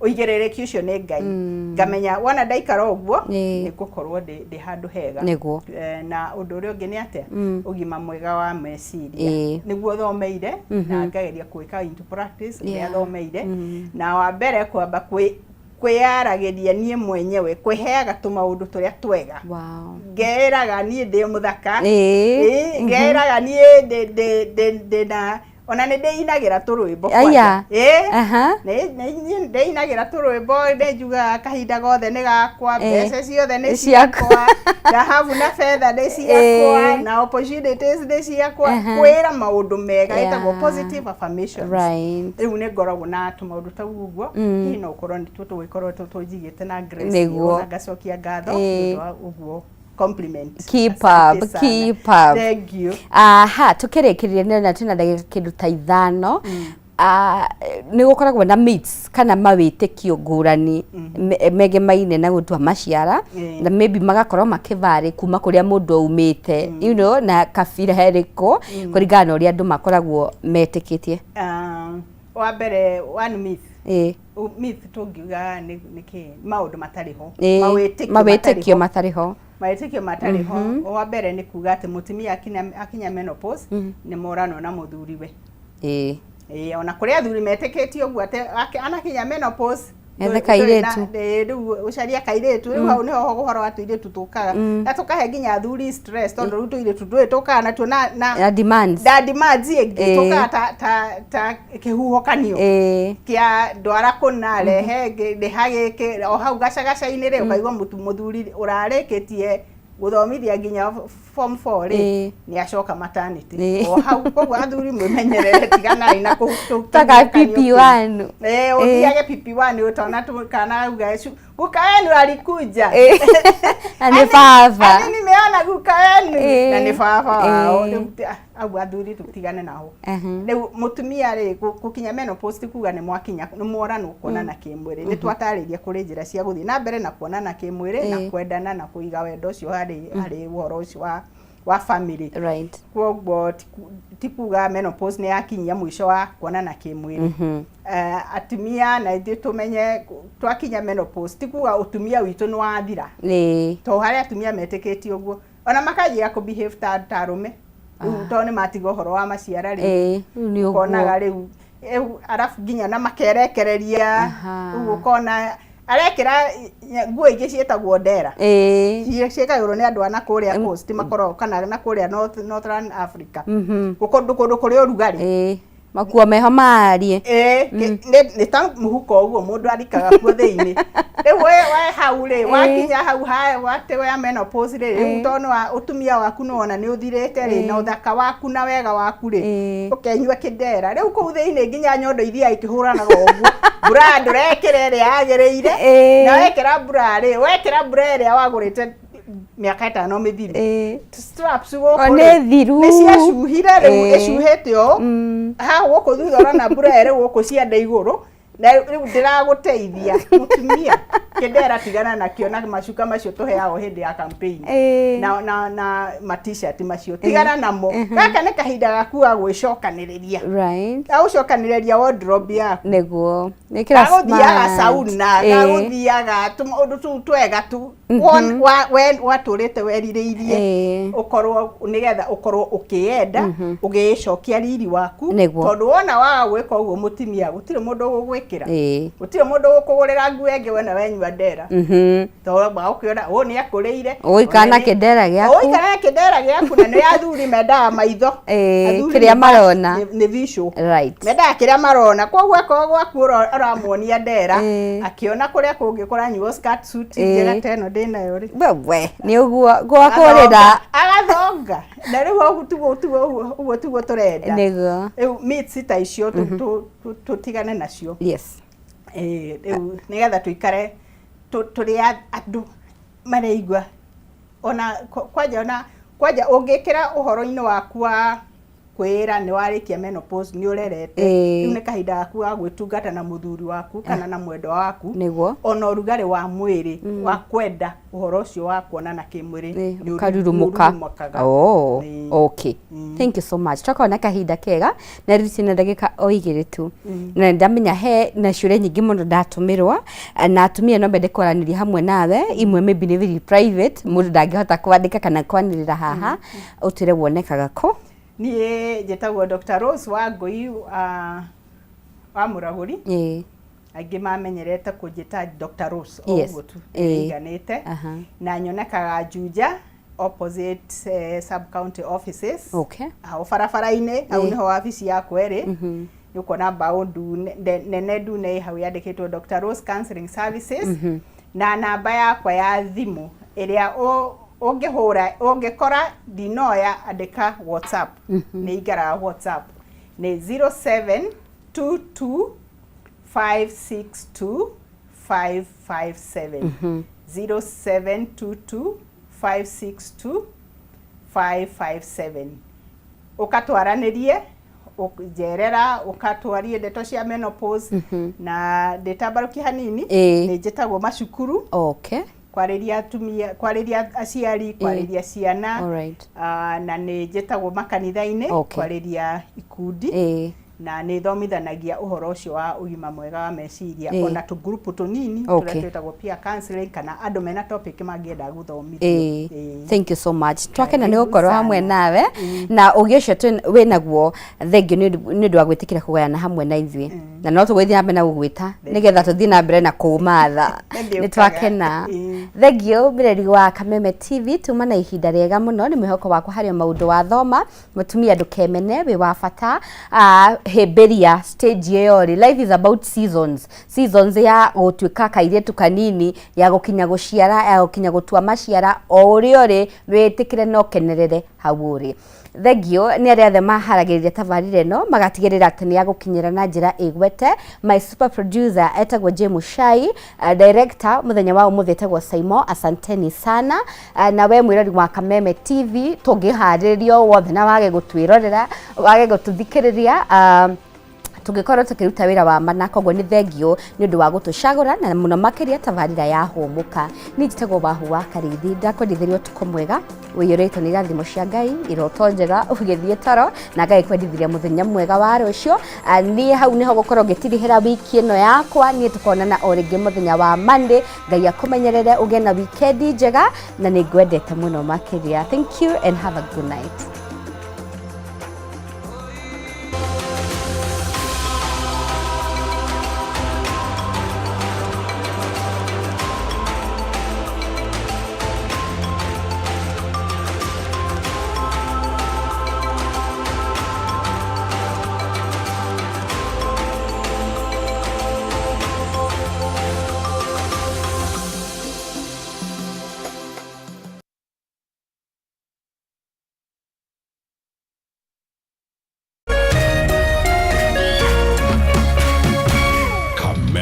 uigerereki ucio ni Ngai ngamenya wona ndaikara uguo ni gukorwo ndi handu hega na undu uri ungi ni atia ugima mwega wa meciria niguo thomeire na ngageria gwika into practice ni athomeire na wa mbere kwamba kwiyaragiria nie mwenyewe kwiheaga tu maundu turia twega ngeraga nie ndi muthaka ngeraga nie ndi na ona ni ndinagira turwimbo kwanja ndinagira turwimbo ndenjuga kahinda gothe ni gakwa mbeca ciothe ni ciakwa dhahabu na fedha ni ciakwa na opportunities ni ciakwa kwira maundu mega etagwo positive affirmations riu ni ngoragwo na tumaundu ta uguo hihi no ukorwo ni twikorwo tujigite na grace na ngacokia ngatho uguo compliment. Keep up. Thank you. Tukirekereria na tuna ndagika kindu ta ithano. Ni gukoragwo na myths kana mawitikio ngurani megemaine na gutua maciara na maybe magakorwo makivari kuma kuria mundu umite you know na kabira heriko kuringana na uria andu makoragwo metikitie. Wa mbere one myth myth tungiuga niki maundu matariho mawitikio matariho maitikio matariho wa mbere ni kuga ati mutumia akinya menopause ni morano na muthuriwe ona kuria athuri metikitio uguo ati anakinya menopause ethe kairetu riu ucaria kairetu riu hau niho guhoro watu iretu tukaga na tukahe nginya athuri stress tondu riu tu iretu tukaga na tuona demands ingi tukaga ta kihuhokanio kia ndwara kuna rehe ndihagike o hau gacagaca-ini ri ukaigwa muthuri urarikitie guthomithia nginya form 4 ri ni acoka maternity o hau koguo athuri mwimenyerere tiganai na taka PP1 uthiage PP1 utona tukana auga guka wenu alikuja na ni baba ani nimeona guka wenu na ni baba wao au athuri tutigane nao riu mutumia ri gukinya menopause kuga ni mwakinya ni morano kuonana kimwiri ni twatariria kuri njira cia guthii na mbere na kuonana kimwiri na kwendana na kuiga wendo ucio hari uhoro ucio wa family kwoguo tikuga menopause ni yakinyia mwisho wa kuonana kimwiri atumia na ithuĩ tumenye twakinya menopause tikuga utumia witu ni wathira to hari atumia metikĩtie uguo ona makanjia ku behave ta arume to ni matiga uhoro wa maciara ri konaga riu arafu nginya na makerekereria uguo kona arekira nguo ingĩ ciĩtagwo ndera ciĩkagĩrwo nĩ andũ ana kũrĩa coast makoragwo kana na kũrĩa Northern Africa kũndũ kũrĩa ũrugarĩ makuo meho marie nĩ ta mũhuko ũguo mũndũ arikaga kuo thĩinĩ rĩu we hau rĩ wakinya hau watewa menopause rĩ tondũ ũtumia waku nĩwona nĩ ũthirĩte rĩ na ũthaka waku na wega waku rĩ ũkenyua kĩndera rĩu kũu thĩinĩ nginya nyondo iria ikĩhũranaga ũguo bra ndũrekĩra ĩrĩa yagĩrĩire na wekĩra bra rĩ wekĩra bra ĩrĩa wagũrĩte miaka 5 mĩthiru straps gũkũ nĩ thiru nĩ ciacuhire rĩu ĩcuhĩte ũũ ha gũkũ thutha ũrona bra rĩu gũkũ cianda igũrũ na rĩu ndĩragũteithia mũtumia kĩndera tigana nakĩo na macuka macio tũheagwo hĩndĩ ya campaign na ma-t-shirt macio tigana namo gaka nĩ kahinda gaku ga gwĩcokanĩrĩria gagũcokanĩrĩria wardrobe yaku nĩguo gagũthiaga sauna gagũthiaga tũmaũndũ tũu twega tu watũrĩte werirĩirie ũkorwo nĩgetha ũkorwo ũkĩenda ũgĩcokia riri waku tondũ wona waga gwĩka ũguo mũtumia gũtirĩ mũndũ ũgũgwĩkĩra gũtirĩ mũndũ ũgũkũgũrĩra nguo ĩngĩ wena wenyua ndera tondũ ũkĩona ũũ nĩ akũrĩire ũikara na kĩndera gĩaku na nĩ athuri mendaga maitho kĩrĩa marona nĩ visual mendaga kĩrĩa marona koguo akorwo gwaku ũramuonia ndera akĩona kũrĩa kũngĩ kũranyuo skirt suit njega ta ĩno ndĩnayo rĩ we nĩ ũguo gwakũrĩra agathonga na rĩu ũguo tiguo tũrenda nĩguo meats ta icio tũtigane nacio rĩu nĩgetha tũikare tũrĩ andũ mareigua ona kwanja ũngĩkĩra ũhoro-inĩ waku wa kwĩra nĩ warĩkia menopause nĩ ũrerete rĩu nĩ kahinda gaku ga gwĩtungata na mũthuri waku kana na mwendwa waku ona ũrugarĩ wa mwĩrĩ wa kwenda ũhoro ũcio wa kuonana kĩmwĩrĩ nĩ ũkarurumukaga okay thank you so much twakorwo na kahinda kega na rĩu ciĩna ndagĩka o igĩrĩ tu na ndamenya he na ciũria nyingĩ mũno ndatũmĩrwo na atumia no mende kwaranĩria hamwe nawe imwe maybe nĩ very private mũndũ ndangĩhota kwandĩka kana kwanĩrĩra haha ũtwĩre wonekaga kũ niĩ njĩtagwo Dr. Rose Wangui wa Mũragũri aingĩ mamenyerete kũnjĩta Dr. Rose ũguo tu iganĩte na nyonekaga Juja opposite sub county offices hau barabara-inĩ hau nĩho wabici yakwa ĩrĩ nĩũkuona mbaũ nene ndune hau yandĩkĩtwo Dr. Rose Counseling Services na namba yakwa ya thimũ ĩrĩa ũngĩkora ndinoya andĩka WhatsApp nĩ ingaraga WhatsApp nĩ 0722562557 0722562557 ũkatwaranĩrie njerera ukatwarie ndeto cia menopause na ndĩtambarũki hanini nĩ njĩtagwo macukuru kwarĩria atumia kwarĩria aciari kwarĩria ciana na nĩ njĩtagwo makanitha-inĩ kwarĩria ikundi na nĩ thomithanagia ũhoro ũcio wa ũgima mwega wa meciria ona tũ group tũnini tũrĩa twĩtagwo peer counseling kana andũ mena topic mangĩenda gũthomithio thank you so much twakena nĩ gũkorwo hamwe nawe na ũgĩ ũcio wĩnaguo thengio nĩ ũndũ wa gwĩtĩkĩra kũgayana hamwe na ithuĩ na no tũgũthiĩ na mbere na gũgwĩta nĩgetha tũthiĩ na mbere na kũmatha nĩ twakena thengio mĩreri wa Kameme TV tuma na ihinda rĩega mũno nĩ mwĩhoko wakwa harĩ maũndũ wa thoma mũtumia ndũkemene wĩ wa bata hĩmbĩria stage ĩyo rĩ life is about seasons ya gũtuĩka kairĩtu kanini ya gũkinya gũciara ya gũkinya gũtua maciara o ũrĩa ũrĩ wĩtĩkĩre na ũkenerere hau ũrĩ thengio nĩ arĩa othe maharagĩrĩria tabarĩra ĩno magatigĩrĩra atĩ nĩ ya gũkinyĩra na njĩra ĩgwete my super producer etagwo James Shai director mũthenya wa ũmũthĩ etagwo Saimo asanteni sana na we mwĩrori wa Kameme TV tũngĩharĩrio wothe na wage gũtwĩrorera wage gũtũthikĩrĩria tũngĩkorwo tũkĩruta wĩra wa mana koguo nĩ thengio nĩ ũndũ wa gũtũcagũra na mũno makĩria tabarĩra ya hũmũka nĩ njĩtagwo Wahu wa Karithi ndakwendithĩria ũtukũ mwega wĩyũrĩtwo nĩ irathimo cia Ngai iroto njega ũgĩthiĩ toro na Ngai kwendithĩria mũthenya mwega wa rũciũ niĩ hau nĩho gũkorwo ngĩtirihĩra wiki ĩno yakwa niĩ tũkonana o rĩngĩ mũthenya wa Monday Ngai akũmenyerere ũgĩe na weekend njega na nĩ ngwendete mũno makĩria thank you and have a good night.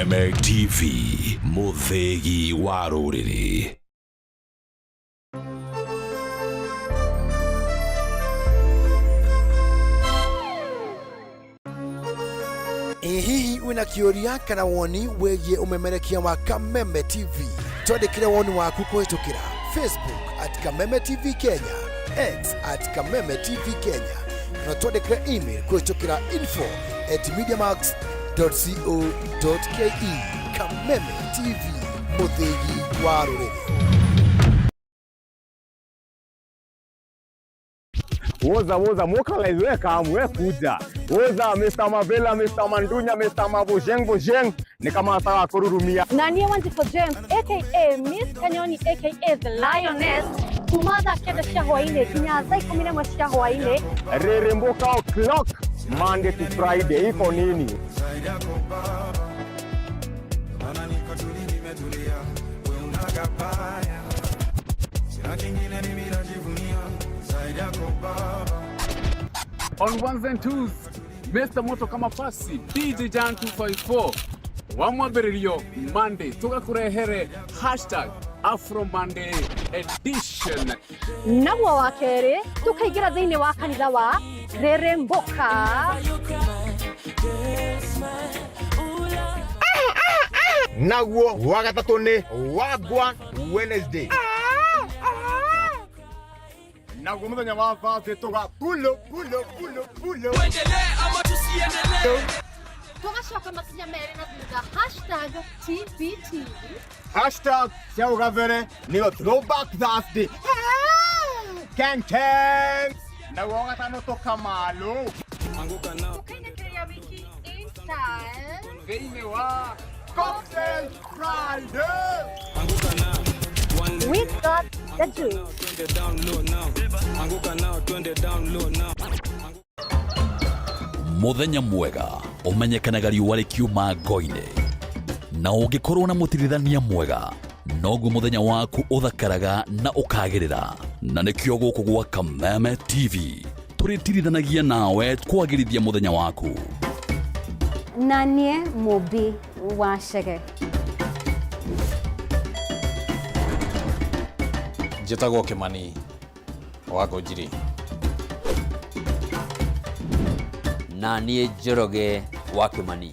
Kameme TV, muthegi wa ruriri. Hihi wina kioria kana woni wegie umemerekia wa Kameme TV. Twandikire woni waku kuhitukira Facebook @Kameme TV Kenya, X @Kameme TV Kenya, na twandikire email kuhitukira info@mediamax.co.ke. Kameme TV, muthegi wa ruriri. Woza mukala kamwe kuja. Woza Mr. Mavela, Mr. Mandunya, Mr. Mabojeng ni kama sawa kururumia. Na niye Wanjiko James aka Miss Kanyoni aka The Lioness kumadha keda shahwaine kinya zai 11 shahwaine Reremboka o'clock Monday to Friday iko nini? On ones and twos, Mr. Moto kama pasi, DJ Jan 254. Wamwabererio Monday, tugakurehere #Afro Monday edition. Nagwa wakere, tukaigira thini wa kanitha wa Reremboka. Nagwo wagatatu ni Wagwa Wednesday. Nagwo muthenya wa Thursday tuga pulo. Tuendelee ama tusiendelee? Tugashoka makinya mere na thutha #TBT. #Siaugavere niyo Throwback Thursday. Gang. Nagwo wagatano toka malo. Anguka nao. Tukainekea wiki in style. Thĩinĩ wa Cocktail Friday. We've got the juice. Muthenya mwega umenyekanaga riũa rĩkiuma ngo-inĩ, na ũngĩkorwo na mũtirithania mwega noguo muthenya waku uthakaraga na ukagĩrĩra. Na nĩkĩo gũkũ gwa Kameme TV tũrĩtirithanagia nawe kwagĩrithia muthenya waku. Na niĩ Mũmbi wa Chege. Njĩtagwo Kĩmani wa Ngũnjiri. Na niĩ Njoroge wa Kĩmani.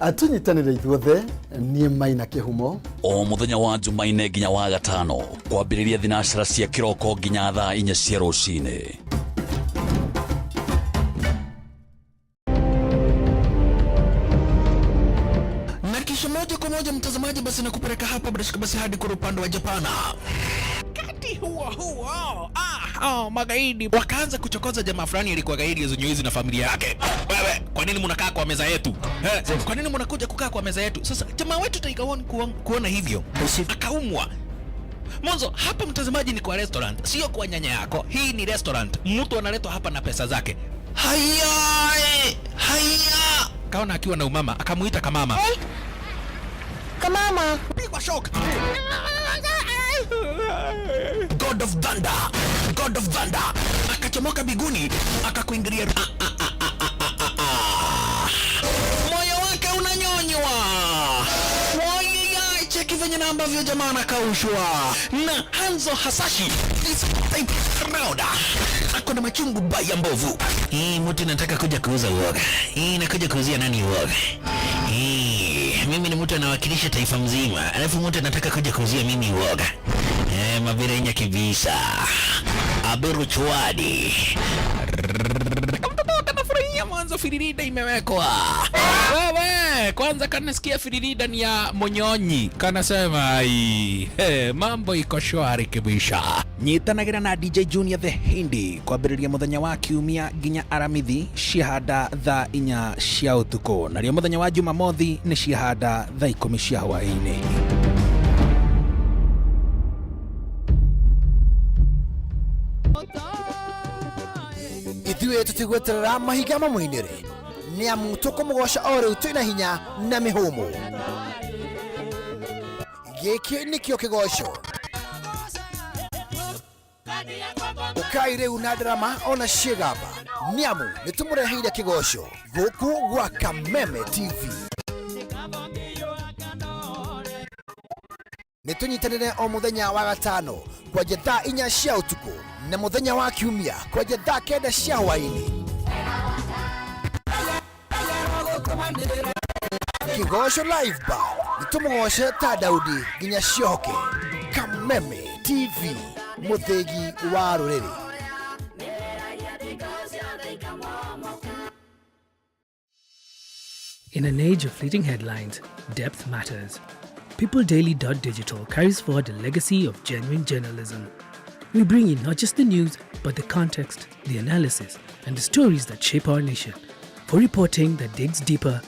Atunyitanĩre ithuothe niĩ Maina Kĩhumo. O muthenya wa Jumaine nginya wa Gatano kwambĩrĩria thinacara cia kĩroko nginya thaa 4 cia rũcinĩ. Moja kwa moja mtazamaji, basi nakupeleka hapa basi hadi kwa upande wa Japana. Kati huo magaidi wakaanza kuchokoza jamaa fulani alikuwa gaidi ya Zunyuizi na familia yake. Wewe, kwa nini mnakaa kwa meza yetu? Kwa nini mnakuja kukaa kwa meza yetu? Sasa jamaa wetu Taika kuona hivyo akaumwa. Mwanzo hapa mtazamaji ni kwa restaurant, sio kwa nyanya yako. Hii ni restaurant. Mtu analetwa hapa na pesa zake. Haya! Kaona akiwa na umama, akamuita kamama. Kamama pigwa shock. God of Thunder akachomoka biguni akakuingilia. Moyo wake unanyonywa. Cheki venye na ambavyo jamaa anakaushwa. Na Hanzo Hasashi ako na machungu baya mbovu. Mtu nataka kuja kuuza uoga. Nakuja kuuzia nani uoga? Mimi ni mtu anawakilisha taifa mzima. Alafu mtu anataka kuja kuuzia mimi uoga. Mabirenya kibisa. Aberu chwadi. Mwanzo firirida imewekwa. Wewe, kwanza kanasikia firirida ni ya Monyonyi. Kanasema mambo iko shwari kibisha. Nyitanagira na DJ Junior the Hindi kwambĩrĩria muthenya wa Kiumia nginya Aramithi ciahanda thaa 4 cia utuko. Na rio muthenya wa Jumamothi ni ciahanda thaa 10 cia hwaĩ-inĩ. Ithuĩ tũtigweterera mahiga mamwe-inĩ nĩ amu tũkũmũgoca o rĩu twĩna hinya na mĩhũmũ. Gĩkĩ nĩkĩo kĩgoco. Ũkai rĩu na ndarama ona ciĩgamba nĩ amu nĩ tũmũreheire kĩgoco gũkũ gwa Kameme TV. Nitunyitanire o muthenya wa gatano kwanjia thaa 4 cia utuku na muthenya wa kiumia kwanjia thaa 9 cia hwaini. Kigosho live bar nitumugoshe ta Daudi nginya ciohoke. Kameme TV, muthegi wa ruriri. In an age of fleeting headlines, depth matters. PeopleDaily.digital carries forward a legacy of genuine journalism. We bring in not just the news, but the context, the analysis, and the stories that shape our nation. For reporting that digs deeper